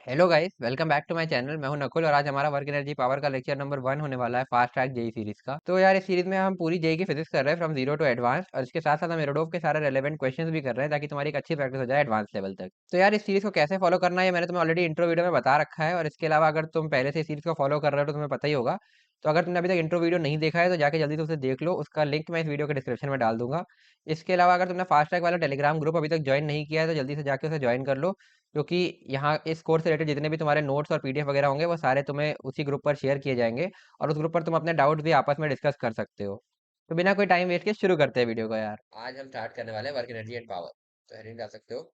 Hello guys, welcome back to my channel. मैं हूं नकुल और आज हमारा वर्क एनर्जी पावर का लेक्चर नंबर 1 होने वाला है फास्ट ट्रैक जेई सीरीज का। तो यार इस सीरीज में हम पूरी जेई की फिजिक्स कर रहे हैं फ्रॉम जीरो टू एडवांस, और इसके साथ साथ हम एरोडोव के सारे रेलेवेंट क्वेश्चंस भी कर रहे हैं ताकि तुम्हारी एक अच्छी प्रैक्टिस हो जाए एडवांस लेवल तक। तो यार इस सीरीज को कैसे फॉलो करना है ये मैंने तुम्हें ऑलरेडी इंट्रो वीडियो में बता रखा है, और इसके अलावा अगर तुम पहले से इस सीरीज को फॉलो कर रहे हो तो तुम्हें पता ही होगा। तो अगर तुमने अभी तक इंट्रो वीडियो नहीं देखा है तो जाके जल्दी से उसे देख लो, उसका लिंक मैं इस वीडियो के डिस्क्रिप्शन में डाल दूंगा। इसके अलावा अगर तुमने फास्ट ट्रैक वाला टेलीग्राम ग्रुप अभी तक ज्वाइन नहीं किया है तो जल्दी से जाके उसे ज्वाइन कर लो, क्योंकि यहाँ इस कोर्स से रिलेटेड जितने भी तुम्हारे नोट्स और पीडीएफ वगैरह होंगे वो सारे तुम्हें उसी ग्रुप पर शेयर किए जाएंगे, और उस ग्रुप पर तुम अपने डाउट्स भी आपस में डिस्कस कर सकते हो। तो बिना कोई टाइम वेस्ट के शुरू करते हैं वीडियो को यार। आज हम स्टार्ट करने वाले हैं वर्क एनर्जी एंड पावर। तो हेडिंग डाल सकते हो,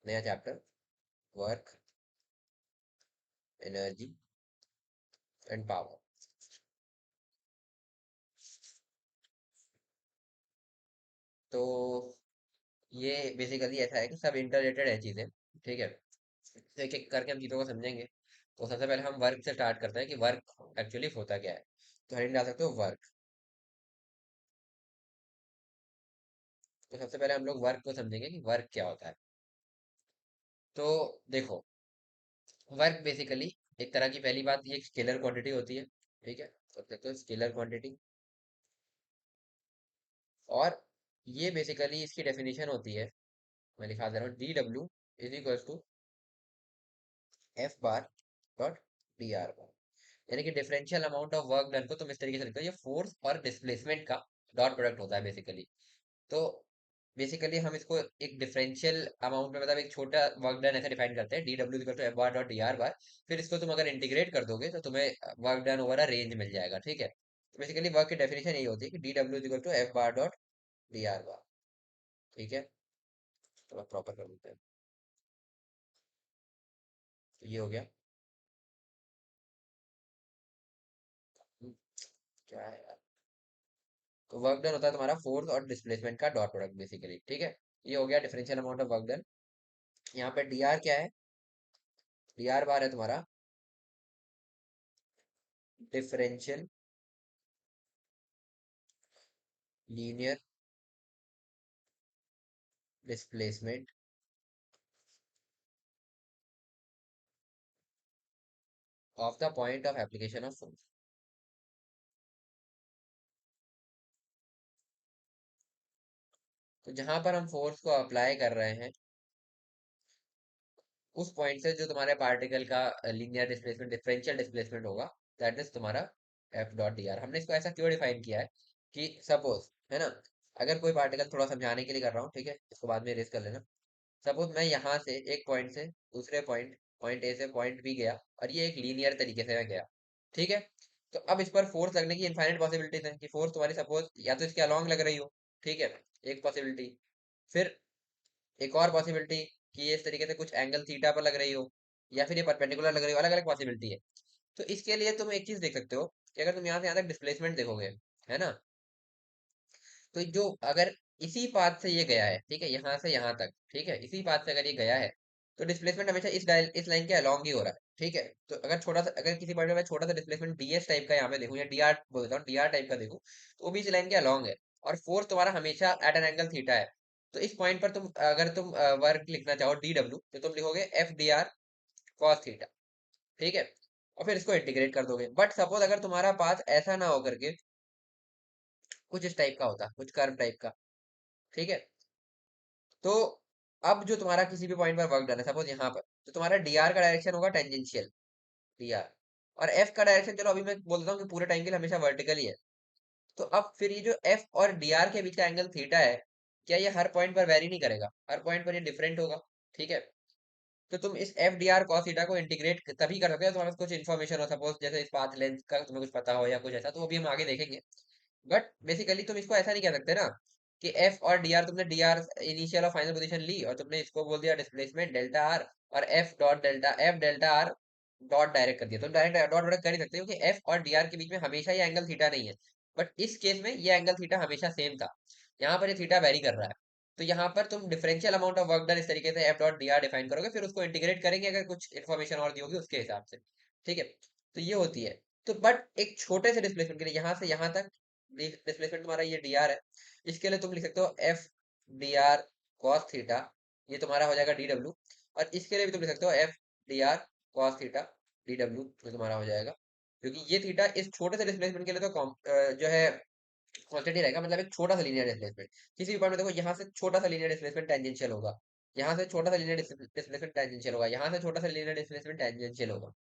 नया chapter, work energy and power. तो ये बेसिकली ऐसा है कि सब इंटरलेटेड है चीजें, ठीक है। तो एक एक करके हम चीजों को समझेंगे। तो सबसे पहले हम वर्क से स्टार्ट करते हैं कि वर्क एक्चुअली होता क्या है। तो हेडिंग डाल सकते हो वर्क। तो सबसे पहले हम लोग वर्क को समझेंगे कि वर्क क्या होता है। तो देखो, वर्क बेसिकली एक तरह की, पहली बात, ये एक स्केलर क्वांटिटी होती है, ठीक है। तो देखते हो स्केलर क्वांटिटी, और ये बेसिकली इसकी डेफिनेशन होती है, मैं लिखा दे रहा हूँ, D W is equal to F bar dot D R bar. यानी कि differential amount of work done को तुम इस तरीके से लिखते हो, ये फोर्स और डिस्प्लेसमेंट का डॉट प्रोडक्ट होता है बेसिकली। तो बेसिकली हम इसको एक डिफरेंशियल अमाउंट में, मतलब एक छोटा वर्क डन ऐसे डिफाइन करते हैं, D W equal to F bar dot D R bar. फिर इसको तुम अगर इंटीग्रेट कर दोगे तो तुम्हें work done over a range मिल जाएगा, ठीक है। तो बेसिकली वर्क की डेफिनेशन यही होती है कि D W equal to F bar dot D R bar, ठीक है। तो प्रॉपर कर देते हैं। तो ये हो गया। हम्म, क्या है यार। तो वर्क डन होता है तुम्हारा फोर्स और डिस्प्लेसमेंट का डॉट प्रोडक्ट बेसिकली, ठीक है। ये हो गया differential amount of work done. यहाँ पे डी आर क्या है, डी आर बार है तुम्हारा differential linear displacement of the point of application of force. तो जहां पर हम फोर्स को अप्लाई कर रहे हैं उस पॉइंट से जो तुम्हारे पार्टिकल का लीनियर डिस्प्लेसमेंट, डिफरेंशियल डिस्प्लेसमेंट होगा, दैट इज तुम्हारा एफ डॉट डी आर। हमने इसको ऐसा क्यों डिफाइन किया है कि सपोज, है ना, अगर कोई पार्टिकल, थोड़ा समझाने के लिए कर रहा हूँ, ठीक है, इसको बाद में रेस कर लेना। सपोज मैं यहाँ से एक पॉइंट से दूसरे पॉइंट, पॉइंट ए से पॉइंट बी गया, और ये एक लीनियर तरीके से मैं गया, ठीक है। तो अब इस पर फोर्स लगने की इनफाइनाइट पॉसिबिलिटीज है कि फोर्स तुम्हारी सपोज या तो इसके अलॉन्ग लग रही हो, ठीक है, एक पॉसिबिलिटी। फिर एक और पॉसिबिलिटी कि ये इस तरीके से कुछ एंगल थीटा पर लग रही हो, या फिर ये परपेंडिकुलर लग रही हो, अलग अलग पॉसिबिलिटी है। तो इसके लिए तुम एक चीज देख सकते हो कि अगर तुम यहाँ से यहाँ तक डिस्प्लेसमेंट देखोगे, है ना, तो जो अगर इसी पाथ से ये गया है, ठीक है, यहाँ से यहाँ तक, ठीक है, इसी पाथ से अगर ये गया है, तो डिस्प्लेसमेंट हमेशा इस लाइन के अलॉन्ग ही हो रहा है, ठीक है। तो अगर छोटा सा, अगर किसी पॉइंट में मैं छोटा सा डिस्प्लेसमेंट डीएस टाइप का यहाँ पे देखूँ, या डीआर बोल देता हूँ, डीआर टाइप का देखूँ, तो वो भी इस लाइन के अलॉन्ग है, और फोर्स तुम्हारा हमेशा एट एन एंगल थीटा है। तो इस पॉइंट पर तुम, अगर तुम वर्क लिखना चाहो डी डब्ल्यू, तो तुम लिखोगे F D R cos theta, ठीक है, और फिर इसको इंटीग्रेट कर दोगे। बट सपोज अगर तुम्हारा पाथ ऐसा ना होकर के कुछ इस टाइप का होता, कुछ कर्व टाइप का, ठीक है, तो अब जो तुम्हारा किसी भी पॉइंट पर वर्क डन है, सपोज यहाँ पर, तो तुम्हारा डीआर का डायरेक्शन होगा टेंजेंशियल, डीआर, और एफ का डायरेक्शन, चलो अभी मैं बोलता हूँ कि पूरे टाइम के लिए हमेशा वर्टिकल ही है। तो अब फिर ये जो एफ और डीआर के बीच का एंगल थीटा है, क्या ये हर पॉइंट पर वेरी नहीं करेगा, हर पॉइंट पर ये डिफरेंट होगा, ठीक है। तो तुम इस F D R cos theta को इंटीग्रेट तभी कर सकते हो तुम्हारे पास कुछ इन्फॉर्मेशन हो, सपोज जैसे इस पाथ लेंथ का तुम्हें कुछ पता हो या कुछ ऐसा, तो वो भी हम आगे देखेंगे। बट बेसिकली तुम इसको ऐसा नहीं कह सकते ना कि एफ और डी आर, तुमने डी आर इनिशियल और फाइनल पोजीशन ली और तुमने इसको बोल दिया डिस्प्लेसमेंट डेल्टा आर, और F delta R dot direct कर दिया। तुम डायरेक्ट डॉट प्रोडक्ट कर ही सकते हो कि एफ और डी आर के बीच में हमेशा ये एंगल थीटा नहीं है। बट इस केस में ये एंगल थीटा हमेशा सेम था, यहाँ पर ये थीटा वेरी कर रहा है। तो यहाँ पर तुम differential amount of work done इस तरीके से F dot D are define करोगे, फिर उसको इंटीग्रेट करेंगे अगर कुछ इन्फॉर्मेशन और दी होगी उसके हिसाब से, ठीक है। तो ये होती है। तो बट एक छोटे से डिस्प्लेसमेंट के लिए, यहाँ से यहाँ तक डिस्प्लेसमेंट तुम्हारा ये डी आर है, इसके लिए तुम लिख सकते हो F D R cos theta, ये तुम्हारा हो जाएगा डी डब्ल्यू। और इसके लिए भी तुम लिख सकते हो F dr cos theta dw जो तुम्हारा हो जाएगा, क्योंकि ये थीटा इस छोटे से डिस्प्लेसमेंट के लिए तो जो है कांस्टेंट ही रहेगा, मतलब एक छोटा सा लीनियर डिस्प्लेसमेंट किसी भी पॉइंट में देखो, यहाँ से छोटा सा लीनियर डिस्प्लेसमेंट टेंजेंशियल होगा, यहाँ से छोटा सा लीनियर डिस्प्लेसमेंट टेंजेंशियल होगा, यहाँ से छोटा सा लीनियर डिस्प्लेसमेंट टेंजेंशियल होगा।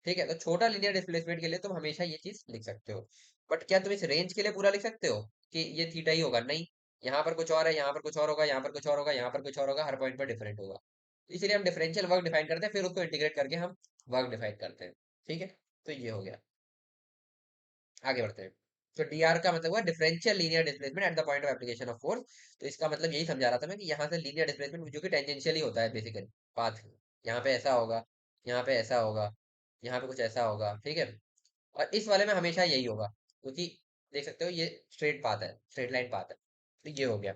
ठीक है, तो छोटा लीनियर डिस्प्लेसमेंट के लिए तुम हमेशा ये चीज लिख सकते हो, बट क्या तुम इस रेंज के लिए पूरा लिख सकते हो कि ये थीटा ही होगा? नहीं, यहाँ पर कुछ और है, यहाँ पर कुछ और होगा, यहाँ पर कुछ और होगा, यहाँ पर कुछ और होगा, हर पॉइंट पर डिफरेंट होगा। तो इसीलिए हम डिफरेंशियल वर्क डिफाइन करते हैं, फिर उसको इंटीग्रेट करके हम वर्क डिफाइन करते हैं। ठीक है, तो ये हो गया। आगे बढ़ते हैं। तो डीआर का मतलब हुआ differential linear displacement at the point of application of force. तो इसका मतलब यही समझा रहा था मैं कि यहाँ से लीनियर डिस्प्लेसमेंट जो कि टेंजेंशियल ही होता है बेसिकली, पाथ, यहाँ पे ऐसा होगा, यहाँ पे ऐसा होगा, यहाँ पे कुछ ऐसा होगा। ठीक है, और इस वाले में हमेशा यही होगा, क्योंकि देख सकते हो ये स्ट्रेट पाथ है, स्ट्रेट लाइन पाथ है। तो ये हो गया।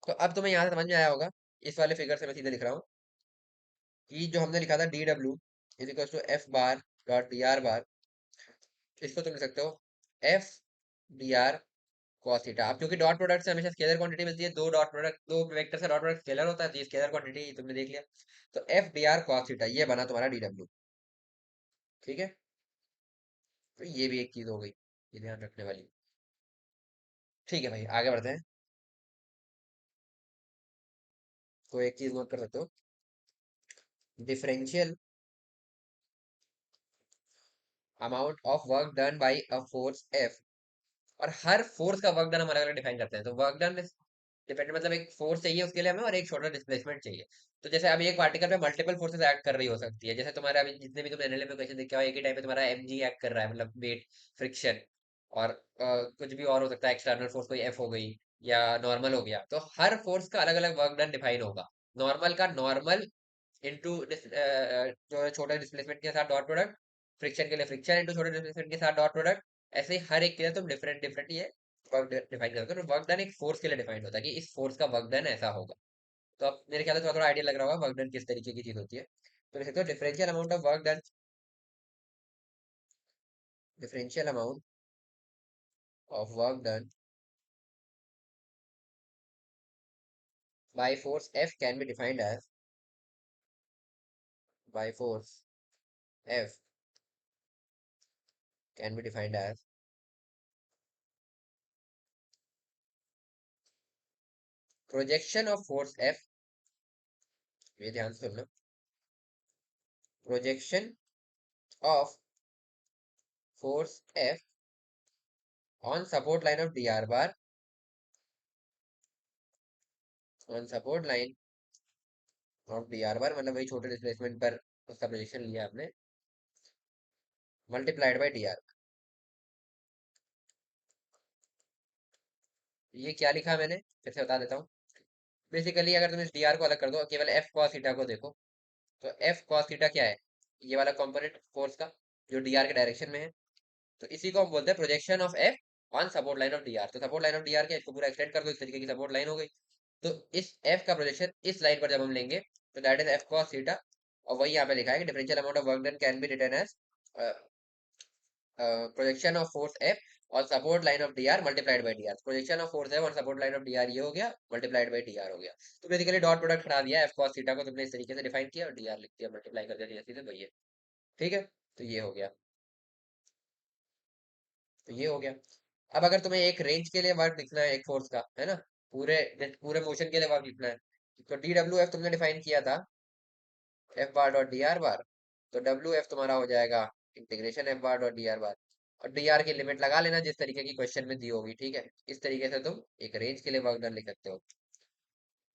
तो अब तुम्हें यहाँ से समझ में आया होगा, इस वाले फिगर से मैं सीधे लिख रहा हूँ कि जो हमने लिखा था D W is equal to F bar dot D R bar, इसको तुम लिख सकते हो F D R cos theta. अब क्योंकि डॉट प्रोडक्ट से हमेशा स्केलर क्वांटिटी मिलती है, दो डॉट प्रोडक्ट, दो वेक्टर से डॉट प्रोडक्ट स्केलर होता है, तो ये स्केलर क्वांटिटी तुमने देख लिया। तो F D R cos theta ये बना तुम्हारा डी डब्ल्यू। ठीक है, तो ये भी एक चीज हो गई, ये ध्यान रखने वाली। ठीक है भाई, आगे बढ़ते हैं। तो एक चीज नोट कर सकते हो, differential amount of work done by a force F. और हर फोर्स का वर्क डन हम अलग अलग डिफाइन करते हैं। तो वर्क डन डिपेंड, मतलब एक फोर्स चाहिए उसके लिए हमें, और एक छोटा डिस्प्लेसमेंट चाहिए। तो जैसे अभी एक पार्टिकल पे मल्टीपल फोर्सेस एक्ट कर रही हो सकती है, जैसे तुम्हारे अभी जितने भी तुम एनएलएम में क्वेश्चन देखे हो, एक ही टाइम पे तुम्हारा एमजी एक्ट कर रहा है, मतलब वेट, फ्रिक्शन, और कुछ भी और हो सकता है, एक्सटर्नल फोर्स कोई एफ हो गई या नॉर्मल हो गया। तो हर फोर्स का अलग अलग वर्क डन डिफाइन होगा। नॉर्मल का नॉर्मल इंटू जो है छोटे डिस्प्लेसमेंट के साथ डॉट प्रोडक्ट, फ्रिक्शन के लिए फ्रिक्शन इंटू छोटे डिस्प्लेसमेंट के साथ डॉट प्रोडक्ट। ऐसे ही हर एक के लिए तुम डिफरेंट डिफरेंट ये वर्क डिफाइन करते हो। वर्क डन एक फोर्स के लिए डिफाइन होता है कि इस फोर्स का वर्क डन ऐसा होगा। तो अब मेरे ख्याल से थोड़ा थोड़ा आइडिया लग रहा होगा वर्क डन किस तरीके की चीज होती है। तो लिख सकते हो differential amount of work done, differential amount of work done by force F can be defined as, by force F can be defined as projection of force F. ये ध्यान से सुनना, projection of force F on support line of dr bar, on support line of dr bar मतलब वही छोटे displacement पर उसका projection लिया आपने, मल्टीप्लाइड बाय dr। ये क्या लिखा मैंने, फिर से बता देता हूँ। बेसिकली अगर तुम इस dr को अलग कर दो, केवल f cos थीटा को देखो, तो f cos थीटा क्या है? ये वाला कंपोनेंट फोर्स का जो dr के डायरेक्शन में है। तो इसी को हम बोलते हैं projection of f on support line of dr। तो सपोर्ट लाइन ऑफ dr के इसको पूरा एक्सटेंड कर दो, इस तरीके की सपोर्ट लाइन हो गई। तो इस f का प्रोजेक्शन इस लाइन पर जब हम लेंगे, तो that is f cos theta. और वही यहाँ पे लिखा है कि differential amount of work done can be written as projection of force F और support line of dr multiplied by dr। Projection of force F और सपोर्ट लाइन ऑफ dr ये हो गया, मल्टीप्लाइड बाय dr हो गया। तो basically dot product हटा दिया, f cos थीटा को तुमने इस तरीके से डिफाइन किया और dr लिख दिया, मल्टीप्लाई कर दिया सीधे वही है। ठीक है, तो ये हो गया। तो ये हो गया। अब अगर तुम्हें एक रेंज के लिए वर्क लिखना है, एक फोर्स का, है ना, पूरे पूरे मोशन के लिए वर्क लिखना है, तो डी डब्ल्यू एफ तुमने डिफाइन किया था F bar dot D R बार। तो डब्ल्यू एफ तुम्हारा हो जाएगा integration F bar dot D R बार, और डी आर की लिमिट लगा लेना जिस तरीके की क्वेश्चन में दी होगी। ठीक है, इस तरीके से तुम एक रेंज के लिए वर्क डन लिख सकते हो।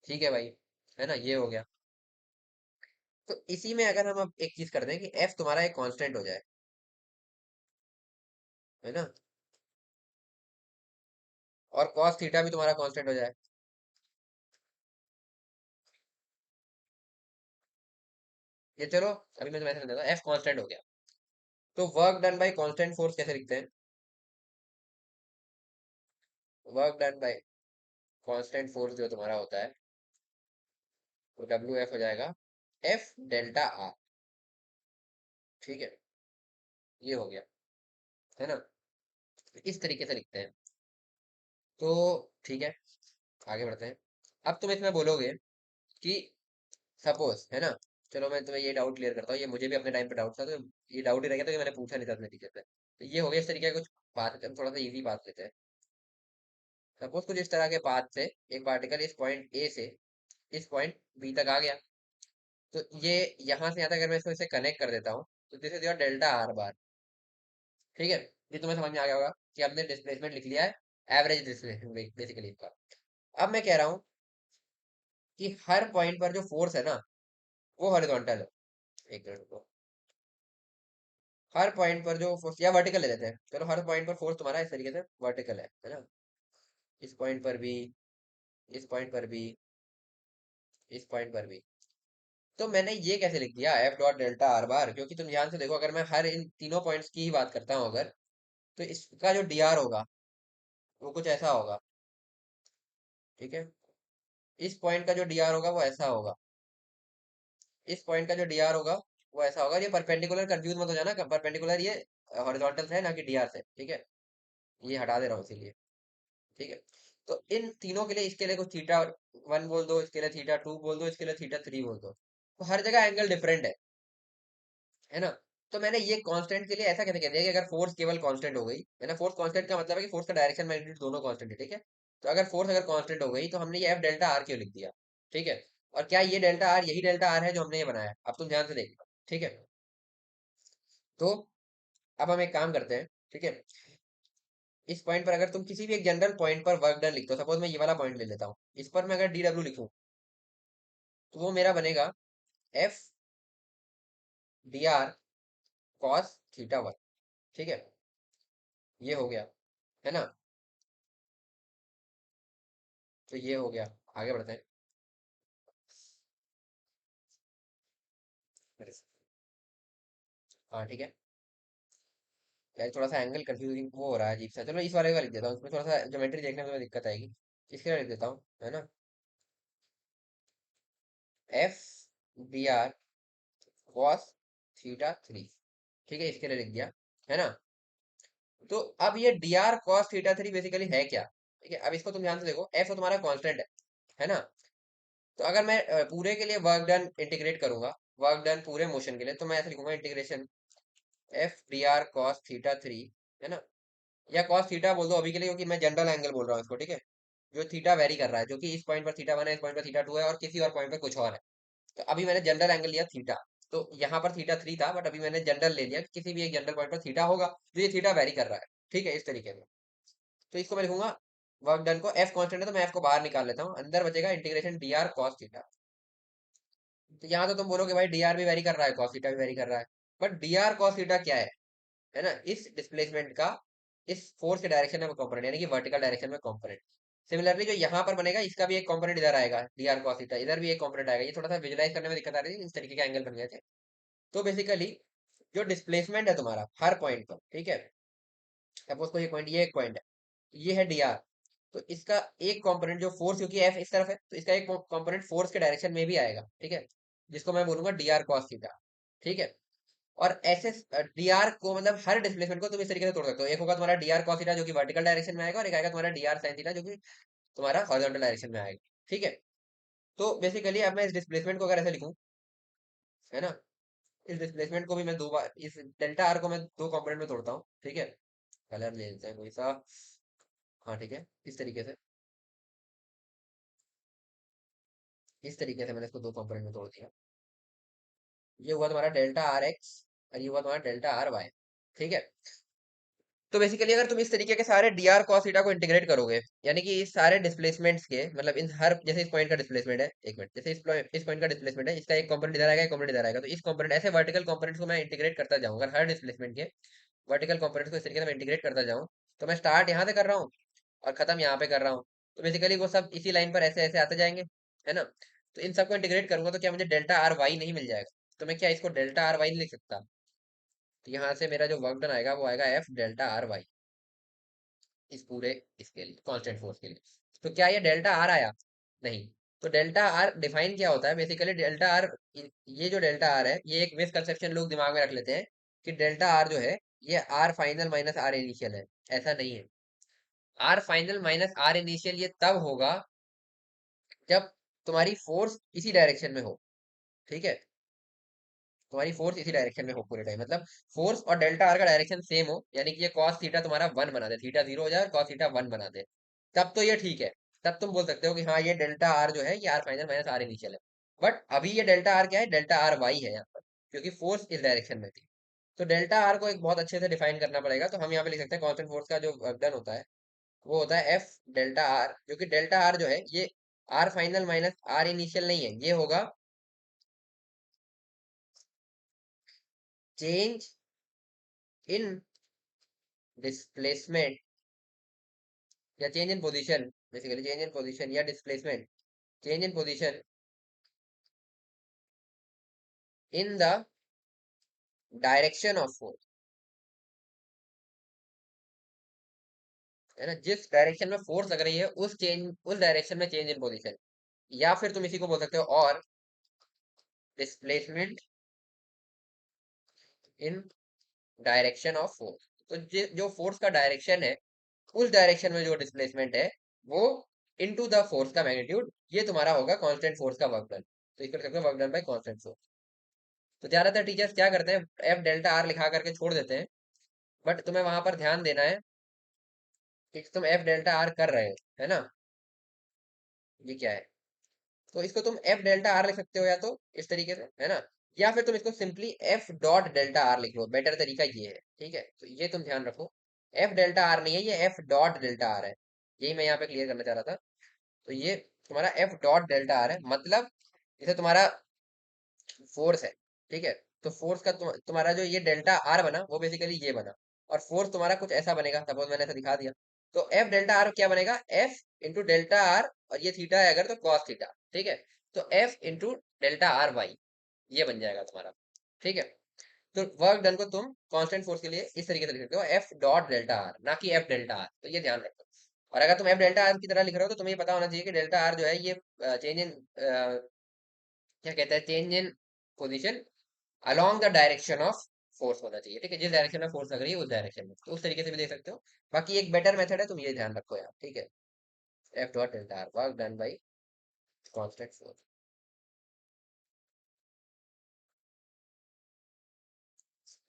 ठीक है भाई, है ना, ये हो गया। तो इसी में अगर हम अब एक चीज कर दें कि एफ तुम्हारा एक कांस्टेंट हो जाए, है ना, और कॉस थीटा भी तुम्हारा कांस्टेंट हो जाए। ये चलो, अभी मैं तुम्हें ऐसे देता हूँ, एफ कांस्टेंट हो गया, तो work done bye constant force कैसे लिखते हैं? Work done bye constant force जो तुम्हारा होता है, तो डब्ल्यू एफ हो जाएगा एफ डेल्टा आर। ठीक है, ये हो गया, है ना, इस तरीके से लिखते हैं। तो ठीक है, आगे बढ़ते हैं। अब तुम इसमें बोलोगे कि सपोज, है ना, चलो मैं तुम्हें ये डाउट क्लियर करता हूँ, ये मुझे भी अपने टाइम पे डाउट था, तो ये डाउट ही रह गया था कि मैंने पूछा नहीं था अपने टीचर से। तो ये हो गया इस तरीके का कुछ बात, हम थोड़ा सा इजी बात लेते हैं। सपोज कुछ इस तरह के पाथ से एक पार्टिकल इस पॉइंट ए से इस पॉइंट बी तक आ गया। तो ये यहाँ से यहाँ तक अगर मैं इसको इसे कनेक्ट कर देता हूँ, तो this is your delta R bar. ठीक है, ये तुम्हें समझ में आ गया होगा कि हमने डिस्प्लेसमेंट लिख लिया है, एवरेज डिस्प्लेसमेंट बेसिकली इसका। अब मैं कह रहा हूँ कि हर पॉइंट पर जो फोर्स है ना, वो हॉरिजॉन्टल है। एक मिनट रुको। हर पॉइंट पर जो फोर्स, या वर्टिकल ले लेते हैं, चलो हर पॉइंट पर फोर्स तुम्हारा इस तरीके से वर्टिकल है ना। इस पॉइंट पर भी, इस पॉइंट पर भी, इस पॉइंट पर भी। तो मैंने ये कैसे लिख दिया एफ डॉट डेल्टा आर बार, क्योंकि तुम ध्यान से देखो, अगर मैं हर इन तीनों पॉइंट्स की ही बात करता हूँ अगर, तो इसका जो डी आर होगा वो कुछ ऐसा होगा। ठीक है, इस पॉइंट का जो डी आर होगा वो ऐसा होगा, इस पॉइंट का जो डी आर होगा वो ऐसा होगा। ये परपेंडिकुलर, कंफ्यूज मत हो जाना, परपेंडिकुलर ये हॉरिजॉन्टल से है ना कि डी आर से। ठीक है, ये हटा दे रहा हूँ इसीलिए। ठीक है, तो इन तीनों के लिए, इसके लिए कुछ थीटा वन बोल दो, इसके लिए थीटा टू बोल दो, इसके लिए थीटा थ्री बोल दो, तो हर जगह एंगल डिफरेंट है ना। तो मैंने ये कांस्टेंट के लिए ऐसा कैसे कह दिया कि अगर फोर्स केवल कांस्टेंट हो गई है ना, फोर्स कांस्टेंट का मतलब है कि फोर्स का डायरेक्शन मैग्नीट्यूड दोनों कांस्टेंट है। ठीक है, तो अगर फोर्स अगर कांस्टेंट हो गई तो हमने ये एफ डेल्टा आर क्यों लिख दिया। ठीक है, और क्या ये डेल्टा आर यही डेल्टा आर है जो हमने ये बनाया, अब तुम ध्यान से देखना। ठीक है, तो अब हम एक काम करते हैं। ठीक है, इस पॉइंट पर अगर तुम किसी भी एक जनरल पॉइंट पर वर्क डन लिखते हो, सपोज मैं ये वाला पॉइंट ले लेता हूँ, इस पर मैं अगर डी डब्ल्यू लिखूं, तो वो मेरा बनेगा F D R cos theta one. ठीक है, ये हो गया है ना। तो ये हो गया, आगे बढ़ते हैं। हाँ ठीक है, यार थोड़ा सा एंगल कंफ्यूजिंग वो हो रहा है अजीब सा, चलो इस वाले का लिख देता हूँ, उसमें थोड़ा सा ज्योमेट्री देखने में तुम्हें दिक्कत आएगी। इसके लिए लिख देता हूँ, है ना, F D R cos theta three. ठीक है, इसके लिए लिख दिया, है ना। तो अब ये D R cos theta three basically है क्या। ठीक है, अब इसको तुम ध्यान से देखो, एफ तो तुम्हारा कांस्टेंट है ना। तो अगर मैं पूरे के लिए वर्क डन इंटीग्रेट करूंगा, वर्क डन पूरे मोशन के लिए, तो मैं ऐसे लिखूंगा integration F D R cos theta three, है ना, या कॉस थीटा बोल दो अभी के लिए, क्योंकि मैं जनरल एंगल बोल रहा हूँ इसको। ठीक है, जो थीटा वेरी कर रहा है, जो कि इस पॉइंट पर थीटा वन है, इस पॉइंट पर थीटा टू है, और किसी और पॉइंट पर कुछ और है। तो अभी मैंने जनरल एंगल लिया थीटा, तो यहाँ पर थीटा थ्री था, बट अभी मैंने जनरल ले लिया कि किसी भी एक जनरल पॉइंट पर थीटा होगा, जो ये थीटा वेरी कर रहा है। ठीक है, इस तरीके में। तो इसको मैं लिखूंगा वर्क डन को, एफ कांस्टेंट है तो मैं एफ को बाहर निकाल लेता हूँ, अंदर बचेगा integration D R cos theta. तो यहाँ तो तुम बोलोगे भाई डी आर भी वेरी कर रहा है, कॉस थीटा भी वेरी कर रहा है, but D R cos theta क्या है ना, इस डिस्प्लेसमेंट का इस फोर्स के डायरेक्शन में कंपोनेंट, यानी कि वर्टिकल डायरेक्शन में कंपोनेंट। सिमिलरली जो यहाँ पर बनेगा, इसका भी एक कंपोनेंट इधर आएगा, डी आर कॉस थीटा, इधर भी एक कंपोनेंट आएगा। ये थोड़ा सा विजुलाइज करने में दिक्कत आ रही है, इस तरीके के एंगल बन गए थे। तो बेसिकली जो डिस्प्लेसमेंट है तुम्हारा हर पॉइंट पर, ठीक है, सपोज कोई पॉइंट, ये एक पॉइंट है, ये है डी आर, तो इसका एक कंपोनेंट जो फोर्स, क्योंकि एफ इस तरफ है, तो इसका एक कंपोनेंट फोर्स के डायरेक्शन में भी आएगा। ठीक है, जिसको मैं बोलूंगा डी आर कॉस थीटा। ठीक है, और ऐसे डी आर को, मतलब हर डिस्प्लेसमेंट को तुम इस तरीके से तोड़ सकते हो, एक होगा तुम्हारा डी आर कॉस थीटा जो कि वर्टिकल डायरेक्शन में आएगा, और एक आएगा तुम्हारा डी आर साइन थीटा जो कि तुम्हारा हॉरिजॉन्टल डायरेक्शन में आएगा। ठीक है, तो बेसिकली अब मैं इस डिस्प्लेसमेंट को अगर ऐसे लिखूं, है ना, इस डिस्प्लेसमेंट को भी मैं दो बार, इस डेल्टा आर को मैं दो कंपोनेंट में तोड़ता हूँ। ठीक है, कलर ले लेते हैं कोई सा। हाँ ठीक है, इस तरीके से, इस तरीके से मैंने इसको दो कंपोनेंट में तोड़ दिया। ये हुआ तुम्हारा डेल्टा आर एक्स, और ये हुआ तुम्हारा डेल्टा आर वाई। ठीक है, तो बेसिकली अगर तुम इस तरीके के सारे डी आर कॉस थीटा को इंटीग्रेट करोगे, यानी कि इस सारे डिस्प्लेसमेंट्स के, मतलब इन हर, जैसे इस पॉइंट का डिस्प्लेसमेंट है, एक मिनट, जैसे इस पॉइंट का डिस्प्लेसमेंट है, इसका एक कंपोनेंट इधर आएगा, एक कंपोनेंट इधर आएगा, तो इस कंपोनेंट, ऐसे वर्टिकल कंपोनेंट्स को मैं इंटीग्रेट करता जाऊंगा, हर डिस्प्लेसमेंट के वर्टिकल कंपोनेंट्स को इस तरीके से मैं इंटीग्रेट करता जाऊँ, तो मैं स्टार्ट यहाँ से कर रहा हूँ और खत्म यहाँ पे कर रहा हूँ। तो बेसिकली वो सब इसी लाइन पर ऐसे ऐसे आते जाएंगे, है ना। तो इन सबको इंटीग्रेट करूंगा तो क्या मुझे डेल्टा आर वाई नहीं मिल जाएगा, तो मैं क्या इसको डेल्टा आर वाई नहीं लिख सकता। तो यहाँ से मेरा जो वर्क डन आएगा वो आएगा एफ डेल्टा आर वाई, इस पूरे, इसके लिए कांस्टेंट फोर्स के लिए। तो क्या ये डेल्टा आर आया, नहीं। तो डेल्टा आर डिफाइन क्या होता है, बेसिकली डेल्टा आर, ये जो डेल्टा आर है, ये एक मिसकंसेप्शन लोग दिमाग में रख लेते हैं कि डेल्टा आर जो है ये R final minus R initial है। ऐसा नहीं है, R final minus R initial ये तब होगा जब तुम्हारी फोर्स इसी डायरेक्शन में हो। ठीक है, तुम्हारी फोर्स इसी डायरेक्शन में हो पूरे टाइम, मतलब फोर्स और डेल्टा आर का डायरेक्शन सेम हो, यानी कि ये कॉस थीटा तुम्हारा वन बना दे, थीटा जीरो हो जाए और कॉस थीटा वन बना दे, तब तो ये ठीक है। तब तुम बोल सकते हो कि हाँ ये डेल्टा आर जो है ये R final minus R initial है। बट अभी ये डेल्टा आर क्या है, डेल्टा आर वाई है यहाँ पर, क्योंकि फोर्स इस डायरेक्शन में थी। तो डेल्टा आर को एक बहुत अच्छे से डिफाइन करना पड़ेगा, तो हम यहाँ पे लिख सकते हैं कांस्टेंट फोर्स का जो वर्क होता है वो होता है एफ डेल्टा आर, जो कि डेल्टा आर जो है ये R final minus R initial नहीं है, ये होगा चेंज इन डिस्प्लेसमेंट या change in position, basically change in position या displacement, change in position in the direction of force, है ना, जिस डायरेक्शन में फोर्स लग रही है उस डायरेक्शन में चेंज इन पोजीशन, या फिर तुम इसी को बोल सकते हो और displacement in direction of force. तो जो फोर्स का डायरेक्शन है उस डायरेक्शन में जो डिस्प्लेसमेंट है वो इनटू द फोर्स का मैग्नीट्यूड, ये तुम्हारा होगा कांस्टेंट फोर्स का वर्क डन। तो इक्वल करके work done bye constant force. तो ज्यादातर टीचर्स क्या करते हैं, एफ डेल्टा आर लिखा करके छोड़ देते हैं, बट तुम्हें वहां पर ध्यान देना है कि तुम एफ डेल्टा आर कर रहे हो, है ना, ये क्या है। तो इसको तुम एफ डेल्टा आर लिख सकते हो या तो इस तरीके से, है ना, या फिर तुम इसको simply F dot delta R लिख लो, बेटर तरीका ये है, ठीक है। तो ये तुम ध्यान रखो, एफ डेल्टा आर नहीं है, ये एफ डॉट डेल्टा आर है, यही मैं यहाँ पे क्लियर करना चाह रहा था। तो ये तुम्हारा एफ डॉट डेल्टा आर है, मतलब जैसे तुम्हारा फोर्स है, ठीक है, तो फोर्स का तुम्हारा जो ये डेल्टा आर बना वो बेसिकली ये बना, और फोर्स तुम्हारा कुछ ऐसा बनेगा, सपोज मैंने ऐसा दिखा दिया। तो एफ डेल्टा आर क्या बनेगा, एफ इंटू डेल्टा आर, और ये थीटा है अगर तो कॉस थीटा, ठीक है। तो F into delta R Y, ये बन जाएगा तुम्हारा, ठीक है। तो वर्क डन को तुम कांस्टेंट फोर्स के लिए इस तरीके से लिख सकते हो, एफ डॉट डेल्टा आर, ना कि एफ डेल्टा आर, तो ये ध्यान रखो। और अगर तुम एफ डेल्टा आर की तरह लिख रहे हो तो तुम्हें ये पता होना चाहिए कि डेल्टा आर जो है ये चेंज इन, क्या कहते हैं, change in position along the direction of force होना चाहिए, ठीक है, जिस डायरेक्शन में फोर्स लग रही है उस डायरेक्शन में, तो उस तरीके से भी देख सकते हो। बाकी एक बेटर मेथड है, तुम ये ध्यान रखो यार, ठीक है, F dot delta R work done by constant force.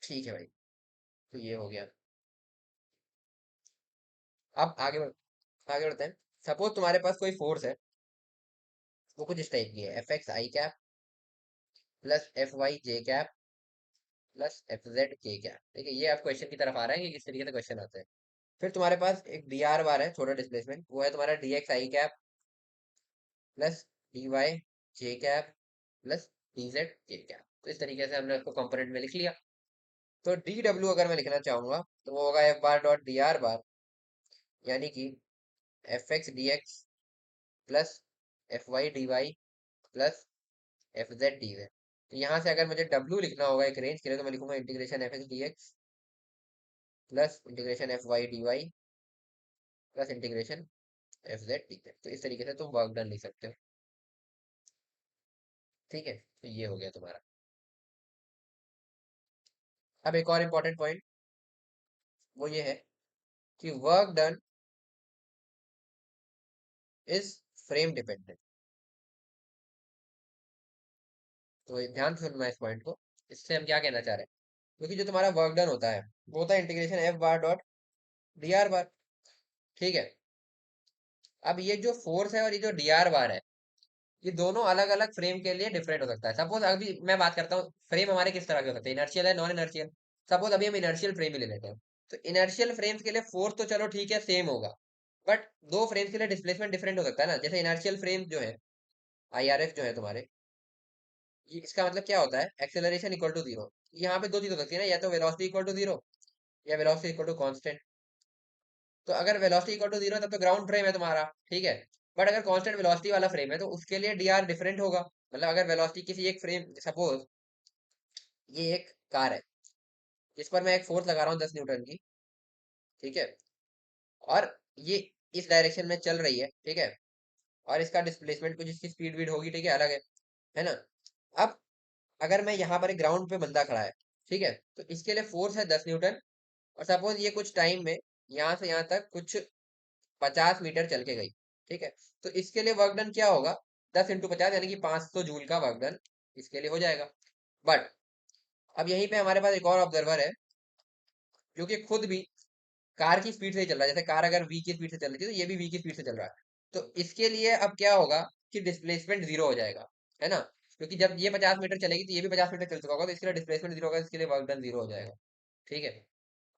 ठीक है भाई, तो ये हो गया। अब आगे बढ़ते हैं। सपोज तुम्हारे पास कोई फोर्स है, वो कुछ इस टाइप की है, एफ एक्स आई कैप प्लस एफ वाई जे कैप प्लस एफ जेड के कैप, ठीक है। ये आप क्वेश्चन की तरफ आ रहा है कि किस तरीके से क्वेश्चन आते हैं। फिर तुम्हारे पास एक डी आर बार है, छोटा डिस्प्लेसमेंट, वो है तुम्हारा डी एक्स आई कैप प्लस डी वाई जे कैप प्लस डी जेड के कैप। तो इस तरीके से हमने उसको कंपोनेंट में लिख लिया। तो डी डब्ल्यू अगर मैं लिखना चाहूंगा तो वो होगा F bar dot D R bar, यानी कि F X D X plus F Y D Y plus F Z D Z. तो यहाँ से अगर मुझे डब्ल्यू लिखना होगा एक रेंज के लिए, तो मैं लिखूंगा integration F X D X plus integration F Y D Y plus integration F Z D Z. तो इस तरीके से तुम वर्क डन लिख सकते हो, ठीक है। तो ये हो गया तुम्हारा। अब एक और इम्पोर्टेंट पॉइंट वो ये है कि work done is frame dependent. तो ध्यान से सुनना इस पॉइंट को, इससे हम क्या कहना चाह रहे हैं, क्योंकि जो तुम्हारा वर्क डन होता है वो होता है integration F bar dot D R bar, ठीक है। अब ये जो फोर्स है और ये जो डी आर बार है, ये दोनों अलग अलग फ्रेम के लिए डिफरेंट हो सकता है। सपोज अभी मैं बात करता हूँ फ्रेम हमारे किस तरह के हो सकते हैं, इनर्शियल है, नॉन इनर्शियल। सपोज अभी हम इनर्शियल फ्रेम ही ले लेते हैं, तो इनर्शियल फ्रेम्स के लिए फोर्स तो चलो ठीक है सेम होगा, बट दो फ्रेम्स के लिए डिस्प्लेसमेंट डिफरेंट हो सकता है ना। जैसे इनर्शियल फ्रेम जो है आईआरएफ जो है तुम्हारे, ये इसका मतलब क्या होता है, एक्सेलरेशन इक्वल टू जीरो। यहाँ पे दो चीज हो सकती है ना, या तो वेलोसिटी इक्वल टू जीरो या वेलोसिटी इक्वल टू कांस्टेंट। तो अगर वेलोसिटी इक्वल टू जीरो है तब तो ग्राउंड फ्रेम है तुम्हारा, ठीक है। बट अगर कांस्टेंट वेलोसिटी वाला फ्रेम है तो उसके लिए डी आर डिफरेंट होगा। मतलब अगर वेलोसिटी किसी एक फ्रेम, सपोज ये एक कार है जिस पर मैं एक फोर्स लगा रहा हूँ 10 न्यूटन की, ठीक है, और ये इस डायरेक्शन में चल रही है, ठीक है, और इसका डिस्प्लेसमेंट कुछ इसकी स्पीड वीड होगी, ठीक है, अलग है ना। अब अगर मैं यहाँ पर एक ग्राउंड पे बंदा खड़ा है, ठीक है, तो इसके लिए फोर्स है 10 न्यूटन, और सपोज ये कुछ टाइम में यहाँ से यहाँ तक कुछ 50 मीटर चल के गई, ठीक है। तो इसके लिए वर्क डन क्या होगा, 10 इंटू 50 यानी कि 500 जूल का वर्क डन इसके लिए हो जाएगा। बट अब यहीं पे हमारे पास एक और ऑब्जर्वर है जो कि खुद भी कार की स्पीड से ही चल रहा है। जैसे कार अगर वी की स्पीड से चल रही थी तो ये भी वी की स्पीड से चल रहा है। तो इसके लिए अब क्या होगा कि डिस्प्लेसमेंट जीरो हो जाएगा, है ना? क्योंकि जब ये 50 मीटर चलेगी तो ये भी 50 मीटर चल चुका होगा, तो इसके लिए डिस्प्लेसमेंट जीरो होगा, इसके लिए वर्क डन जीरो हो जाएगा। ठीक है।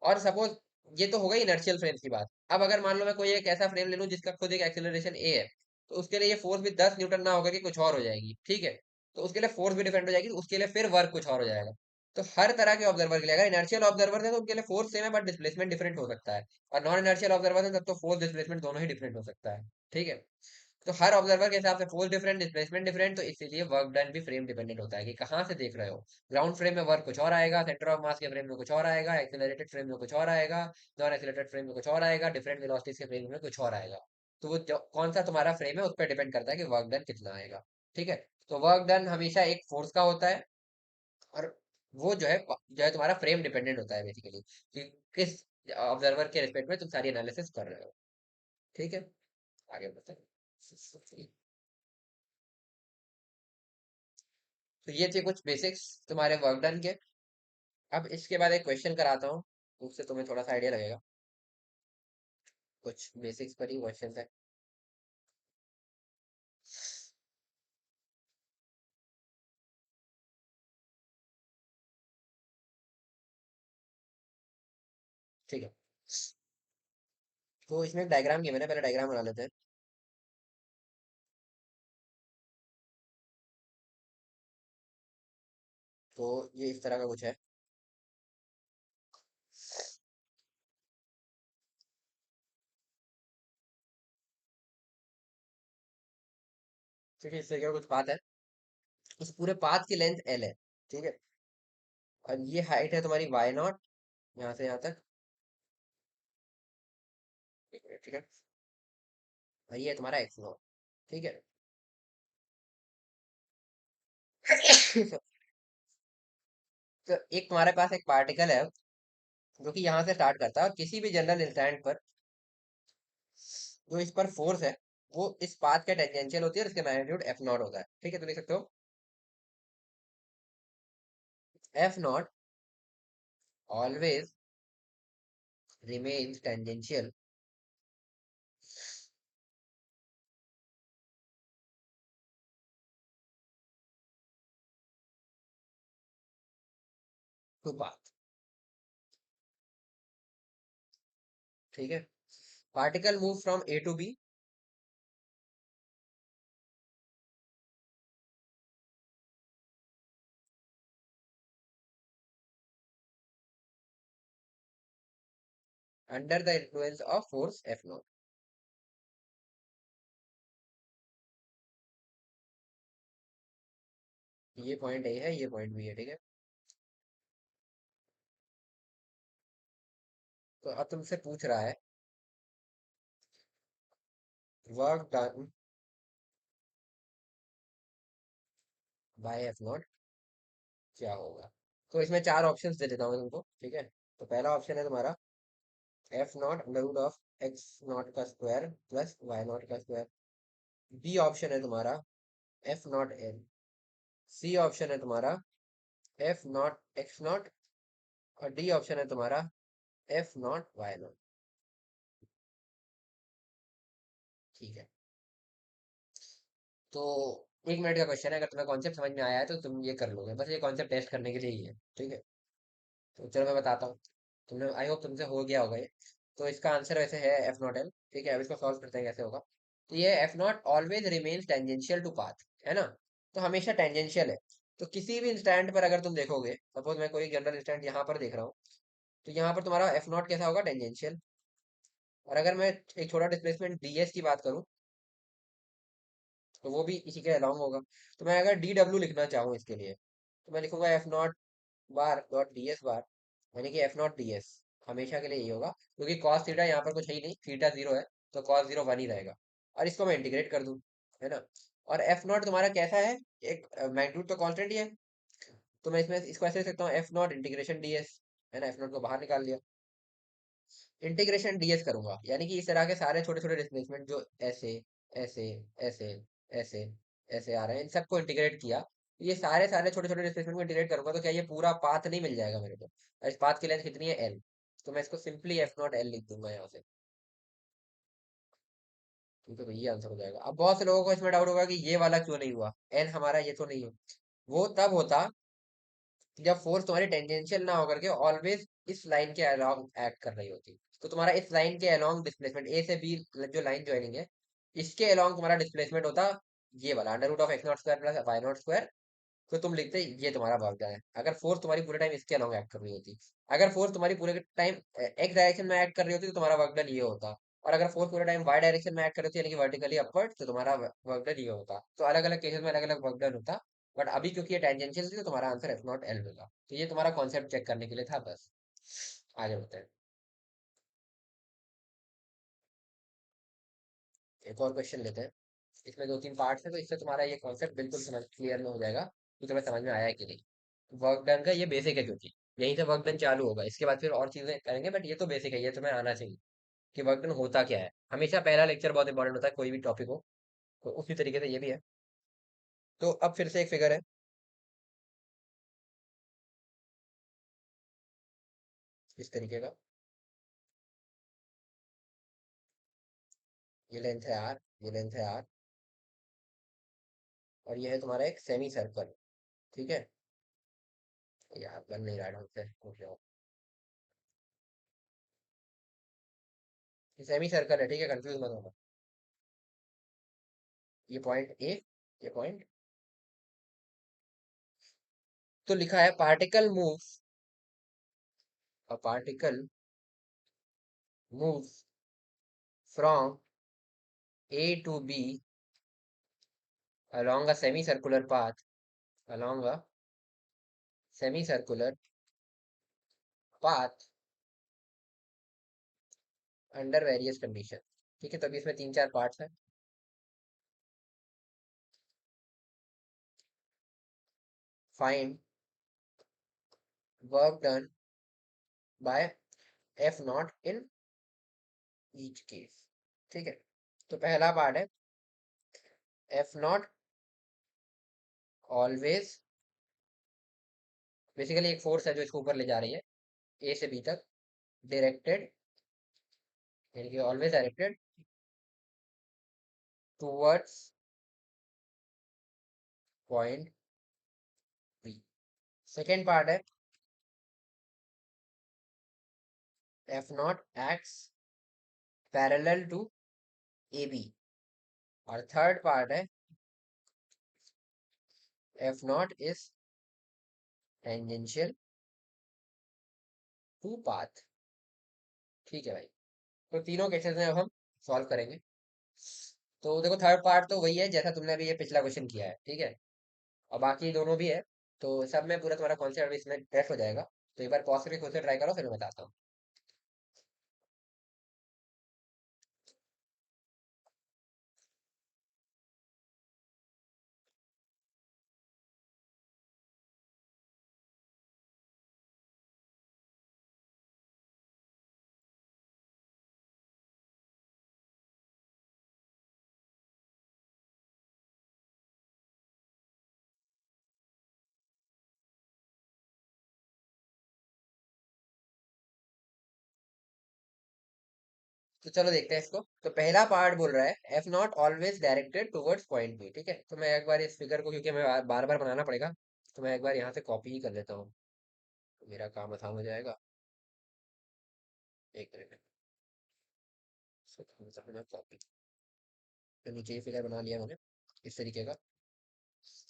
और सपोज ये तो हो गई इनर्शियल फ्रेम की बात। अब अगर मान लो मैं कोई एक ऐसा फ्रेम ले लूं जिसका खुद एक एक्सेलरेशन ए है, तो उसके लिए ये फोर्स भी 10 न्यूटन ना होकर के कुछ और हो जाएगी। ठीक है। तो उसके लिए फोर्स भी डिफरेंट हो जाएगी, तो उसके लिए फिर वर्क कुछ और हो जाएगा। तो हर तरह के ऑब्जर्वर के लिए, अगर इनर्शियल ऑब्जर्वर है तो उनके लिए फोर्स सेम है बट डिस्प्लेसमेंट डिफरेंट हो सकता है, और नॉन इनर्शियल ऑब्जर्वर है तब तो फोर्स डिस्प्लेसमेंट दोनों ही डिफरेंट हो सकता है। ठीक है। तो हर ऑब्जर्वर के हिसाब से फोर्स डिफरेंट, डिस्प्लेसमेंट डिफरेंट, तो इसीलिए वर्क डन भी फ्रेम डिपेंडेंट होता है कि कहाँ से देख रहे हो। ग्राउंड फ्रेम में वर्क कुछ और आएगा, सेंटर ऑफ मास के फ्रेम में कुछ और आएगा, एक्सेलरेटेड फ्रेम में कुछ और आएगा, नॉन एक्सेलरेटेड फ्रेम में कुछ और आएगा, डिफरेंट वेलोसिटीज के फ्रेम में कुछ और आएगा। तो वो जो कौन सा तुम्हारा फ्रेम है उस पर डिपेंड करता है कि वर्क डन कितना आएगा। ठीक है। तो वर्क डन हमेशा एक फोर्स का होता है, और वो जो है तुम्हारा फ्रेम डिपेंडेंट होता है बेसिकली, कि किस ऑब्जर्वर के रिस्पेक्ट में तुम सारी एनालिसिस कर रहे हो। ठीक है। आगे बढ़ते हैं। तो ये थे कुछ बेसिक्स तुम्हारे वर्क डन के। अब इसके बाद एक क्वेश्चन कराता हूँ, उससे तुम्हें थोड़ा सा आइडिया लगेगा। कुछ बेसिक्स पर ही क्वेश्चन है। ठीक है। तो इसमें एक डायग्राम गिवन है, पहले डायग्राम बना लेते हैं। तो ये इस तरह का कुछ है। ठीक है, इस तरह का कुछ पाथ है। उस पूरे पाथ की लेंथ एल है। ठीक है। और ये हाइट है तुम्हारी वाई नॉट, यहाँ से यहाँ तक। ठीक है। और ये है तुम्हारा एक्स नॉट। ठीक है। तो एक तुम्हारे पास एक पार्टिकल है जो कि यहाँ से स्टार्ट करता है, और किसी भी जनरल इंस्टेंट पर जो इस पर फोर्स है वो इस पाथ के टेंजेंशियल होती है, और इसके मैग्नीट्यूड एफ नॉट होता है। ठीक है। तो लिख सकते हो F naught always remains tangential to path. ठीक है। Particle move from A to B under the influence of force F naught. ये पॉइंट ए है, ये पॉइंट बी है। ठीक है। तो अब तुमसे पूछ रहा है work done bye F not क्या होगा। तो इसमें चार ऑप्शंस दे देता हूँ तुमको। ठीक है। तो पहला ऑप्शन है तुम्हारा F naught under root of X naught का स्क्वायर प्लस वाई नॉट का स्क्वायर। बी ऑप्शन है तुम्हारा F naught L. C option है तुम्हारा एफ नॉट एक्स नॉट। और डी ऑप्शन है तुम्हारा एफ नॉट वाई नॉट। ठीक है। तो 1 मिनट का क्वेश्चन है, अगर तुम्हें कॉन्सेप्ट समझ में आया है तो तुम ये कर लोगे, बस ये कॉन्सेप्ट टेस्ट करने के लिए ही है। ठीक है। तो चलो मैं बताता हूँ। तुमने आई होप तुमसे हो गया होगा ये। तो इसका आंसर वैसे है एफ नॉट एल। ठीक है। अब इसको सॉल्व करते हैं कैसे होगा। तो ये F naught always remains tangential to path, है ना? तो हमेशा टेंजेंशियल है। तो किसी भी इंस्टेंट पर अगर तुम देखोगे, सपोज मैं कोई जनरल इंस्टेंट यहाँ पर देख रहा हूँ, तो यहाँ पर तुम्हारा एफ नॉट कैसा होगा, टेंजेंशियल। और अगर मैं एक छोटा डिस्प्लेसमेंट डीएस की बात करूँ, तो वो भी इसी के अलोंग होगा। तो मैं अगर डी डब्ल्यू लिखना चाहूँ इसके लिए, तो मैं लिखूंगा F naught bar dot D S bar, यानी कि एफ नॉट डी एस। हमेशा के लिए यही होगा, क्योंकि कॉस थीटा यहाँ पर कुछ है ही नहीं, थीटा जीरो है, तो कॉस जीरो वन ही रहेगा। और इसको मैं इंटीग्रेट कर दूं, है ना? और एफ नॉट तुम्हारा कैसा है, एक मैग्नीट्यूड तो कांस्टेंट ही है। तो मैं इसमें इसको ऐसे लिख सकता हूँ F not integration D S, है ना? एफ नॉट को बाहर निकाल लिया, इंटीग्रेशन डीएस करूंगा, यानी कि इस तरह के सारे छोटे छोटे डिस्प्लेसमेंट जो ऐसे ऐसे ऐसे ऐसे ऐसे आ रहे हैं, इन सबको इंटीग्रेट किया। ये सारे सारे छोटे छोटे डिस्प्लेसमेंट को इंटीग्रेट करूंगा तो क्या ये पूरा पाथ नहीं मिल जाएगा मेरे को? और इस पाथ की लेंथ कितनी है, एल। तो मैं इसको सिंपली एफ नॉट एल लिख दूंगा यहाँ से। ठीक है, तो ये आंसर हो जाएगा। अब बहुत से लोगों को इसमें डाउट होगा कि ये वाला क्यों नहीं हुआ, एन हमारा ये तो नहीं हो। वो तब होता जब फोर्स तुम्हारी टेंजेंशियल ना होकर के ऑलवेज इस लाइन के अलोंग एक्ट कर रही होती। तो तुम्हारा इस लाइन के अलोंग डिस्प्लेसमेंट ए से बी, जो लाइन ज्वाइनिंग है, इसके अलोंग तुम्हारा डिस्प्लेसमेंट होता ये वाला under root of X naught square plus Y naught square. तो तुम लिखते ये तुम्हारा वर्क डन है, अगर फोर्स तुम्हारी पूरे टाइम इसके अलोंग एक्ट कर रही होती। अगर फोर्स तुम्हारी पूरे टाइम एक्स डायरेक्शन में एक्ट कर रही होती तो तुम्हारा वर्क डन ये होता। और अगर फोर्स पूरे टाइम वाई डायरेक्शन में एक्ट कर रही होती, यानी कि वर्टिकली अपवर्ड, तो तुम्हारा वर्क डन ये होता। तो अलग अलग केसेस में अलग अलग वर्क डन होता। बट अभी क्योंकि ये टेंजेंशियल थी तो तुम्हारा आंसर एफ नॉट एल मिला। तो ये तुम्हारा कॉन्सेप्ट चेक करने के लिए था बस। आगे बढ़ते हैं। एक और क्वेश्चन लेते हैं। इसमें दो तीन पार्ट्स है, तो इससे तुम्हारा ये कॉन्सेप्ट बिल्कुल समझ क्लियर में हो जाएगा कि तुम्हें समझ में आया है कि नहीं। वर्क डन का ये बेसिक है, क्योंकि यहीं से वर्क डन चालू होगा, इसके बाद फिर और चीजें करेंगे, बट ये तो बेसिक है, ये तुम्हें आना चाहिए कि वर्क डन होता क्या है। हमेशा पहला लेक्चर बहुत इंपॉर्टेंट होता है कोई भी टॉपिक हो, तो उसी तरीके से ये भी है। तो अब फिर से एक फिगर है, इस तरीके का। ये लेंथ है आर, ये लेंथ है आर, और ये है तुम्हारा एक सेमी सर्कल। ठीक है, यार बन नहीं रहा ढंग से, रुक जाओ। ये सेमी सर्कल है, ठीक है, कंफ्यूज मत होना। ये पॉइंट ए, ये पॉइंट। तो लिखा है particle move, a particle move from A to B along a semicircular path, along a semicircular path under various condition। ठीक है, तो अभी इसमें तीन चार पार्ट्स हैं। Find work done bye F not in each case. ठीक है, तो पहला पार्ट है एफ नॉट ऑलवेज, बेसिकली एक फोर्स है जो इसको ऊपर ले जा रही है ए से बी तक, डायरेक्टेड, यानी कि always directed towards point B. Second part है F naught acts parallel to A B. और थर्ड पार्ट है F naught is tangential to path. ठीक है भाई, तो तीनों केसेस में अब हम सॉल्व करेंगे। तो देखो, थर्ड पार्ट तो वही है जैसा तुमने अभी ये पिछला क्वेश्चन किया है, ठीक है, और बाकी दोनों भी है। तो सब में पूरा तुम्हारा कॉन्सेप्ट इसमें टेस्ट हो जाएगा। तो एक बार पॉज करके खुद से ट्राई करो, फिर मैं बताता हूँ। तो चलो देखते हैं इसको। तो पहला पार्ट बोल रहा है F naught always directed towards point B. ठीक है, तो मैं एक बार इस फिगर को, क्योंकि हमें बार बार बनाना पड़ेगा, तो मैं एक बार यहाँ से कॉपी ही कर लेता हूँ, तो मेरा काम आसान हो जाएगा। एक मिनट, कॉपी। तो नीचे ये फिगर बना लिया मैंने, इस तरीके का।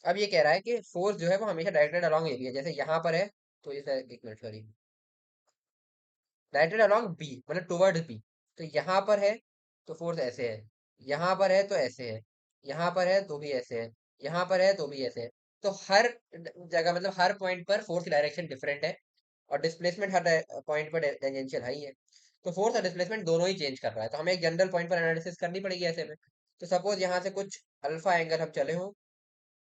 अब ये कह रहा है कि फोर्स जो है वो हमेशा डायरेक्टेड अलॉन्ग एरिया, जैसे यहाँ पर है, तो इस, एक minute sorry, directed along B मतलब टुवर्ड्स बी। तो यहाँ पर है तो फोर्स ऐसे है, यहाँ पर है तो ऐसे है, यहाँ पर है तो भी ऐसे है, यहाँ पर है तो भी ऐसे है। तो हर जगह मतलब हर पॉइंट पर फोर्स की डायरेक्शन डिफरेंट है, और डिस्प्लेसमेंट हर पॉइंट पर टेंजेंशियल हाई है। तो फोर्स और डिस्प्लेसमेंट दोनों ही चेंज कर रहा है, तो हमें एक जनरल पॉइंट पर एनालिसिस करनी पड़ेगी ऐसे में। तो सपोज यहाँ से कुछ अल्फा एंगल हम चले हो,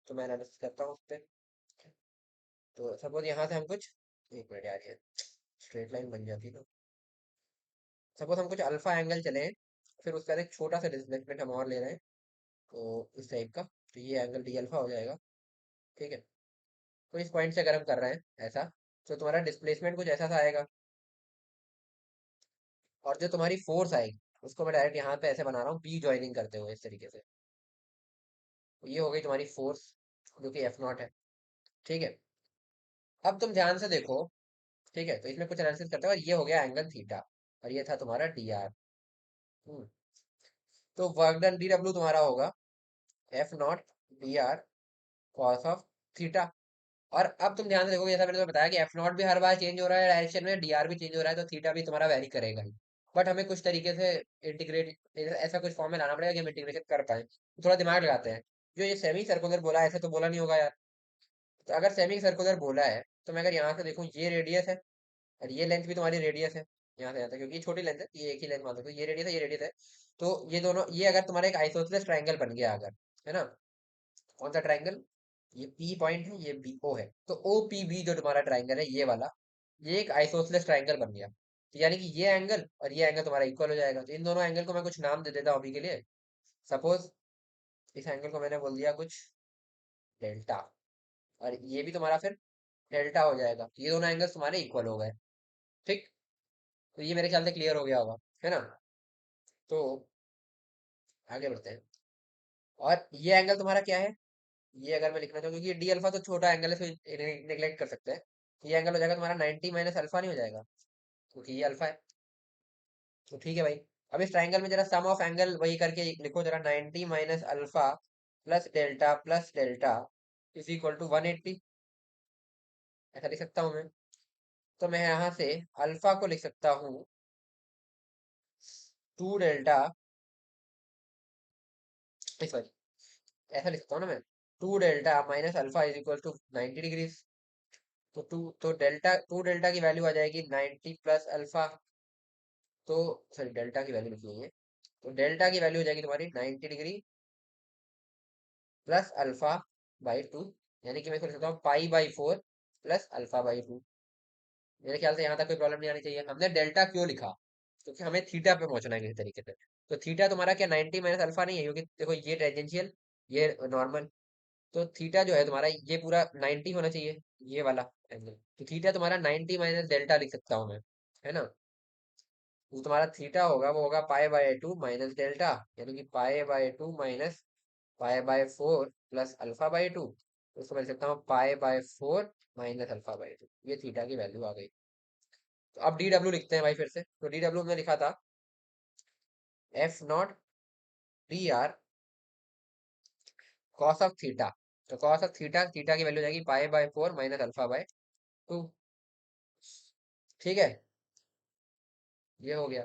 तो मैं एनालिसिस करता हूँ उस पर। तो सपोज यहाँ से हम कुछ, एक मिनट यार, ये स्ट्रेट लाइन बन जाती ना। सपोज हम कुछ अल्फा एंगल चले हैं, फिर उसका एक छोटा सा डिस्प्लेसमेंट हम और ले रहे हैं, तो इस टाइप का। तो ये एंगल डी अल्फा हो जाएगा। ठीक है, तो इस पॉइंट से अगर हम कर रहे हैं ऐसा, तो तुम्हारा डिस्प्लेसमेंट कुछ ऐसा सा आएगा, और जो तुम्हारी फोर्स आएगी उसको मैं डायरेक्ट यहाँ पे ऐसे बना रहा हूँ पी ज्वाइनिंग करते हुए इस तरीके से। तो ये हो गई तुम्हारी फोर्स जो कि एफ नॉट है। ठीक है, अब तुम ध्यान से देखो। ठीक है, तो इसमें कुछ एनालिसिस करते हैं, और ये हो गया एंगल थीटा, और ये था तुम्हारा डी आर। तो वर्क डन डी डब्ल्यू तुम्हारा होगा F not D R cos of theta. और अब तुम ध्यान से देखोगे, जैसा मैंने तुम्हें बताया कि एफ नॉट भी हर बार चेंज हो रहा है डायरेक्शन में, डी आर भी चेंज हो रहा है, तो थीटा भी तुम्हारा वेरी करेगा ही। बट हमें कुछ तरीके से इंटीग्रेट, ऐसा कुछ फॉर्म में लाना पड़ेगा कि हम इंटीग्रेशन कर पाए, तो थोड़ा दिमाग लगाते हैं। जो ये सेमी सर्कुलर बोला है, ऐसे तो बोला नहीं होगा यार। तो अगर सेमी सर्कुलर बोला है, तो मैं अगर यहाँ से देखूँ, ये रेडियस है, और ये लेंथ भी तुम्हारी रेडियस है यहाँ से यहाँ तक, क्योंकि ये छोटी लेंथ है, ये एक ही लेंथ मान लो, तो ये रेडियस है, ये रेडियस है। तो ये दोनों, ये अगर तुम्हारा एक आइसोसेलेस ट्रायंगल बन गया अगर, है ना, कौन सा ट्रायंगल, ये पी पॉइंट है, ये बी ओ है, तो ओ पी बी जो तुम्हारा ट्रायंगल है ये वाला, ये एक आइसोसेलेस ट्रायंगल बन गया। तो यानी कि ये एंगल और ये एंगल तुम्हारा इक्वल हो जाएगा। तो इन दोनों एंगल को मैं कुछ नाम दे देता हूँ अभी के लिए। सपोज इस एंगल को मैंने बोल दिया कुछ डेल्टा, और ये भी तुम्हारा फिर डेल्टा हो जाएगा। तो ये दोनों एंगल्स तुम्हारे इक्वल हो गए। ठीक, तो ये मेरे ख्याल से क्लियर हो गया होगा, है ना। तो आगे बढ़ते हैं। और ये एंगल तुम्हारा क्या है, ये अगर मैं लिखना चाहूँ, क्योंकि डी अल्फा तो छोटा एंगल है, तो निगलेक्ट कर सकते हैं। तो ये एंगल हो जाएगा तुम्हारा 90 माइनस अल्फा, नहीं हो जाएगा, क्योंकि ये अल्फा है। तो ठीक है भाई, अब इस ट्राइंगल में जरा सम ऑफ एंगल वही करके लिखो जरा, 90 minus alpha plus delta is equal to 180। ऐसा लिख सकता हूँ मैं। तो मैं यहाँ से अल्फा को लिख सकता हूँ 2 डेल्टा, सॉरी, ऐसा लिख सकता हूँ ना मैं, 2 delta minus alpha is equal to 90 degrees. तो टू डेल्टा की वैल्यू आ जाएगी 90 प्लस अल्फा। तो सॉरी, डेल्टा की वैल्यू लिखी है, तो डेल्टा की वैल्यू हो जाएगी तुम्हारी 90 degree plus alpha by two, यानी कि मैं इसको लिख सकता हूँ पाई/4 प्लस अल्फा/2। मेरे ख्याल से यहाँ तक कोई प्रॉब्लम नहीं आनी चाहिए। हमने डेल्टा क्यों लिखा, क्योंकि हमें थीटा पे पहुंचना है किसी तरीके से। तो थीटा तुम्हारा क्या 90 माइनस अल्फा नहीं है, क्योंकि देखो ये टेंजेंशियल, ये नॉर्मल, तो थीटा जो है तुम्हारा ये पूरा 90 होना चाहिए, ये वाला एंगल। तो थीटा तुम्हारा 90 माइनस डेल्टा लिख सकता हूँ मैं, है ना। जो तुम्हारा थीटा होगा वो होगा पाई/2 माइनस डेल्टा, यानी कि पाई/2 माइनस पाई/4 प्लस अल्फा/2। तो इसको मैं लिख सकता हूँ पाई/4 माइनस अल्फा/2, ये थीटा की वैल्यू आ गई। तो अब डी डब्ल्यू लिखते हैं भाई फिर से। तो डी डब्ल्यू में लिखा था F not D R cos of theta. तो कॉस ऑफ थीटा, थीटा की वैल्यू जाएगी पाई/4 माइनस अल्फा/2। ठीक है, ये हो गया।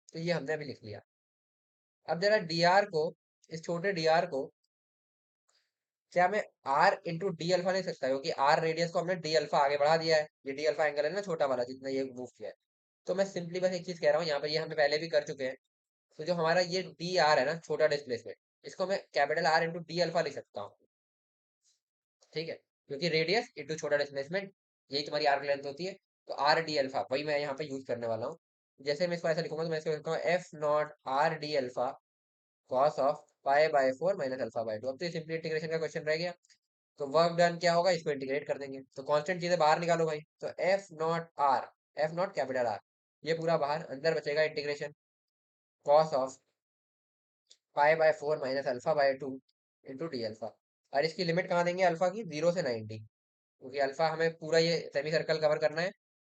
तो ये हमने अभी लिख लिया। अब जरा डी आर को, इस छोटे डी आर को क्या मैं आर इंटू डी अल्फा लिख सकता है, क्योंकि आर रेडियस को हमने डी अल्फा आगे बढ़ा दिया है। ये डी अल्फा एंगल है ना छोटा वाला, जितना ये मूव किया है। तो मैं सिंपली बस एक चीज कह रहा हूँ यहाँ पर, ये हमें पहले भी कर चुके हैं। तो जो हमारा ये डी आर है ना, छोटा डिस्प्लेसमेंट, इसको मैं capital R into D alpha लिख सकता हूँ। ठीक है, क्योंकि रेडियस इंटू छोटा डिस्प्लेसमेंट, यही तुम्हारी आर्क लेंथ होती है। तो आर डी अल्फा वही मैं यहाँ पे यूज करने वाला हूँ। जैसे मैं इसको ऐसा लिखूंगा, तो मैं इसको लिखूंगा F naught R D alpha cos of पाई/4 माइनस अल्फा/2। अब तो ये सिंपली इंटीग्रेशन का क्वेश्चन रह गया। तो वर्क डन क्या होगा, इसको इंटीग्रेट कर देंगे, तो कांस्टेंट चीजें बाहर निकालो भाई। तो F naught R, F naught capital R, ये पूरा बाहर, अंदर बचेगा इंटीग्रेशन कॉस ऑफ पाई/4 माइनस अल्फा/2 इंटू डी अल्फा। और इसकी लिमिट कहाँ देंगे अल्फा की, 0 से 90, क्योंकि अल्फा हमें पूरा ये सेमी सर्कल कवर करना है।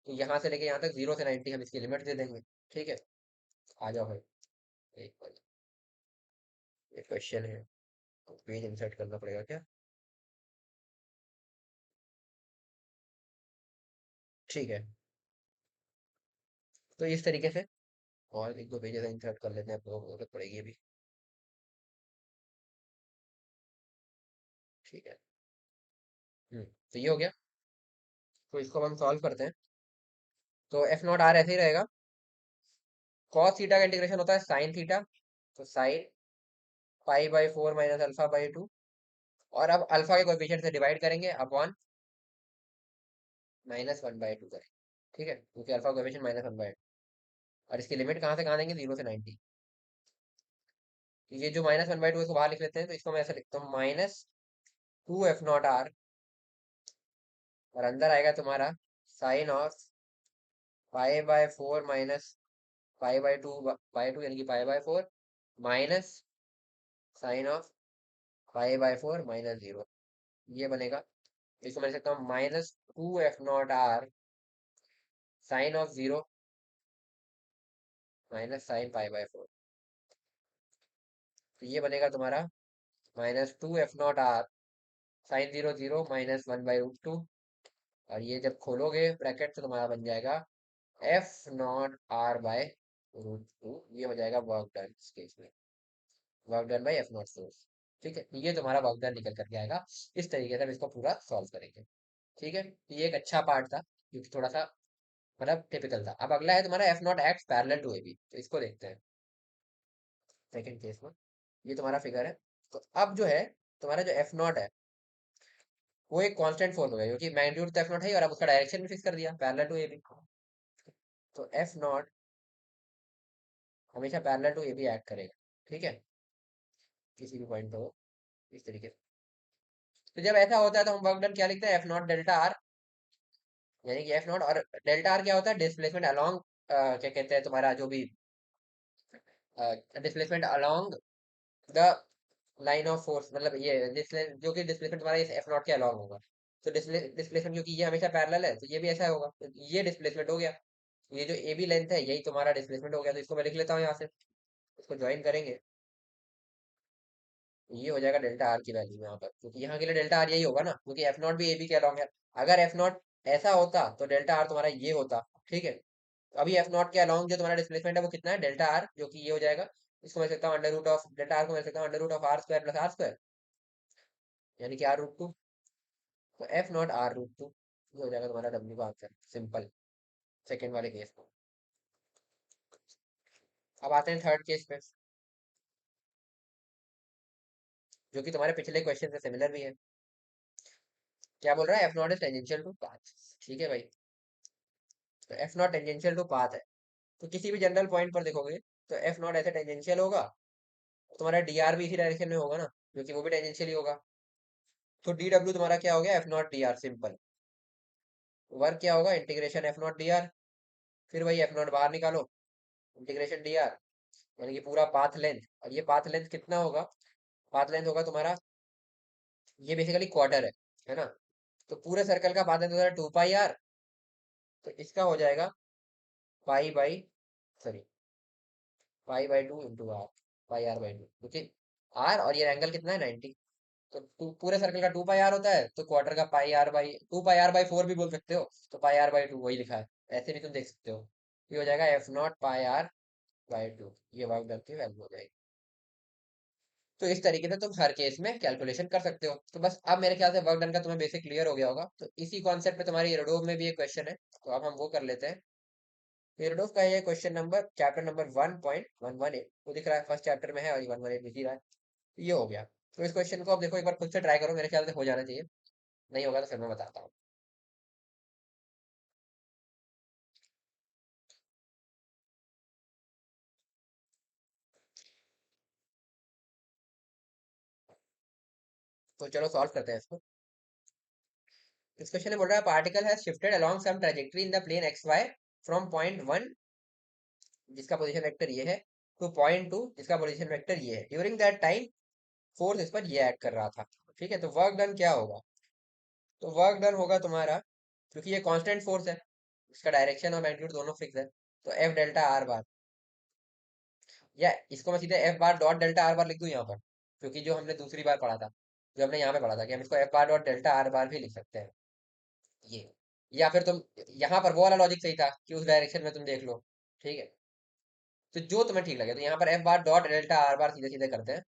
तो यहाँ से लेके यहाँ तक 0 से 90 हम इसकी लिमिट दे देंगे। ठीक है, आ जाओ भाई। एक मिनट, ये क्वेश्चन है, पेज इंसर्ट करना पड़ेगा क्या। ठीक है, तो इस तरीके से और एक दो पेजेस इंसर्ट कर लेते हैं, आपको जरूरत पड़ेगी अभी। ठीक है। तो ये हो गया। तो इसको अब हम सॉल्व करते हैं। तो एफ नॉट आर ऐसे ही रहेगा। कॉस थीटा का इंटीग्रेशन होता है साइन थीटा, तो साइन पाई/4 माइनस अल्फा/2। और अब अल्फा के कोएफिशिएंट से डिवाइड करेंगे अपॉन -1/2 करेंगे। ठीक है, क्योंकि अल्फा कोएफिशिएंट -1/2। और इसकी लिमिट कहाँ से कहाँ देंगे, 0 से 90। तो ये जो -1/2 इसको बाहर लिख लेते हैं, तो इसको मैं ऐसे लिखता हूँ -2 f0 r, और अंदर आएगा तुम्हारा साइन ऑफ π/4 माइनस π/2 यानी कि π/4 माइनस साइन ऑफ π/4 -0। ये बनेगा, इसको मैं लिख सकता हूँ -2 f0 r sine of 0 minus sine π/4। तो ये बनेगा तुम्हारा -2 f0 r साइन 0 0 -1/√2। और ये जब खोलोगे ब्रैकेट तो तुम्हारा बन जाएगा f0 r/√2। ये हो जाएगा वर्क डन इस केस में, work done by f0 source. ठीक है, ये तुम्हारा वर्क डन निकल करके आएगा। इस तरीके से हम इसको पूरा सॉल्व करेंगे। ठीक है, तो ये एक अच्छा पार्ट था, क्योंकि थोड़ा सा मतलब टिपिकल था। अब अगला है तुम्हारा f0 act parallel to AB, तो इसको देखते हैं सेकंड केस में। ये तुम्हारा फिगर है। तो अब जो है तुम्हारा जो f0 है वो एक कांस्टेंट फोर्स हो गया, क्योंकि मैग्नीट्यूड तो f0 है, और अब उसका डायरेक्शन भी फिक्स कर दिया पैरेलल टू AB। तो f0 हमेशा पैरेलल टू AB एक्ट करेगा। ठीक है, किसी भी पॉइंट पे हो, इस तरीके से। तो जब ऐसा होता है तो हम वर्क डन क्या लिखते हैं, f0 डेल्टा r, यानी कि f0, और डेल्टा r क्या होता है, डिस्प्लेसमेंट अलोंग, क्या कहते हैं तुम्हारा जो भी displacement along the line of force, मतलब ये जो कि डिस्प्लेसमेंट तुम्हारा इस f0 के अलोंग होगा। तो डिस्प्लेसमेंट, क्योंकि ये हमेशा पैरेलल है, तो ये भी ऐसा होगा, तो ये डिस्प्लेसमेंट हो गया। ये जो AB लेंथ है यही तुम्हारा डिस्प्लेसमेंट हो गया। तो इसको मैं लिख लेता हूँ यहाँ से, इसको ज्वाइन करेंगे, ये हो जाएगा डेल्टा आर की वैल्यू यहाँ पर, क्योंकि यहाँ के लिए डेल्टा आर यही होगा ना, क्योंकि f0 भी AB के अलोंग है। अगर f0 ऐसा होता तो डेल्टा आर तुम्हारा ये होता। ठीक है, तो अभी f0 के अलोंग जो तुम्हारा डिस्प्लेसमेंट है वो कितना है, डेल्टा आर, जो कि ये हो जाएगा। इसको मैं सकता हूँ under root of delta R को मैं सकता हूँ under root of r² + r², यानी कि r√2। तो f0 r√2, ये हो जाएगा तुम्हारा W का आंसर, सिंपल, सेकेंड वाले केस में। अब आते हैं थर्ड केस पे, जो कि तुम्हारे पिछले क्वेश्चन से सिमिलर भी है। क्या बोल रहा है, f0 is tangential to path. ठीक है भाई, तो f0 टेंजेंशियल टू पाथ है। तो किसी भी जनरल पॉइंट पर देखोगे तो f0 ऐसे टेंजेंशियल होगा, तो तुम्हारा dr भी इसी डायरेक्शन में होगा ना, क्योंकि वो भी टेंजेंशियल ही होगा। तो dw तुम्हारा क्या हो गया, f0 dr, सिंपल। वर्क क्या होगा, इंटीग्रेशन f0 dr, फिर वही f0 बाहर निकालो, इंटीग्रेशन dr, यानी कि पूरा पाथ लेंथ। और ये पाथ लेंथ कितना होगा, पाथ लेंथ होगा तुम्हारा, ये बेसिकली क्वार्टर है ना। तो पूरे सर्कल का पाथ लेंथ होगा 2πr, तो इसका हो जाएगा pi by, sorry, π/2 × r, πr/2, क्योंकि r और ये एंगल कितना है, 90। तो पूरे सर्कल का 2πr होता है, तो क्वार्टर का πr/4 भी बोल सकते हो। तो πr/2 वही लिखा है, ऐसे भी तुम देख सकते हो। ये हो जाएगा f0 πr/2, ये वर्क डन की वैल्यू हो जाएगी। तो इस तरीके से तुम हर केस में कैलकुलेशन कर सकते हो। तो बस अब मेरे ख्याल से वर्क डन का तुम्हें बेसिक क्लियर हो गया होगा। तो इसी कॉन्सेप्ट पे तुम्हारी एरोडोव में भी एक क्वेश्चन है, तो अब हम वो कर लेते हैं। एरोडोव का ये क्वेश्चन नंबर, चैप्टर नंबर 1.118, वो दिख रहा है फर्स्ट चैप्टर में है, और ये 118 दिख ही रहा है। ये हो गया। तो इस क्वेश्चन को अब देखो, एक बार खुद से ट्राई करो, मेरे ख्याल से हो जाना चाहिए। नहीं होगा तो फिर मैं बताता हूँ। तो चलो सॉल्व करते हैं इसको। इस क्वेश्चन में बोल रहा है, particle has shifted along some trajectory in the plane X Y from point 1, जिसका पोजीशन वेक्टर ये है, टू पॉइंट 2, जिसका पोजीशन वेक्टर ये है। ड्यूरिंग दैट टाइम फोर्स इस पर ये एक्ट कर रहा था। ठीक है, तो वर्क डन क्या होगा, तो वर्क डन होगा तुम्हारा, क्योंकि ये कांस्टेंट फोर्स है, इसका डायरेक्शन और मैग्नीट्यूड दोनों फिक्स है, तो एफ डेल्टा आर बार, या इसको मैं सीधे F bar dot delta R बार लिख दूं यहाँ पर, क्योंकि जो हमने दूसरी बार पढ़ा था, जो हमने यहाँ पे पढ़ा था, कि हम इसको F bar dot delta R बार भी लिख सकते हैं। ये, या फिर तुम यहाँ पर वो वाला लॉजिक सही था कि उस डायरेक्शन में तुम देख लो। ठीक है, तो जो तुम्हें ठीक लगे, तो यहाँ पर F bar dot delta R बार सीधे सीधे करते हैं,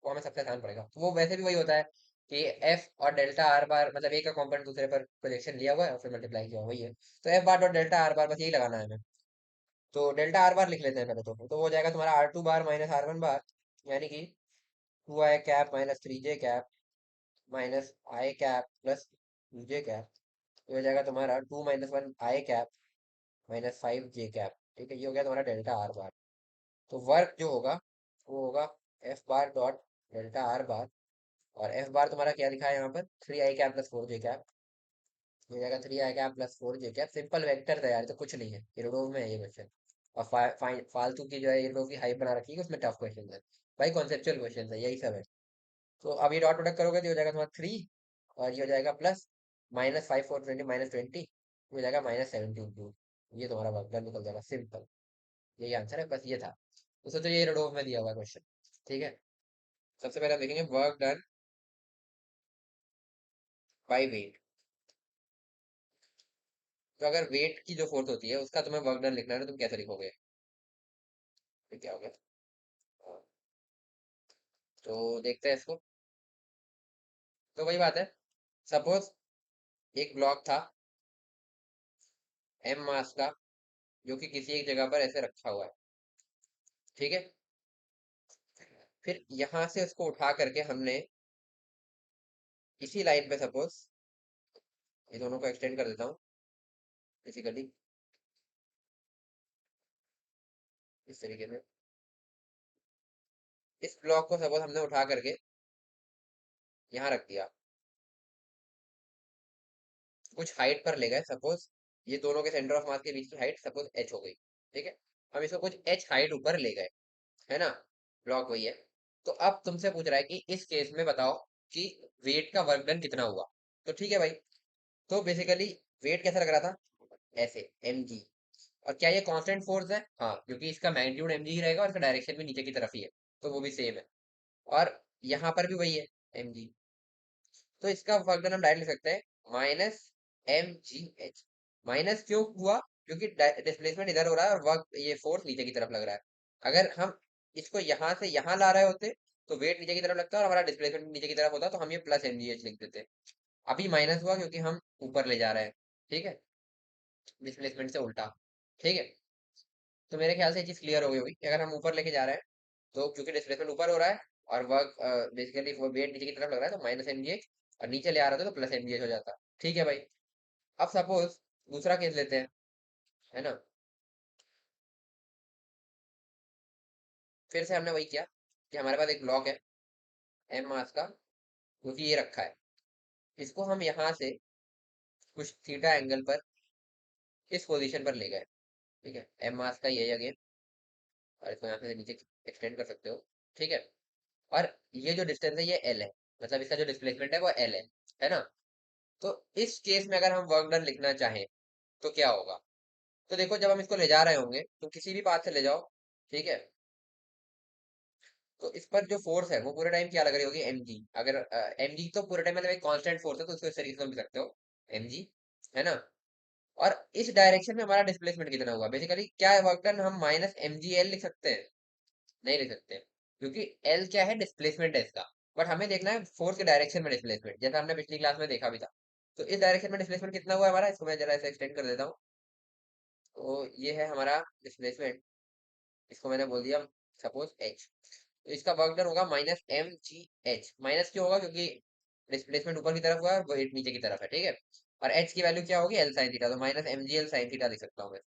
वो हमें सबसे आसान पड़ेगा। तो वो वैसे भी वही होता है कि एफ और डेल्टा आर बार, मतलब एक का कॉम्पोनेंट दूसरे पर प्रोजेक्शन लिया हुआ है और फिर मल्टीप्लाई किया हुआ, वही है। तो F bar dot delta R बार, बस यही लगाना है हमें। तो डेल्टा आर बार लिख लेते हैं पहले। तो हो जाएगा तुम्हारा R2 बार माइनस R1 बार, यानी कि 2i cap minus 3j cap minus I cap plus 2j cap. ये हो जाएगा तुम्हारा 2 - 1 i cap minus 5j cap. ठीक है, ये हो गया तुम्हारा डेल्टा आर बार। तो वर्क जो होगा वो होगा F bar dot delta R बार। और एफ बार तुम्हारा क्या लिखा है यहाँ पर, 3 i cap plus 4 j cap. हो जाएगा 3 i cap plus 4 j cap. Simple vector था यार, तो कुछ नहीं है, इरडोव में है ये क्वेश्चन। और फालतू की जो है इरडोव की हाइप बना रखी है उसमें टफ क्वेश्चन है। भाई कॉन्सेप्चुअल क्वेश्चन है, यही सब है। तो अब ये डॉट प्रोडक्ट करोगे तो ये हो जाएगा तुम्हारा 3, और ये हो जाएगा प्लस -5 4 20 -20, हो जाएगा -17 2। ये तुम्हारा वर्क डन निकल जाएगा, सिंपल। यही आंसर है, बस ये था। तो सोचो ये रडोफ में दिया हुआ क्वेश्चन। ठीक है, सबसे पहले हम देखेंगे वर्क डन बाय वेट। तो अगर वेट की जो फोर्स होती है उसका तुम्हें वर्क डन लिखना है तो तुम कैसे लिखोगे? तो क्या हो गया? हाँ, तो देखते हैं इसको। तो वही बात है, सपोज एक ब्लॉक था m मास का, जो कि किसी एक जगह पर ऐसे रखा हुआ है। ठीक है, फिर यहां से उसको उठा करके हमने इसी लाइन पे, सपोज ये दोनों को एक्सटेंड कर देता हूँ बेसिकली इस तरीके से। इस ब्लॉक को सपोज हमने उठा करके यहाँ रख दिया, कुछ हाइट पर ले गए, सपोज ये दोनों के सेंटर ऑफ मास के बीच की हाइट सपोज h हो गई। ठीक है, हम इसको कुछ h हाइट ऊपर ले गए, है ना, ब्लॉक वही है। तो अब तुमसे पूछ रहा है कि इस केस में बताओ कि वेट का वर्क डन कितना हुआ। तो ठीक है भाई, तो बेसिकली वेट कैसा लग रहा था, ऐसे mg। और क्या ये कांस्टेंट फोर्स है? हाँ, क्योंकि इसका मैग्नीट्यूड mg ही रहेगा और इसका डायरेक्शन भी नीचे की तरफ ही है, तो वो भी सेम है। और यहाँ पर भी वही है, mg। तो इसका वर्क डन हम डायरेक्ट लिख सकते हैं -mgh। माइनस क्यों हुआ? क्योंकि डिस्प्लेसमेंट इधर हो रहा है और वर्क, ये फोर्स नीचे की तरफ लग रहा है। अगर हम इसको यहाँ से यहाँ ला रहे होते तो वेट नीचे की तरफ लगता है और हमारा डिस्प्लेसमेंट नीचे की तरफ होता, तो हम ये प्लस mgh लिख देते। अभी माइनस हुआ क्योंकि हम ऊपर ले जा रहे हैं। ठीक है, डिस्प्लेसमेंट से उल्टा। ठीक है, तो मेरे ख्याल से ये चीज क्लियर हो गई होगी कि अगर हम ऊपर लेके जा रहे हैं तो क्योंकि डिस्प्लेसमेंट ऊपर हो रहा है और वर्क बेसिकली वो वेट नीचे की तरफ लग रहा है, तो -mgh। और नीचे ले आ रहा था तो +mgh हो जाता। ठीक है भाई, अब सपोज दूसरा केस लेते हैं, है ना। फिर से हमने वही किया कि हमारे पास एक ब्लॉक है m मास का, जो कि ये रखा है। इसको हम यहाँ से कुछ थीटा एंगल पर इस पोजीशन पर ले गए। ठीक है, m मास का ये अगेन, और इसको यहाँ से नीचे एक्सटेंड कर सकते हो। ठीक है, और ये जो डिस्टेंस है ये l है, मतलब इसका जो डिस्प्लेसमेंट है वो l है ना। तो इस केस में अगर हम वर्क डन लिखना चाहें तो क्या होगा? तो देखो, जब हम इसको ले जा रहे होंगे तो किसी भी पाथ से ले जाओ, ठीक है, तो इस पर जो फोर्स है वो पूरे टाइम क्या लग रही होगी, mg। अगर mg तो पूरे टाइम मतलब एक कांस्टेंट फोर्स है, तो इसको इस तरीके से लिख सकते हो, mg, है ना। और इस डायरेक्शन में हमारा डिस्प्लेसमेंट कितना हुआ, बेसिकली क्या है वर्क डन, हम -mgl लिख सकते हैं? नहीं लिख सकते, क्योंकि l क्या है, डिस्प्लेसमेंट है इसका। बट हमें देखना है फोर्स के डायरेक्शन में डिस्प्लेसमेंट, जैसा हमने पिछली क्लास में देखा भी था। तो इस डायरेक्शन में डिस्प्लेसमेंट कितना हुआ है हमारा, इसको मैं जरा ऐसे एक्सटेंड कर देता हूँ। तो ये है हमारा डिस्प्लेसमेंट, इसको मैंने बोल दिया सपोज h। तो इसका वर्क डन होगा -mgh। माइनस क्यों होगा, क्योंकि डिस्प्लेसमेंट ऊपर की तरफ हुआ है और वेट नीचे की तरफ है। ठीक है, और h की वैल्यू क्या होगी, l sin थीटा, तो -mgl sin थीटा लिख सकता हूँ मैं,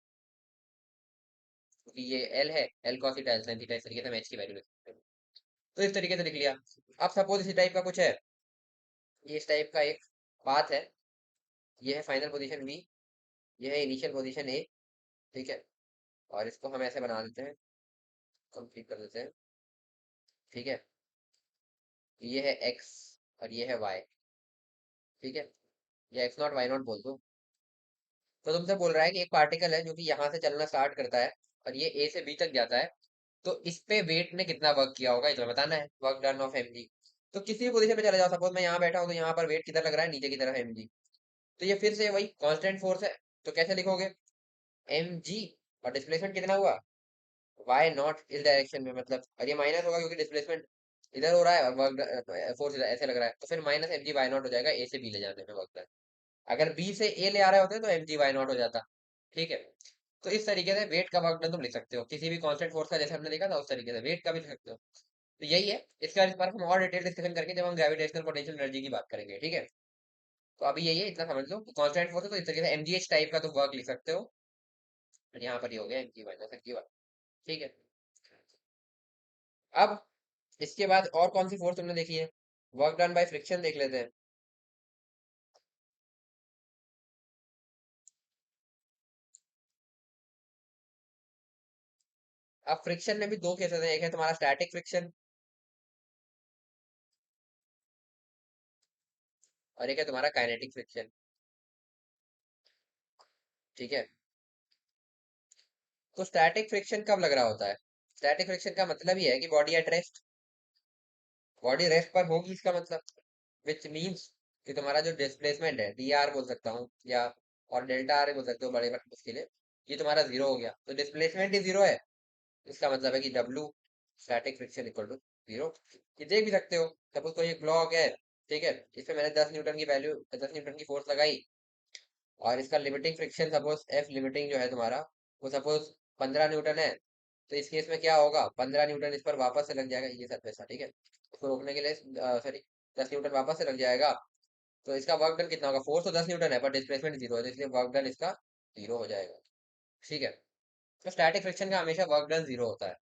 क्योंकि ये l है, l cos theta l sin theta, इस तरीके से मैं h की वैल्यू लिख सकता हूँ। तो इस तरीके से लिख लिया। अब सपोज इसी टाइप का कुछ है, ये इस टाइप का एक पाथ है, ये है फाइनल पोजीशन v, ये है इनिशियल पोजीशन a। ठीक है, और इसको हम ऐसे बना देते हैं, कंप्लीट कर देते हैं। ठीक है, ये है x और ये है y। ठीक है, या x नॉट y नॉट बोल दो। तो तुमसे बोल रहा है कि एक पार्टिकल है जो कि यहाँ से चलना स्टार्ट करता है और ये a से b तक जाता है, तो इस पे वेट ने कितना वर्क किया होगा ये तुम्हें बताना है, वर्क डन ऑफ mg। तो किसी भी पोजीशन पे चले जाओ, सपोज मैं यहाँ बैठा हूँ तो यहाँ पर वेट किधर लग रहा है, नीचे की तरफ mg। तो ये फिर से वही कांस्टेंट फोर्स है, तो कैसे लिखोगे, mg, और डिस्प्लेसमेंट कितना हुआ, वाई नॉट, इस डायरेक्शन में मतलब, और ये माइनस होगा क्योंकि डिस्प्लेसमेंट इधर हो रहा है और वर्क फोर्स ऐसे लग रहा है, तो फिर -mg y नॉट हो जाएगा, ए से बी ले जाने में वर्क डन। अगर बी से ए ले आ रहे होते तो mg y नॉट हो जाता। ठीक है, तो इस तरीके से वेट का वर्क डन तुम लिख सकते हो, किसी भी कांस्टेंट फोर्स का, जैसे हमने देखा था उस तरीके से वेट का भी लिख सकते हो। तो यही है, इसके बाद इस बार हम और डिटेल डिस्कशन करके जब हम ग्रेविटेशनल पोटेंशियल एनर्जी की बात करेंगे। ठीक है, तो अभी यही है, इतना समझ लो, कांस्टेंट फोर्स है तो इस तरीके से mgh टाइप का तुम वर्क लिख सकते हो। और यहाँ पर ये हो गया M G minus N G one. ठीक है। अब इसके बाद और कौन सी फोर्स तुमने देखी है? वर्क डन बाय फ्रिक्शन देख लेते हैं। अब फ्रिक्शन में भी दो केसेस हैं, एक है तुम्हारा स्टैटिक फ्रिक्शन और एक है तुम्हारा काइनेटिक फ्रिक्शन। ठीक है। तो स्टैटिक फ्रिक्शन कब लग रहा होता है? स्टैटिक फ्रिक्शन का मतलब ही है कि body at rest, body rest पर होगी, इसका मतलब विच मीन्स कि तुम्हारा जो डिस्प्लेसमेंट है डी आर बोल सकता हूँ या और डेल्टा आर बोल सकते हो बड़े उसके लिए, ये तुम्हारा जीरो हो गया तो डिस्प्लेसमेंट ही जीरो है। इसका मतलब है कि W static friction equal to zero. ये देख भी सकते हो, सपोज कोई एक ब्लॉक है, ठीक है, इस पे मैंने 10 न्यूटन की वैल्यू 10 न्यूटन की फोर्स लगाई और इसका limiting friction suppose F limiting जो है तुम्हारा वो सपोज 15 न्यूटन है। तो इस केस में क्या होगा, 15 न्यूटन इस पर वापस से लग जाएगा, ये सब पैसा, ठीक है, इसको रोकने के लिए सॉरी 10 न्यूटन वापस से लग जाएगा। तो इसका वर्क डन कितना होगा, फोर्स तो 10 न्यूटन है पर डिस्प्लेसमेंट जीरो है, तो इसलिए वर्क डन इसका जीरो हो जाएगा। ठीक है। तो स्टैटिक फ्रिक्शन का हमेशा वर्क डन जीरो होता है,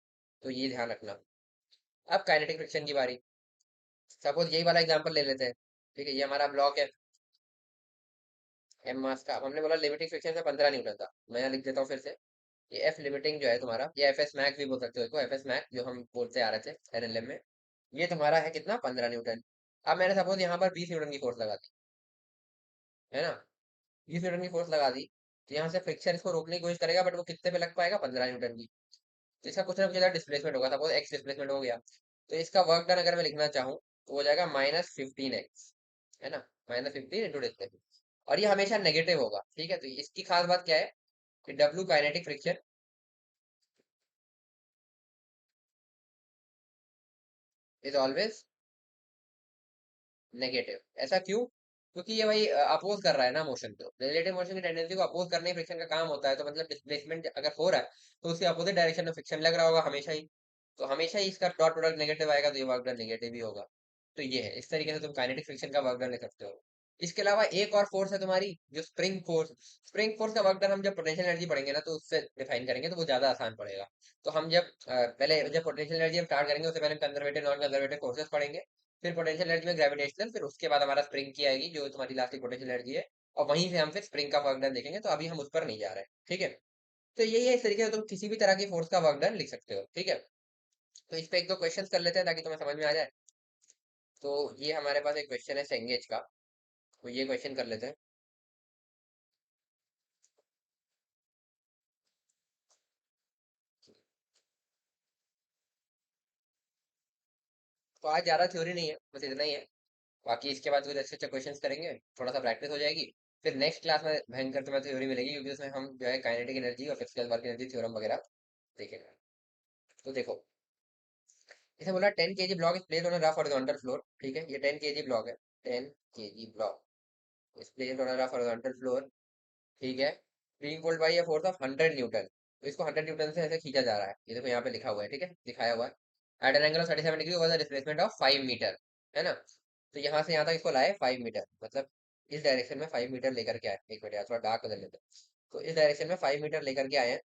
तो ये ध्यान रखना। अब काइनेटिक फ्रिक्शन की बारी। सपोज यही वाला एग्जांपल ले लेते हैं। ठीक है, ये हमारा ब्लॉक है एम मास का, अब हमने बोला लिमिटिंग फ्रिक्शन से 15 न्यूटन था। मैं यहाँ लिख देता हूँ फिर से। ये एफ लिमिटिंग जो है तुम्हारा, ये एफ एस मैक्स भी बोल सकते हो इसको, एफ एस मैक्स जो हम बोलते आ रहे थे एनएलएम में, ये तुम्हारा है कितना, 15 न्यूटन। अब मैंने सपोज यहाँ पर 20 न्यूटन की फोर्स लगा दी, है ना, 20 न्यूटन की फोर्स लगा दी, तो यहाँ से फ्रिक्शन इसको रोकने की कोशिश करेगा बट वो कितने पे लग पाएगा, 15 न्यूटन की। तो इसका कुछ ना कुछ डिस्प्लेसमेंट होगा, सपोज एक्स डिस्प्लेसमेंट हो गया, तो इसका वर्क डन अगर मैं लिखना चाहूँ तो हो जाएगा -15x, है ना, -15 इंटू डिस्प्लेसमेंट। और ये हमेशा नेगेटिव होगा, ठीक है। तो इसकी खास बात क्या है कि W kinetic friction is always negative. ऐसा क्यों? क्योंकि ये भाई अपोज कर रहा है ना मोशन को, रिलेटिव मोशन की टेंडेंसी को अपोज करने फ्रिक्शन का काम होता है, तो मतलब डिस्प्लेसमेंट अगर हो रहा है तो उसके अपोजिट डायरेक्शन में फ्रिक्शन लग रहा होगा हमेशा ही। तो हमेशा ही इसका डॉट प्रोडक्ट नेगेटिव आएगा, तो ये वर्क डन नेगेटिव ही होगा। तो ये है, इस तरीके से तुम काइनेटिक फ्रिक्शन का वर्क डन लिख सकते हो। इसके अलावा एक और फोर्स है तुम्हारी जो स्प्रिंग फोर्स। स्प्रिंग फोर्स का वर्क डन हम जब पोटेंशियल एनर्जी पढ़ेंगे ना तो उससे डिफाइन करेंगे, तो वो ज्यादा आसान पड़ेगा। तो हम जब पहले जब पोटेंशियल एनर्जी हम स्टार्ट करेंगे उससे पहले कंजर्वेटिव नॉन कंजर्वेटिव फोर्सेस पढ़ेंगे, फिर पोटेंशियल एनर्जी में ग्रेविटेशनल, फिर उसके बाद हमारा स्प्रिंग की आएगी जो तुम्हारी इलास्टिक पोटेंशियल एनर्जी है, और वहीं से हम फिर स्प्रिंग का वर्क डन देखेंगे, तो अभी हम उस पर नहीं जा रहे हैं, ठीक है। तो यही है, इस तरीके से तुम किसी भी तरह की फोर्स का वर्क डन लिख सकते हो, ठीक है। तो इस पे एक दो क्वेश्चंस कर लेते हैं ताकि तुम्हें समझ में आ जाए। तो ये हमारे पास एक क्वेश्चन है सेंगेज का, तो ये क्वेश्चन कर लेते हैं। तो आज ज्यादा थ्योरी नहीं है, बस इतना ही है। बाकी इसके बाद कुछ अच्छे अच्छे क्वेश्चंस करेंगे, थोड़ा सा प्रैक्टिस हो जाएगी। फिर नेक्स्ट क्लास में भयंकर तुम्हें थ्योरी मिलेगी, क्योंकि उसमें हम जो है काइनेटिक एनर्जी और फिजिकल वर्क एनर्जी थ्योरम वगैरह देखेंगे। तो देखो, इसे बोला 10 kg block is placed on a rough horizontal floor. ठीक है, ये 10 kg ब्लॉक है, 10 kg block is placed on a rough horizontal floor. ठीक है, being pulled bye a force of 100 Newton. तो इसको 100 न्यूटन से ऐसे खींचा जा रहा है, ये देखो यहाँ पे लिखा हुआ है, ठीक है, दिखाया हुआ है। At an angle of 37 degree over the displacement of 5 metre, है ना। तो यहाँ से यहाँ तक इसको लाए 5 मीटर, मतलब इस डायरेक्शन में 5 मीटर लेकर के आए। एक मिनट यार थोड़ा डार्क कर लेते हैं। तो इस डायरेक्शन में 5 मीटर लेकर के आए हैं,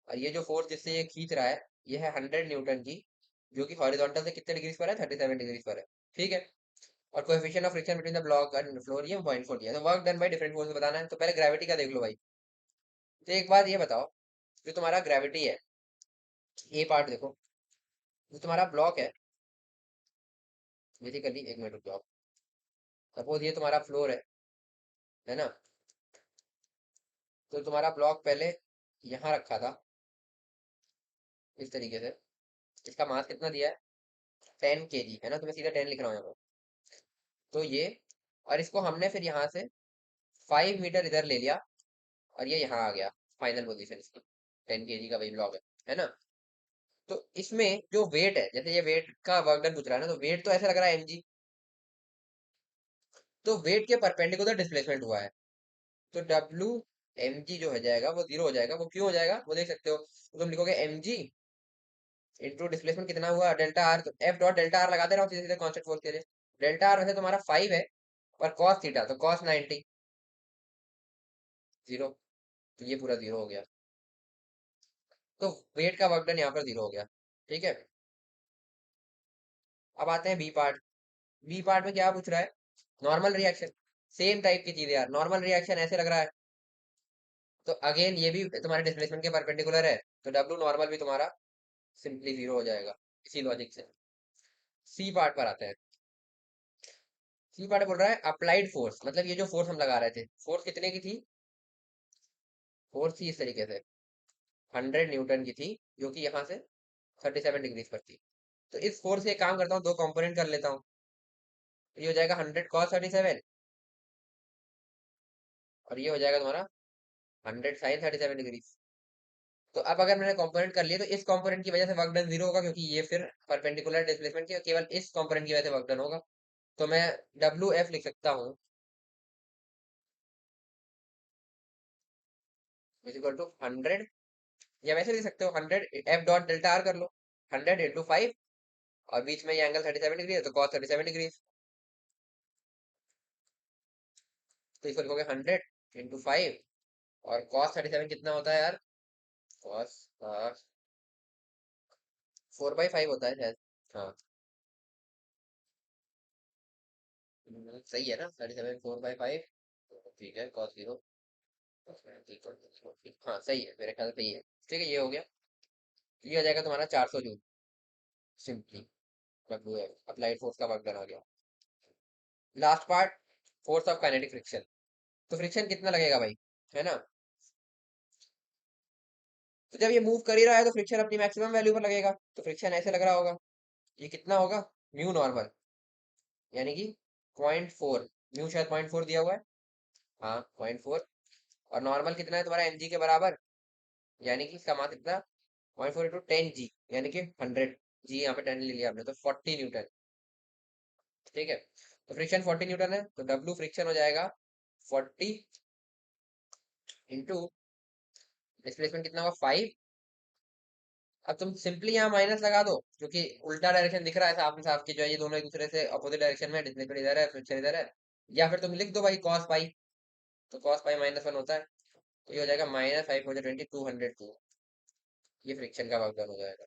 और ये जो फोर्स जिससे ये खींच रहा है ये है 100 न्यूटन की, जो कि हॉरिजॉन्टल से कितने डिग्री पर है, 37 डिग्री पर है। ठीक है। और coefficient of friction between the block and floor ये 0.4 दिया है। तो work done by different force बताना है, तो पहले ग्रेविटी का देख लो भाई। तो एक बात ये बताओ, जो तुम्हारा ग्रेविटी है, ये पार्ट देखो, जो तुम्हारा ब्लॉक है, बेसिकली एक मिनट रुक जाओ, सपोज ये तुम्हारा फ्लोर है ना। तो तुम्हारा ब्लॉक पहले यहाँ रखा था इस तरीके से, इसका मास कितना दिया है, 10 kg, है ना, तो मैं सीधा 10 लिख रहा हूँ यहाँ पर। तो ये, और इसको हमने फिर यहाँ से 5 मीटर इधर ले लिया, और ये यहाँ आ गया फाइनल पोजीशन इसकी, 10 kg का वही ब्लॉक है ना। तो इसमें जो वेट है, जैसे ये वेट का वर्क डन पूछ रहा है ना, तो वेट तो ऐसे लग रहा है mg, तो वेट के परपेंडिकुलर डिस्प्लेसमेंट हुआ है, तो डब्ल्यू एम जी जो हो जाएगा वो जीरो हो जाएगा। वो क्यों हो जाएगा वो देख सकते हो, तो तुम लिखोगे एम जी इंटू डिस्प्लेसमेंट कितना हुआ डेल्टा आर, तो एफ डॉट डेल्टा आर लगा दे रहा हूँ सीधे सीधे कांस्टेंट फोर्स के लिए। डेल्टा आर वैसे तुम्हारा 5 है, पर कॉस थीटा तो कॉस 90, जीरो, तो ये पूरा जीरो हो गया। तो वेट का वर्क डन यहाँ पर 0 हो गया। ठीक है, अब आते हैं बी पार्ट। बी पार्ट में क्या पूछ रहा है? नॉर्मल रिएक्शन, सेम टाइप की चीज यार। नॉर्मल रिएक्शन ऐसे लग रहा है, तो अगेन ये भी तुम्हारे डिस्प्लेसमेंट के परपेंडिकुलर है, तो डब्ल्यू नॉर्मल भी तुम्हारा सिंपली 0 हो जाएगा, इसी लॉजिक से। सी पार्ट पर आते हैं। सी पार्ट बोल रहा है अप्लाइड फोर्स, मतलब ये जो फोर्स हम लगा रहे थे, फोर्स कितने की थी? फोर्स थी इस तरीके से, 100 न्यूटन की थी, जो कि यहाँ से 37 डिग्रीज पर थी। तो इस फोर्स से एक काम करता हूँ, दो कंपोनेंट कर लेता हूँ। ये हो जाएगा 100 cos 37, और ये हो जाएगा तुम्हारा 100 sin 37 डिग्रीज। तो अब अगर मैंने कंपोनेंट कर लिए, तो इस कंपोनेंट की वजह से वर्क डन 0 होगा, क्योंकि ये फिर परपेंडिकुलर डिस्प्लेसमेंट के केवल इस कंपोनेंट की वजह से वर्क डन होगा। तो मैं डब्ल्यू एफ लिख सकता हूँ इज इक्वल टू 100, या वैसे लिख सकते हो 100 F डॉट डेल्टा आर कर लो, 100 × 5, और बीच में ये एंगल 37 डिग्री है, तो कॉस 37 डिग्री। तो इसको लिखोगे 100 × 5, और कॉस 37 कितना होता है यार? कॉस 4/5 होता है शायद। हाँ, सही है ना, 37 4/5। ठीक है, कॉस 0, हाँ सही है, मेरे ख्याल से सही है। ठीक है, ये हो गया। ये हो जाएगा तुम्हारा 400 जूल, सिंपली। अप्लाइड फोर्स का वर्क डन आ गया। Last part, force of kinetic friction. तो फ्रिक्शन कितना लगेगा भाई, है ना? तो जब ये मूव कर ही रहा है, तो फ्रिक्शन अपनी मैक्सिमम वैल्यू पर लगेगा, तो फ्रिक्शन ऐसे लग रहा होगा। ये कितना होगा? म्यू नॉर्मल, यानी कि 0.4। म्यू शायद 0.4 दिया हुआ है, हाँ 0.4। और नॉर्मल कितना है तुम्हारा? mg के बराबर, यानी कि इसका मान कितना? 0.4 × 10 g, यानी कि 100 g। यहाँ पे 10 ले लिया आपने, तो 40 न्यूटन। ठीक है, तो फ्रिक्शन 40 न्यूटन है, तो डब्ल्यू फ्रिक्शन हो जाएगा 40 इंटू डिस्प्लेसमेंट कितना होगा? 5। अब तुम सिंपली यहाँ माइनस लगा दो, क्योंकि उल्टा डायरेक्शन दिख रहा है साफ साफ की, जो है ये दोनों एक दूसरे से अपोजिट डायरेक्शन में, डिस्प्लेसमेंट इधर है, फ्रिक्शन इधर है। या फिर तुम लिख दो भाई कॉस पाई, तो कॉस पाई -1 होता है, तो ये हो जाएगा -5/20 202। ये फ्रिक्शन का वर्क डन हो जाएगा।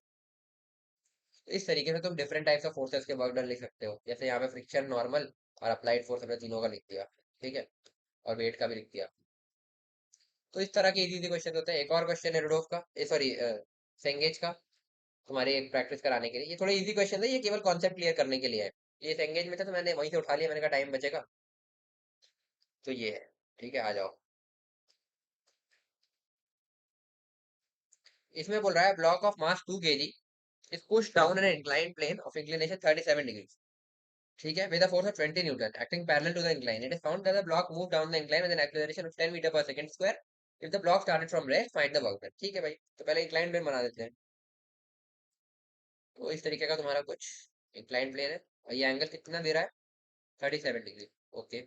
तो इस तरीके से तुम डिफरेंट टाइप्स ऑफ फोर्सेस के वर्क डन लिख सकते हो, जैसे यहाँ पे फ्रिक्शन, नॉर्मल और अप्लाइड फोर्स हमने तीनों का लिख दिया। ठीक है, और वेट का भी लिख दिया। तो इस तरह के इजी इजी क्वेश्चन होते हैं। एक और क्वेश्चन है रुडोफ का, सॉरी सेंगेज का, तुम्हारे प्रैक्टिस कराने के लिए। ये थोड़े इजी क्वेश्चन है, ये केवल कॉन्सेप्ट क्लियर करने के लिए है। ये सेंगेज में था, तो मैंने वहीं से उठा लिया, मैंने कहा टाइम बचेगा, तो ये है। ठीक है, आ जाओ। इसमें बोल रहा है block of mass 2 kg is pushed down an inclined plane of inclination 37 degrees. ठीक है, with a force of 20 Newton acting parallel to the incline. It is found that the block moved down the incline with an acceleration of 10 meter per second square. If the block started from rest, find the work done. ठीक है भाई, तो पहले inclined plane बना देते हैं। तो इस तरीके का तुम्हारा कुछ inclined plane है, और ये एंगल कितना दे रहा है? 37 डिग्री। ओके,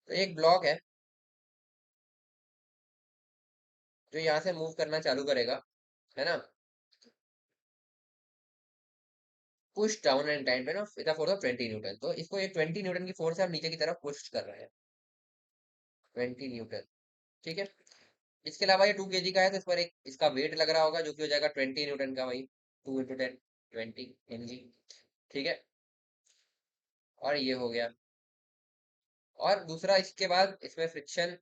तो एक ब्लॉक है जो यहाँ से मूव करना चालू करेगा, है ना? पुश डाउन एंड टाइम पे ना with a force of 20 Newton. तो इसको एक 20 न्यूटन की फोर्स से हम नीचे की तरफ पुश कर रहे हैं, 20 न्यूटन। ठीक है, इसके अलावा ये 2 kg का है, तो इस पर एक इसका वेट लग रहा होगा, जो कि हो जाएगा 20 न्यूटन का, वही 2 × 10 20 mg। ठीक है, और ये हो गया। और दूसरा, इसके बाद इसमें फ्रिक्शन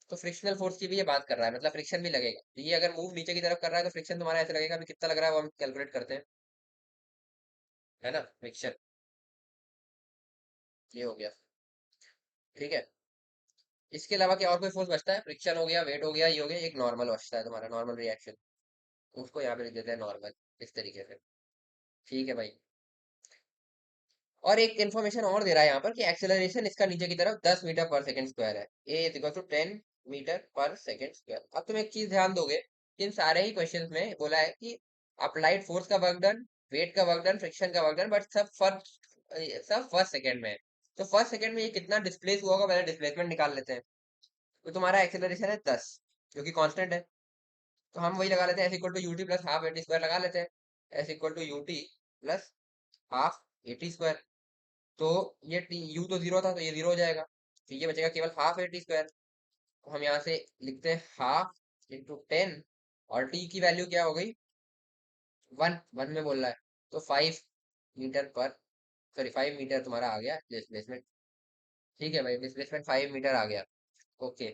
तो फ्रिक्शनल फोर्स की भी ये बात कर रहा है, मतलब फ्रिक्शन भी लगेगा। तो ये अगर मूव नीचे की तरफ कर रहा है, तो फ्रिक्शन तुम्हारा ऐसे लगेगा। अभी कितना लग रहा है वो हम कैलकुलेट करते हैं, है ना? फ्रिक्शन ये हो गया। ठीक है, इसके अलावा क्या और कोई फोर्स बचता है? फ्रिक्शन हो गया, वेट हो गया, ये हो गया, एक नॉर्मल बचता है तुम्हारा, नॉर्मल रिएक्शन। उसको यहाँ पे लिख देते हैं नॉर्मल, इस तरीके से। ठीक है भाई, और एक इन्फॉर्मेशन और दे रहा है यहाँ पर कि एक्सेलरेशन इसका नीचे की तरफ 10 मीटर पर सेकंड स्क्वायर है। ए इज इक्वल टू 10 मीटर पर सेकंड स्क्वायर। अब तुम एक चीज ध्यान दोगे कि इन सारे ही क्वेश्चंस में बोला है कि अप्लाइड फोर्स का वर्क डन, वेट का वर्क डन, फ्रिक्शन का वर्क डन, बट सब फर्स्ट सेकंड में है। तो फर्स्ट सेकंड में ये कितना डिस्प्लेस हुआ होगा, पहले डिस्प्लेसमेंट निकाल लेते हैं। तो तुम्हारा एक्सेलरेशन है 10, जो कि कांस्टेंट है। तो हम वही लगा लेते हैं, S equal to UT plus half AT square लगा लेते हैं। S equal to UT plus half AT square. तो ये यू तो जीरो था, तो ये जीरो हो जाएगा, तो ये बचेगा केवल हाफ ए टी स्क्वायर। तो हम यहाँ से लिखते हैं हाफ इंटू 10, और टी की वैल्यू क्या हो गई, वन, वन में बोल रहा है, तो 5 मीटर पर, सॉरी 5 मीटर तुम्हारा आ गया डिस्प्लेसमेंट। ठीक है भाई, डिस्प्लेसमेंट 5 मीटर आ गया। ओके,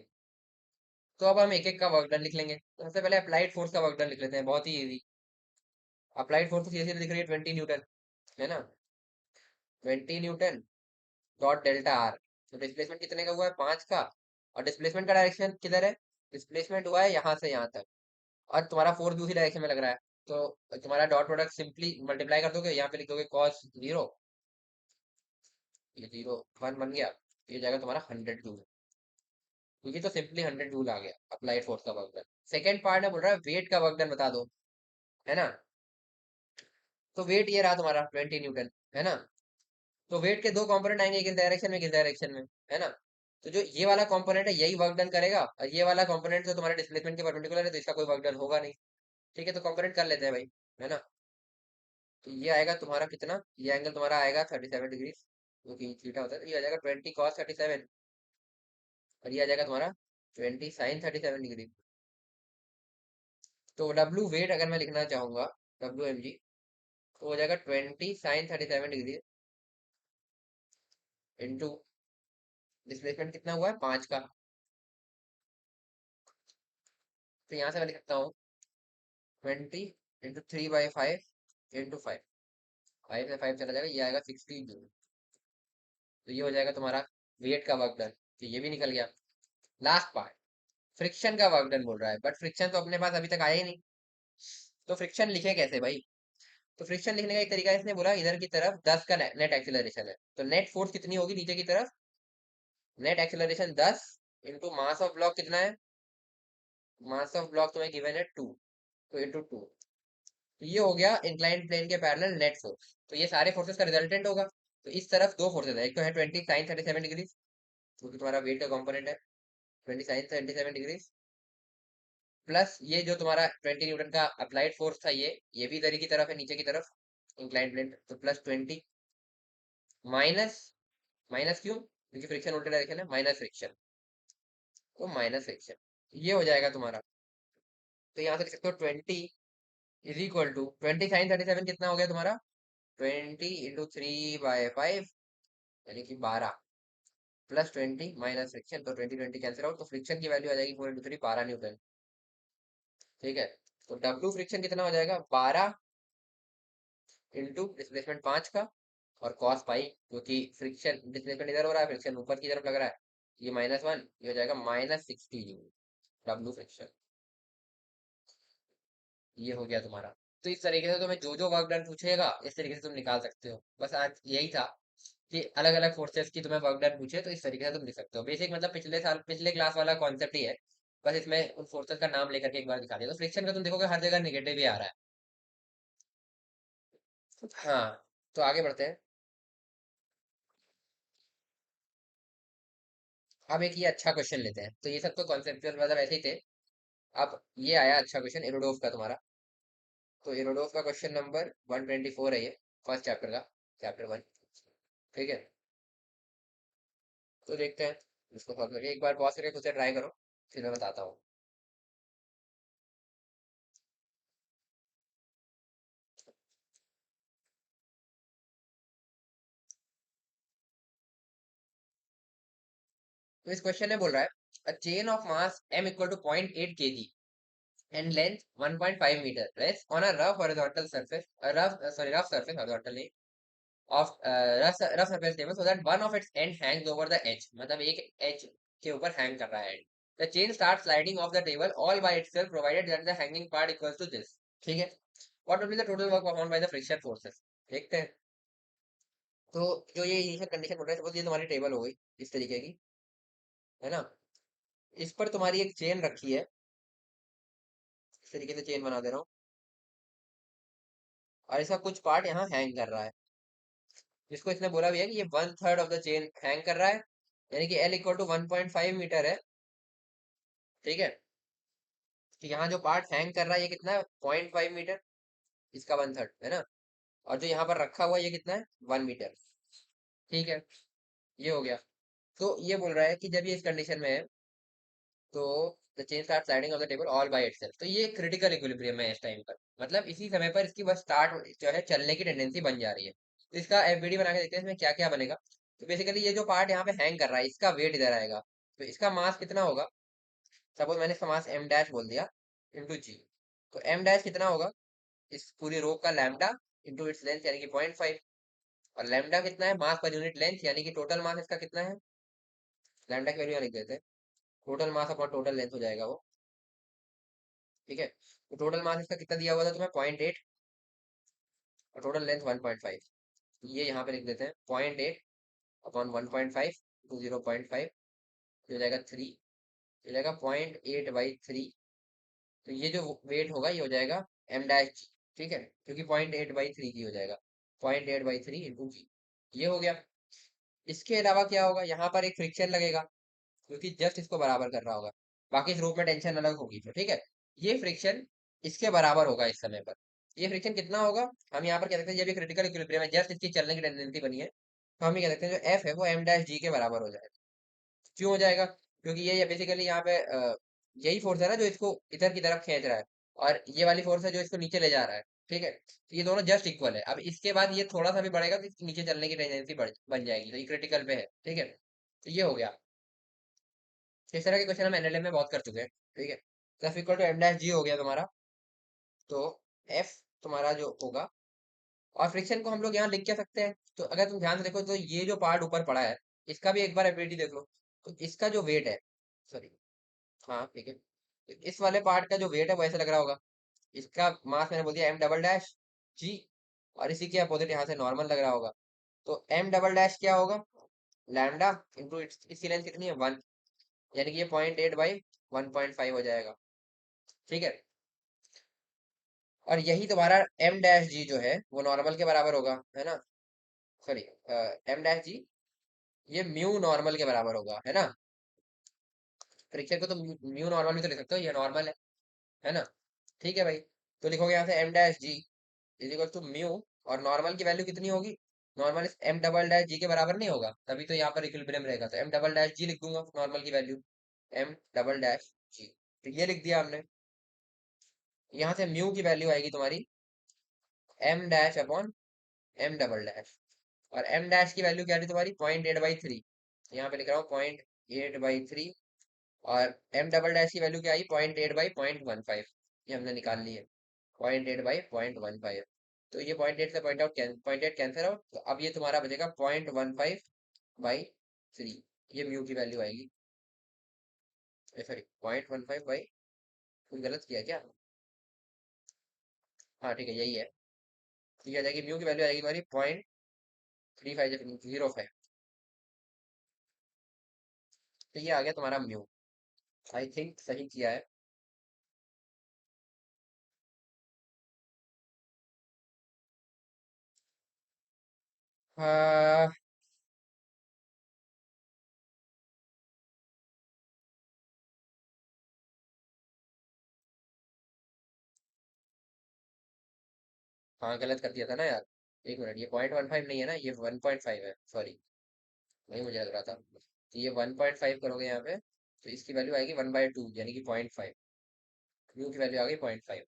तो अब हम एक एक का वर्क डन लिख लेंगे। तो सबसे पहले अप्लाइड फोर्स का वर्क डन लिख लेते हैं, बहुत ही इजी। अप्लाइड फोर्स तो सीधे सीधे दिख रही है 20 न्यूटन, है ना, 20 न्यूटन डॉट डेल्टा आर। तो डिस्प्लेसमेंट कितने का हुआ है, 5 का, और डिस्प्लेसमेंट का डायरेक्शन किधर है, डिस्प्लेसमेंट हुआ है यहाँ से यहाँ तक, और तुम्हारा फोर्स भी उसी डायरेक्शन में लग रहा है। तो तुम्हारा डॉट प्रोडक्ट सिंपली मल्टीप्लाई कर दोगे, यहाँ पे लिख दोगे कॉस जीरो, ये जीरो वन बन गया, ये जाएगा तुम्हारा 100 जूल, क्योंकि तो सिंपली 100 जूल आ गया अप्लाइड फोर्स का वर्क डन। सेकेंड पार्ट है, बोल रहा है वेट का वर्क डन बता दो, है ना। तो वेट ये रहा तुम्हारा 20 न्यूटन, है ना। तो वेट के दो कंपोनेंट आएंगे, एक इस डायरेक्शन में, एक इस डायरेक्शन में, है ना। तो जो ये वाला कंपोनेंट है यही वर्क डन करेगा, और ये वाला कंपोनेंट तो तुम्हारे डिस्प्लेसमेंट के परपेंडिकुलर है, तो इसका कोई वर्क डन होगा नहीं। ठीक है, तो कंपोनेंट कर लेते हैं भाई, है ना। तो ये आएगा तुम्हारा कितना, ये एंगल तुम्हारा आएगा 37 डिग्री, क्योंकि थीटा होता है, तो ये आ जाएगा 20 cos 37, और ये आ जाएगा तुम्हारा 20 sin 37 डिग्री। तो डब्ल्यू वेट अगर मैं लिखना चाहूंगा, WMG, तो हो जाएगा 20 sin 37 डिग्री इंटू डिस्प्लेसमेंट कितना हुआ है 5 का। तो यहाँ से मैं लिख सकता हूँ 20 इंटू 3/5 इंटू 5, 5 से 5 चला जाएगा, ये आएगा 60 जूल। तो ये हो जाएगा तुम्हारा वेट का वर्क डन, तो ये भी निकल गया। लास्ट पार्ट, फ्रिक्शन का वर्क डन बोल रहा है, बट फ्रिक्शन तो अपने पास अभी तक आया ही नहीं। तो फ्रिक्शन लिखे कैसे भाई, तो फ्रिक्शन लिखने का एक तरीका है, इसने बोला इधर की तरफ 10 का नेट एक्सीलरेशन है, तो नेट फोर्स कितनी होगी नीचे की तरफ, net acceleration 10 into mass of block कितना है, मास ऑफ ब्लॉक तुम्हें गिवन है 2, तो इंटू 2। तो ये हो गया इंक्लाइंड प्लेन के पैरेलल नेट फोर्स, तो ये सारे फोर्सेस का रिजल्टेंट होगा। तो इस तरफ दो फोर्सेस है, एक तो है 20 sin 37 डिग्री, जो कि तुम्हारा वेट का कंपोनेंट है, 20 sin 37 डिग्री, प्लस ये जो तुम्हारा 20 न्यूटन का अप्लाइड फोर्स था, ये भी इधर की तरफ है, नीचे की तरफ इंक्लाइंड प्लेन, तो +20, माइनस, माइनस क्यों, क्योंकि फ्रिक्शन उल्टे डायरेक्शन है, माइनस फ्रिक्शन, तो माइनस फ्रिक्शन, ये हो जाएगा तुम्हारा। तो यहाँ से लिख सकते हो 20 इज इक्वल टू 20 sin 37 कितना हो गया तुम्हारा, 20 इंटू 3/5, यानी कि 12, +20 माइनस फ्रिक्शन, तो 20 20 कैंसिल आउट, तो फ्रिक्शन की वैल्यू आ जाएगी 4 इंटू 3, 12 न्यूटन। ठीक है, तो डब्ल्यू फ्रिक्शन कितना हो जाएगा, 12 इंटू डिस्प्लेसमेंट 5 का, और कॉस पाई, क्योंकि फ्रिक्शन डिस्प्लेसमेंट इधर हो रहा है, फ्रिक्शन ऊपर की तरफ लग रहा है, ये -1, ये हो जाएगा -60 जूल डब्ल्यू फ्रिक्शन। ये हो गया तुम्हारा। तो इस तरीके से तुम्हें जो जो वर्क डन पूछेगा इस तरीके से तुम निकाल सकते हो। बस आज यही था कि अलग अलग फोर्सेस की तुम्हें वर्क डन पूछे तो इस तरीके से तुम लिख सकते हो। बेसिक मतलब पिछले साल पिछले क्लास वाला कॉन्सेप्ट ही है, बस इसमें उन फोर्सेस का नाम लेकर के एक बार दिखा दिया। तो फ्रिक्शन का तुम देखोगे हर जगह निगेटिव ही आ रहा है। हाँ, तो आगे बढ़ते हैं। अब एक ये अच्छा क्वेश्चन लेते हैं, तो ये सब तो कॉन्सेप्चुअल मतलब ऐसे ही थे। अब ये आया अच्छा क्वेश्चन एरोडोव का तुम्हारा। तो एरोडोव का क्वेश्चन नंबर 124 है ये, फर्स्ट चैप्टर का, चैप्टर 1। ठीक है, तो देखते हैं इसको सॉल्व करके। एक बार पॉज करके खुद से ट्राई करो, फिर मैं बताता हूँ। तो इस क्वेश्चन में बोल रहा है a chain of mass m equal to 0.8 kg and length 1.5 metre rest on a rough horizontal surface, rough surface horizontal नहीं, of rough surface table, so that one of its end hangs over the edge, मतलब एक edge के ऊपर hang कर रहा है end. The chain start sliding off the table all by itself provided that the hanging part equals to this. ठीक है, what will be the total work performed by the friction forces. देखते हैं। तो जो ये इनिशियल कंडीशन बोल रहा है, सपोज ये तुम्हारी टेबल हो गई इस तरीके की, है ना। इस पर तुम्हारी एक चेन रखी है, इस तरीके से चेन बना दे रहा हूँ, और इसका कुछ पार्ट यहाँ हैंग कर रहा है, जिसको इसने बोला भी है कि ये 1/3 ऑफ द चेन हैंग कर रहा है, यानी कि L इक्वल टू 1.5 मीटर है। ठीक है, तो यहाँ जो पार्ट हैंग कर रहा है ये कितना है, 0.5 मीटर, इसका 1/3 है ना। और जो यहाँ पर रखा हुआ है ये कितना है, 1 मीटर। ठीक है, ये हो गया। तो ये बोल रहा है कि जब ये इस कंडीशन में है तो the chain start sliding on the table all by itself, तो ये क्रिटिकल इक्विलिब्रियम है इस टाइम पर, मतलब इसी समय पर इसकी बस स्टार्ट जो है चलने की टेंडेंसी बन जा रही है। तो इसका एफबीडी बना के देखते हैं इसमें क्या क्या बनेगा। तो बेसिकली ये जो पार्ट यहाँ पे हैंग कर रहा है इसका वेट इधर आएगा, तो इसका मास कितना होगा। सपोज मैंने इसका मास एम डैश बोल दिया इंटू जी, तो एम डैश कितना होगा, इस पूरी रो का लैम्डा इंटू इट्स लेंथ यानी कि 0.5, और लैम्डा कितना है मास पर यूनिट लेंथ यानी कि टोटल मास इसका कितना है, लैम्डा की वैल्यू यहाँ लिख देते हैं, total mass upon total length हो जाएगा वो। ठीक है, तो टोटल मास इसका कितना दिया हुआ था तुम्हें 0.8, और टोटल लेंथ 1.5, ये यहाँ पे लिख देते हैं 0.8 अपॉन 1.5 टू 0.5, ये हो जाएगा 3, ये हो जाएगा 0.8/3। तो ये जो वेट होगा ये हो जाएगा एम डैश जी, ठीक है, क्योंकि 0.8/3 की हो जाएगा, 0.8/3 इंटू जी, ये हो गया। इसके अलावा क्या होगा, यहाँ पर एक फ्रिक्शन लगेगा क्योंकि जस्ट इसको बराबर कर रहा होगा, बाकी इस रूप में टेंशन अलग होगी, तो ठीक है, ये फ्रिक्शन इसके बराबर होगा इस समय पर। ये फ्रिक्शन कितना होगा, हम यहाँ पर कह सकते हैं ये भी क्रिटिकल इक्विलिब्रियम है, जस्ट इसकी चलने की टेंडेंसी बनी है, तो हम ये कह सकते हैं जो एफ है वो एम डैश जी के बराबर हो जाएगा। क्यों हो जाएगा, क्योंकि ये बेसिकली यहाँ पे यही फोर्स है ना जो इसको इधर की तरफ खींच रहा है, और ये वाली फोर्स है जो इसको नीचे ले जा रहा है। ठीक है, तो ये दोनों जस्ट इक्वल है। अब इसके बाद ये थोड़ा सा भी बढ़ेगा तो इसके नीचे चलने की टेंडेंसी बन जाएगी, तो ये क्रिटिकल पे है। ठीक है, तो ये हो गया। तो इस तरह के क्वेश्चन हम एनएलएम में बहुत कर चुके हैं। ठीक है, तो F equal to M dash G हो गया तुम्हारा, तो एफ तुम्हारा जो होगा, और फ्रिक्शन को हम लोग यहाँ लिख क्या सकते हैं, तो अगर तुम ध्यान से देखो तो ये जो पार्ट ऊपर पड़ा है इसका भी एक बार एबिलिटी देख लो, तो इसका जो वेट है, सॉरी, हाँ ठीक है, तो इस वाले पार्ट का जो वेट है वो ऐसे लग रहा होगा, इसका मास मैंने बोल दिया एम डबल डैश जी, और इसी के अपोजिट यहाँ से नॉर्मल लग रहा होगा, तो एम डबल डैश क्या होगा, लैम्डा इंटू इसकी लेंथ कितनी है 1, यानी कि ये 0.8/1.5 हो जाएगा। ठीक है, और यही तुम्हारा एम डैश जी जो है वो नॉर्मल के बराबर होगा, है ना, सॉरी, एम डैश जी ये म्यू नॉर्मल के बराबर होगा, है ना। फ्रिक्शन को तो म्यू नॉर्मल भी तो लिख सकते हो, ये नॉर्मल है ना। ठीक है भाई, तो लिखोगे यहाँ से M dash G is equal to mu, और नॉर्मल की वैल्यू कितनी होगी, नॉर्मल इस एम डबल डैश जी के बराबर नहीं होगा, तभी तो यहाँ पर इक्विलिब्रियम रहेगा, तो एम डबल डैश जी लिख दूंगा नॉर्मल की वैल्यू, एम डबल डैश जी, तो ये लिख दिया हमने। यहाँ से म्यू की वैल्यू आएगी तुम्हारी M dash upon M double dash, और एम डैश की वैल्यू क्या थी तुम्हारी 0.8/3, यहाँ पे लिख रहा हूँ 0.8/3, और एम डबल डैश की वैल्यू क्या आई 0.8/0.15, ये हमने निकाल ली है 0.8/0.15, तो ये 0.8 से 0.8 कैंसिल आउट, तो अब ये तुम्हारा बचेगा 0.15/3, ये म्यू की वैल्यू आएगी, सॉरी 0.15 कुछ गलत किया क्या, हाँ ठीक है यही है, तो ये आ जाएगी म्यू की वैल्यू आएगी तुम्हारी 0.3505, तो ये आ गया तुम्हारा म्यू। आई थिंक सही किया है। हाँ, हाँ गलत कर दिया था ना यार, एक मिनट, ये 0.15 नहीं है ना, ये 1.5 है, सॉरी, वही मुझे लग रहा था, तो ये 1.5 करोगे यहाँ पे, तो इसकी वैल्यू आएगी 1/2 यानी कि 0.5, म्यू की वैल्यू आ गई 0.5।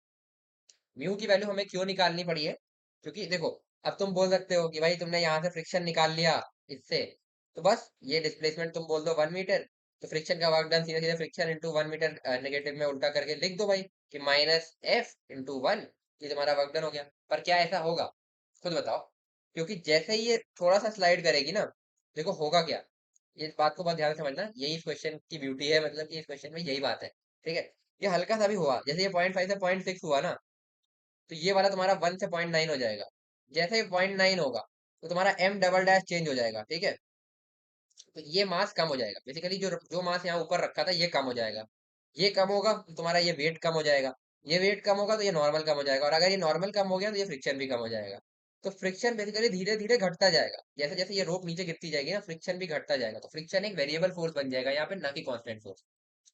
म्यू की वैल्यू हमें क्यों निकालनी पड़ी है, क्योंकि देखो, अब तुम बोल सकते हो कि भाई तुमने यहाँ से फ्रिक्शन निकाल लिया इससे, तो बस ये डिस्प्लेसमेंट तुम बोल दो 1 मीटर, तो फ्रिक्शन का वर्क डन सीधे सीधे फ्रिक्शन इंटू 1 मीटर नेगेटिव में उल्टा करके लिख दो भाई, कि -F/1, ये तुम्हारा वर्क डन हो गया। पर क्या ऐसा होगा, खुद बताओ, क्योंकि जैसे ही ये थोड़ा सा स्लाइड करेगी ना, देखो होगा क्या, ये बात को बहुत ध्यान से समझना, यही इस क्वेश्चन की ब्यूटी है, मतलब कि इस क्वेश्चन में यही बात है। ठीक है, ये हल्का सा भी हुआ, जैसे ये 0.5 से 0.6 हुआ ना, तो ये वाला तुम्हारा 1 से 0.9 हो जाएगा, जैसे ही 0.9 होगा तो तुम्हारा एम डबल डैश चेंज हो जाएगा। ठीक है, तो ये मास कम हो जाएगा, बेसिकली जो जो मास यहाँ ऊपर रखा था ये कम हो जाएगा, ये कम होगा तो तुम्हारा ये वेट कम हो जाएगा, ये वेट कम होगा तो ये नॉर्मल कम हो जाएगा, और अगर ये नॉर्मल कम हो गया तो ये फ्रिक्शन भी कम हो जाएगा। तो फ्रिक्शन बेसिकली धीरे धीरे घटता जाएगा, जैसे जैसे ये रोप नीचे गिरती जाएगी ना, फ्रिक्शन भी घटता जाएगा, तो फ्रिक्शन एक वेरिएबल फोर्स बन जाएगा यहाँ पे, ना कि कांस्टेंट फोर्स।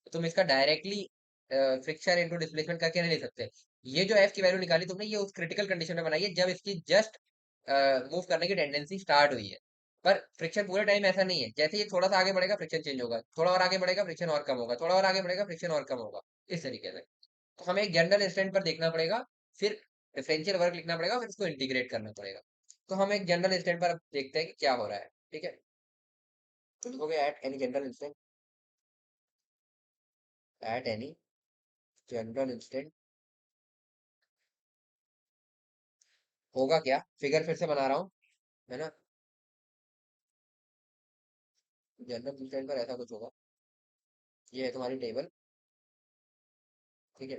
तो तुम इसका डायरेक्टली फ्रिक्शन इंटू डिस्प्लेसमेंट करके नहीं ले सकते। ये जो एफ की वैल्यू निकाली तुमने, ये उस क्रिटिकल कंडीशन में बनाई है जब इसकी जस्ट मूव करने की टेंडेंसी स्टार्ट हुई है, पर फ्रिक्शन पूरे टाइम ऐसा नहीं है, जैसे ये थोड़ा सा आगे बढ़ेगा फ्रिक्शन चेंज होगा, थोड़ा और आगे बढ़ेगा फ्रिक्शन और कम होगा, थोड़ा और आगे बढ़ेगा फ्रिक्शन और कम होगा, इस तरीके से। तो हमें एक जनरल इंस्टेंट पर देखना पड़ेगा, फिर डिफरेंशियल वर्क लिखना पड़ेगा, फिर उसको इंटीग्रेट करना पड़ेगा। तो हम एक जनरल इंस्टेंट पर अब देखते हैं कि क्या हो रहा है, ठीक है। तो लिखोगे at any general instant, at any general instant होगा क्या, फिगर फिर से बना रहा हूँ, है ना। जनरल इंस्टेंट पर ऐसा कुछ होगा, ये है तुम्हारी टेबल, ठीक है।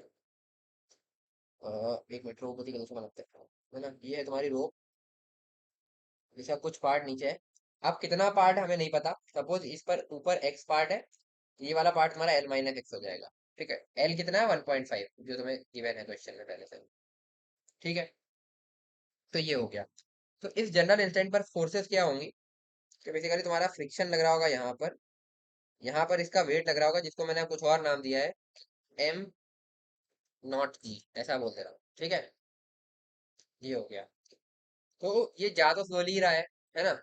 एक मिनट, रो को कैसे बनाते हैं, है ना, ये है तुम्हारी रो, जैसे कुछ पार्ट नीचे है। अब कितना पार्ट हमें नहीं पता, सपोज इस पर ऊपर एक्स पार्ट है, ये वाला पार्ट तुम्हारा एल माइनस एक्स हो जाएगा, ठीक है। एल कितना है 1.5, जो तुम्हें गिवन है क्वेश्चन में पहले से, ठीक है। तो ये हो गया। तो इस जनरल इंस्टेंट पर फोर्सेस क्या होंगी, तो बेसिकली तुम्हारा फ्रिक्शन लग रहा होगा यहाँ पर, यहाँ पर इसका वेट लग रहा होगा, जिसको मैंने कुछ और नाम दिया है, एम नॉट ई, ऐसा बोल दे रहा हूँ, ठीक है। ये हो गया। तो ये जा तो स्लोली ही रहा है ना।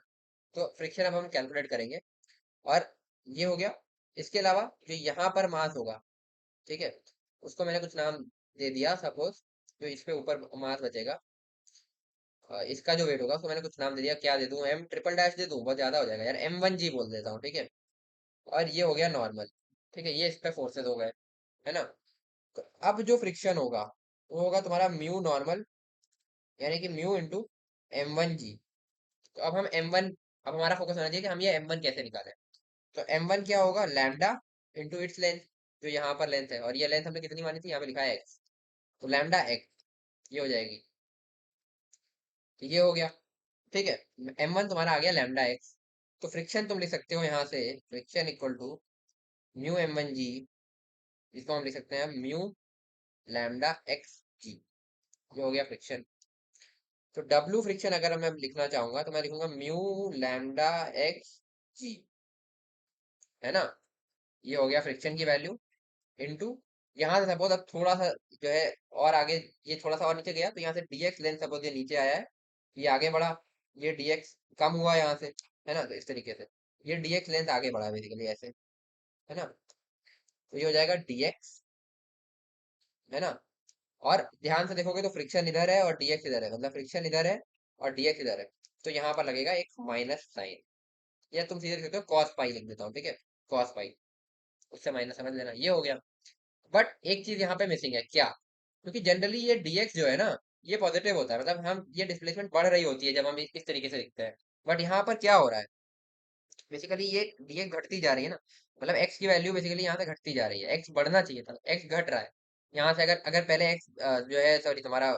तो फ्रिक्शन अब हम कैलकुलेट करेंगे, और ये हो गया। इसके अलावा जो यहाँ पर मास होगा, ठीक है, उसको मैंने कुछ नाम दे दिया, सपोज जो इस पे ऊपर मास बचेगा, इसका जो वेट होगा उसको मैंने कुछ नाम दे दिया, क्या दे दूं, एम ट्रिपल डैश दे दूं, बहुत ज्यादा हो जाएगा यार, M1G बोल देता हूँ, ठीक है। और ये हो गया नॉर्मल, ठीक है, ये इस पे फोर्सेस हो गए, है ना। तो अब जो फ्रिक्शन होगा वो होगा तुम्हारा म्यू नॉर्मल, यानी कि म्यू इंटू M1G। तो अब हम M1, अब हमारा फोकस होना चाहिए कि हम ये M1 कैसे निकालें। तो M1 क्या होगा, लैम्डा इंटू इट्स लेंथ, जो यहाँ पर लेंथ है, और ये लेंथ हमने कितनी मानी थी, यहाँ पे लिखा है एक्स, तो लैम्डा एक्स, ये हो जाएगी। तो ये हो गया, ठीक है। M1 तुम्हारा आ गया लैम्डा एक्स। तो फ्रिक्शन तुम लिख सकते हो यहाँ से, friction equal to mu M1G, जिसको हम लिख सकते हैं म्यू लैम्डा एक्स जी, ये हो गया फ्रिक्शन। तो डब्ल्यू फ्रिक्शन अगर मैं लिखना चाहूंगा तो मैं लिखूंगा म्यू लैम्डा एक्स जी, है ना। ये हो गया फ्रिक्शन की वैल्यू, इनटू यहाँ से सपोज अब थोड़ा सा जो है और आगे, ये थोड़ा सा और नीचे गया, तो यहाँ से dx लेंथ सपोज ये नीचे आया है, ये आगे बढ़ा, ये dx कम हुआ यहाँ से, है ना। तो इस तरीके से ये dx लेंथ आगे बढ़ा बेसिकली ऐसे, है ना। तो ये हो जाएगा dx, है ना। और ध्यान से देखोगे तो फ्रिक्शन इधर है और dx इधर है, मतलब फ्रिक्शन इधर है और dx इधर है, तो यहाँ पर लगेगा एक माइनस साइन, या तुम सीधे लिख सकते हो कॉस पाई लिख देता हूँ, ठीक है, कॉस पाई, उससे माइनस समझ लेना, ये हो गया। बट एक चीज यहाँ पे मिसिंग है, क्या, क्योंकि जनरली ये dx जो है ना, ये पॉजिटिव होता है, मतलब हम ये डिस्प्लेसमेंट बढ़ रही होती है जब हम इस तरीके से लिखते हैं। बट यहाँ पर क्या हो रहा है, बेसिकली ये dx घटती जा रही है ना, मतलब x की वैल्यू बेसिकली यहाँ से घटती जा रही है, x बढ़ना चाहिए था, x घट रहा है। यहाँ से अगर अगर पहले x जो है, सॉरी तुम्हारा,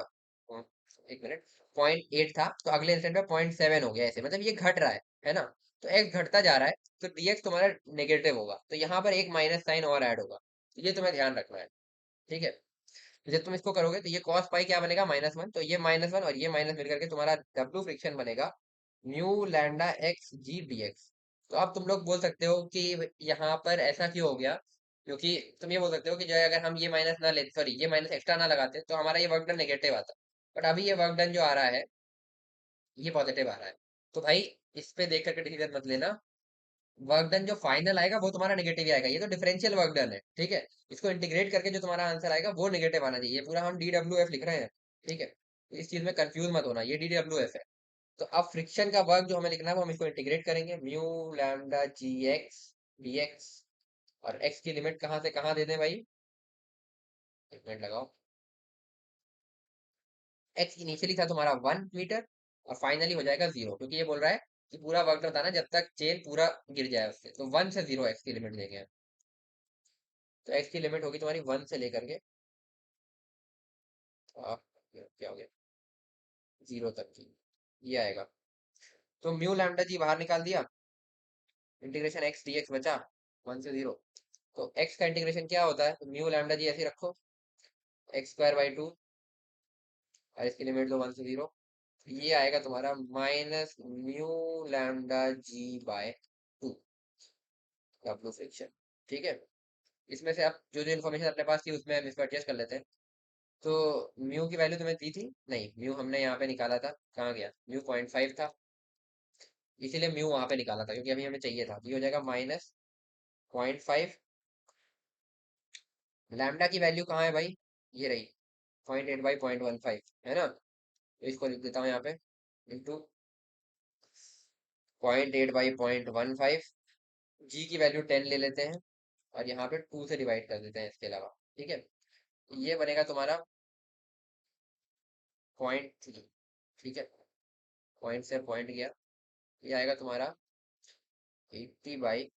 एक मिनट, 0.8 था, तो अगले इंस्टेंट में 0.7 हो गया, ऐसे मतलब ये घट रहा है ना। तो x घटता जा रहा है, तो dx तुम्हारा नेगेटिव होगा, तो यहाँ पर एक माइनस साइन और ऐड होगा, तो ये तुम्हें ध्यान रखना है, ठीक है। जब तुम इसको करोगे तो ये कॉस पाई क्या बनेगा, -1, तो ये -1 और ये माइनस मिलकर के तुम्हारा डब्ल्यू फ्रिक्शन बनेगा mu lambda x G D x. तो अब तुम लोग बोल सकते हो कि यहाँ पर ऐसा क्यों हो गया, क्योंकि तुम ये बोल सकते हो कि जो है अगर हम ये माइनस ना ले, सॉरी ये माइनस एक्स्ट्रा ना लगाते तो हमारा ये वर्क डन नेगेटिव आता, बट अभी ये वर्क डन जो आ रहा है ये पॉजिटिव आ रहा है। तो भाई इस पे देख करके डिसीजन मत लेना, वर्क डन जो फाइनल आएगा वो तुम्हारा नेगेटिव ही आएगा, ये तो डिफरेंशियल वर्क डन है, ठीक है। इसको इंटीग्रेट करके जो तुम्हारा आंसर आएगा वो नेगेटिव आना चाहिए, ये पूरा हम DWF लिख रहे हैं, ठीक है। तो इस चीज में कंफ्यूज मत होना, ये DWF है। तो अब फ्रिक्शन का वर्क जो हमें लिखना है वो हम इसको इंटीग्रेट करेंगे, म्यू लैम्डा जी एक्स डी एक्स, और एक्स की लिमिट कहाँ से कहाँ दे दें भाई, एक मिनट लगाओ। एक्स इनिशियली था तुम्हारा 1 मीटर, और फाइनली हो जाएगा 0, क्योंकि ये बोल रहा है कि पूरा वर्क बताना जब तक चेन पूरा गिर जाए उससे, तो 1 से 0 एक्स की लिमिट देंगे। तो एक्स की लिमिट होगी तुम्हारी 1 से लेकर के क्या हो गया 0 तक की, ये आएगा। तो म्यू लैम्डा जी बाहर निकाल दिया, इंटीग्रेशन एक्स डी एक्स बचा 1 से 0। तो एक्स का इंटीग्रेशन क्या होता है, तो म्यू लैम्डा जी ऐसे ही रखो, x²/2, और इसकी लिमिट दो 1 से 0, ये आएगा तुम्हारा minus mu lambda g/2 W friction, ठीक है। इसमें से आप जो जो इन्फॉर्मेशन अपने पास थी उसमें हम इसको एडजस्ट कर लेते हैं। तो म्यू की वैल्यू तुम्हें दी थी नहीं, म्यू हमने यहाँ पे निकाला था, कहाँ गया, म्यू 0.5 था, इसीलिए म्यू वहां पे निकाला था, क्योंकि अभी हमें चाहिए था। ये हो जाएगा -0.5। लैम्डा की वैल्यू कहाँ है भाई, ये रही, 0.8/0.15, है ना। तो इसको लिख देता हूँ यहाँ पे, इंटू 0.8/0.15। जी की वैल्यू 10 ले लेते हैं, और यहाँ पे 2 से डिवाइड कर देते हैं इसके अलावा। ठीक है, ये बनेगा तुम्हारा 0.3। ठीक है, पॉइंट से पॉइंट गया, ये आएगा तुम्हारा 80/6।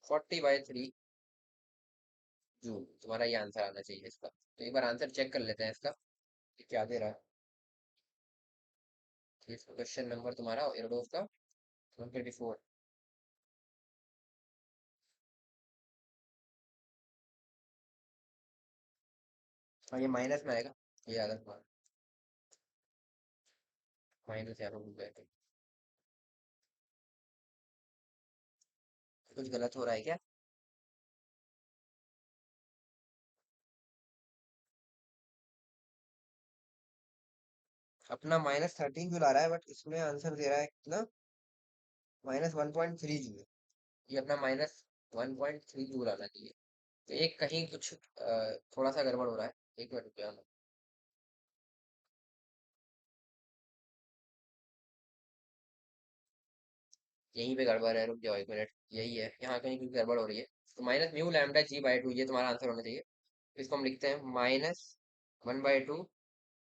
40/3 जूल, तुम्हारा ये आंसर आना चाहिए इसका। तो एक बार आंसर चेक कर लेते हैं इसका कि क्या दे रहा है। क्वेश्चन नंबर तुम्हारा एरोडोस का 124। हाँ, ये माइनस में आएगा, ये याद रखना। माइनस यहाँ पे भूल गए थे। कुछ गलत हो रहा है क्या? अपना -13 जूल आ रहा है, बट इसमें आंसर दे रहा है कितना, -1.3 जूल। ये अपना -1.3 जूल आना चाहिए। तो एक कहीं कुछ थोड़ा सा गड़बड़ हो रहा है। एक मिनट रुक जाना। यहीं पे गड़बड़ है, रुक जाओ एक मिनट। यही है, यहाँ कहीं कुछ गड़बड़ हो रही है। तो -μ λg/2, ये तुम्हारा आंसर होना चाहिए। तो इसको हम लिखते हैं -1/2।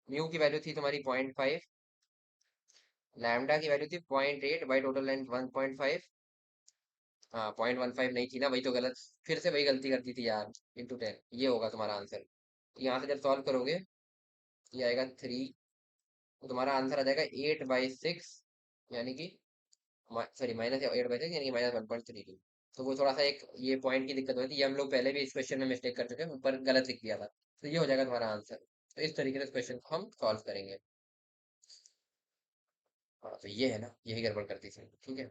म्यू की वैल्यू थी तुम्हारी 0.5, लैम्डा की वैल्यू थी 0.8 बाई टोटल लेंथ 1.5। हाँ, 0.15 नहीं थी ना, वही तो गलत, फिर से वही गलती कर दी थी यार। × 10, ये होगा तुम्हारा आंसर। यहाँ से जब सॉल्व करोगे, ये आएगा 3। तो तुम्हारा आंसर आ जाएगा 8/6, यानी कि सॉरी -8/6, यानी कि -1.32। तो वो थोड़ा सा एक ये पॉइंट की दिक्कत हुई थी, ये हम लोग पहले भी इस क्वेश्चन में मिस्टेक कर चुके हैं, ऊपर गलत लिख दिया था। तो ये हो जाएगा तुम्हारा आंसर। तो इस तरीके से इस क्वेश्चन को हम सॉल्व करेंगे। हाँ, तो ये है ना, यही गड़बड़ करती थी। ठीक है,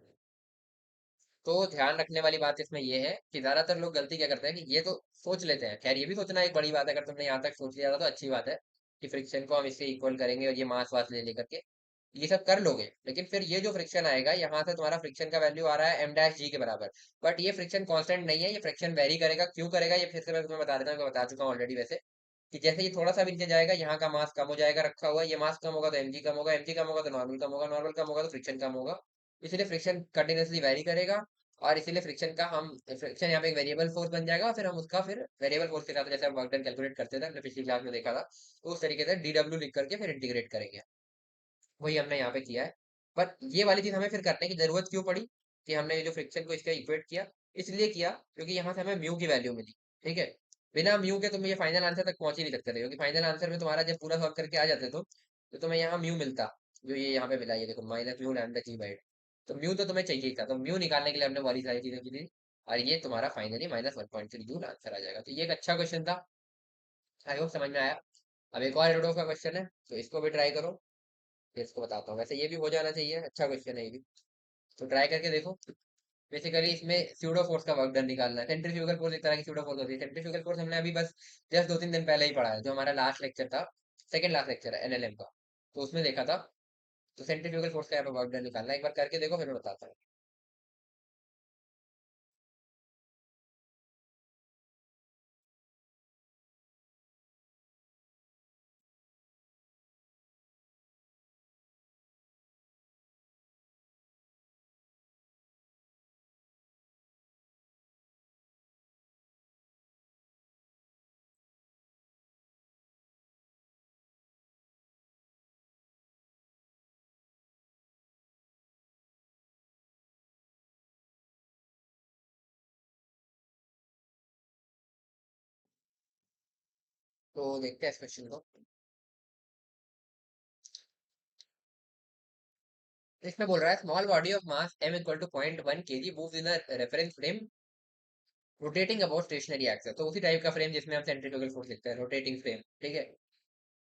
तो ध्यान रखने वाली बात इसमें ये है कि ज्यादातर लोग गलती क्या करते हैं कि ये तो सोच लेते हैं। खैर, ये भी सोचना एक बड़ी बात है, अगर तुमने यहाँ तक सोच लिया था तो अच्छी बात है, कि फ्रिक्शन को हम इससे इक्वल करेंगे और ये मास वास ले लेकर के ये सब कर लोगे। लेकिन फिर ये जो फ्रिक्शन आएगा, यहाँ से तुम्हारा फ्रिक्शन का वैल्यू आ रहा है m' g के बराबर। बट ये फ्रिक्शन कांस्टेंट नहीं है, ये फ्रिक्शन वेरी करेगा। क्यों करेगा, ये फिर से मैं तुम्हें बता देता हूँ, मैं बता चुका हूँ ऑलरेडी वैसे, कि जैसे ये थोड़ा सा भी नीचे जाएगा, यहाँ का मास कम हो जाएगा रखा हुआ, ये मास कम होगा तो mg कम होगा, mg कम होगा तो नॉर्मल कम होगा, नॉर्मल कम होगा तो फ्रिक्शन कम होगा। इसलिए फ्रिक्शन कंटिन्यूसली वेरी करेगा, और इसीलिए फ्रिक्शन का हम फ्रिक्शन यहाँ पे एक वेरिएबल फोर्स बन जाएगा, और फिर हम उसका फिर वेरिएबल फोर्स के साथ, जैसे हम वर्क डन कैलकुलेट करते थे, हमने पिछली क्लास में देखा था, तो उस तरीके से dw लिख करके फिर इंटीग्रेट करेंगे। वही हमने यहाँ पे किया है। पर ये वाली चीज हमें फिर करने की जरूरत क्यों पड़ी, कि हमने ये जो फ्रिक्शन को इसका इक्वेट किया, इसलिए किया क्योंकि यहाँ से हमें म्यू की वैल्यू मिली। ठीक है, बिना म्यू के तुम ये फाइनल आंसर तक पहुंच ही नहीं सकते थे, क्योंकि फाइनल आंसर में तुम्हारा जब पूरा सॉल्व करके आ जाते तो तुम्हें यहाँ म्यू मिलता, जो ये यहाँ पे मिला, ये देखो -μ λg/। तो म्यू तो तुम्हें चाहिए ही था, तो म्यू निकालने के लिए हमने वाली सारी चीजें की थी। और ये तुम्हारा फाइनली -1.3 जूल आंसर आ जाएगा। तो ये एक अच्छा क्वेश्चन था, आई होप समझ में आया। अब एक और एडोडो का क्वेश्चन है, तो इसको भी ट्राई करो, फिर इसको बताता हूँ। वैसे ये भी हो जाना चाहिए, अच्छा क्वेश्चन है ये भी, तो ट्राई करके देखो। बेसिकली इसमें स्यूडो फोर्स का वर्क डन निकालना है। सेंट्रीफ्यूगल फोर्स एक तरह की स्यूडो फोर्स होती है। सेंट्रीफ्यूगल फोर्स हमने अभी बस जस्ट 2-3 दिन पहले ही पढ़ा है, जो हमारा लास्ट लेक्चर था, सेकंड लास्ट लेक्चर है एनएलएम का, तो उसमें देखा था। तो सेंट्रीफ्यूगल फोर्स का यहाँ पे वर्क डन निकालना है, एक बार करके देखो, फिर मैं बताता हूँ। तो देखते हैं इस क्वेश्चन को। इसमें बोल रहा है small body of mass m equal to 0.1 kg moves in a reference frame rotating about stationary axis. तो उसी टाइप का फ्रेम जिसमें हम सेंट्रीफ्यूगल फोर्स लिखते हैं, रोटेटिंग फ्रेम। ठीक है,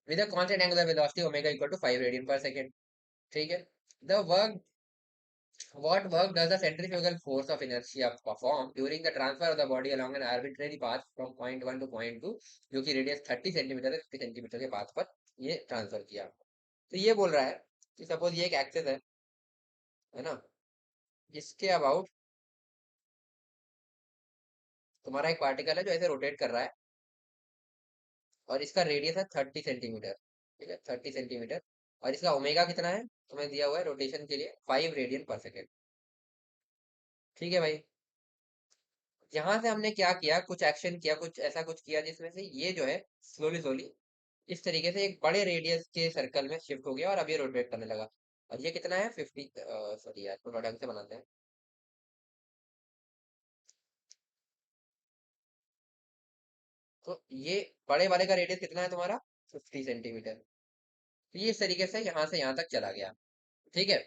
with a constant angular velocity omega equal to 5 radian per second. ठीक है, the work What work does the centrifugal force of inertia perform during the transfer of the body along an arbitrary path from point 1 to point 2, जो कि radius 30 centimetre है, 50 centimetre के path पर ये transfer किया। तो ये बोल रहा है कि सपोज ये एक एक्सिस है ना, इसके अबाउट तुम्हारा एक पार्टिकल है जो ऐसे रोटेट कर रहा है, और इसका रेडियस है 30 सेंटीमीटर। ठीक है, 30 सेंटीमीटर। और इसका ओमेगा कितना है तुम्हें दिया हुआ है रोटेशन के लिए, 5 रेडियन पर सेकेंड। ठीक है भाई, यहाँ से हमने क्या किया, कुछ एक्शन किया, कुछ ऐसा कुछ किया जिसमें से ये जो है स्लोली स्लोली इस तरीके से एक बड़े रेडियस के सर्कल में शिफ्ट हो गया और अब ये रोटेट करने लगा। और ये कितना है 50, सॉरी यार थोड़ा ढंग से बनाते हैं। तो ये बड़े वाले का रेडियस कितना है तुम्हारा, 50 सेंटीमीटर। तो ये इस तरीके से यहाँ तक चला गया। ठीक है,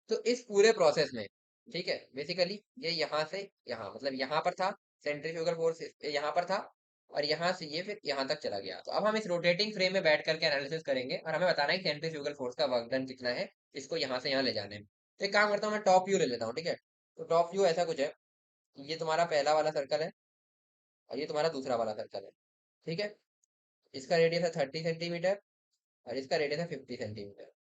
तो इस पूरे प्रोसेस में, ठीक है, बेसिकली ये यहाँ से यहाँ, मतलब यहाँ पर था, सेंट्रीफ्यूगल फोर्स यहाँ पर था, और यहाँ से ये फिर यहाँ तक चला गया। तो अब हम इस रोटेटिंग फ्रेम में बैठ करके एनालिसिस करेंगे और हमें बताना है कि सेंट्रीफ्यूगल फोर्स का वर्क डन कितना है इसको यहाँ से यहाँ ले जाने में। तो एक काम करता हूँ, मैं टॉप व्यू ले लेता हूँ। ठीक है, तो टॉप व्यू ऐसा कुछ है, ये तुम्हारा पहला वाला सर्कल है और ये तुम्हारा दूसरा वाला सर्कल है। ठीक है, इसका रेडियस है 30 सेंटीमीटर और इसका रेडियस है 50 सेंटीमीटर।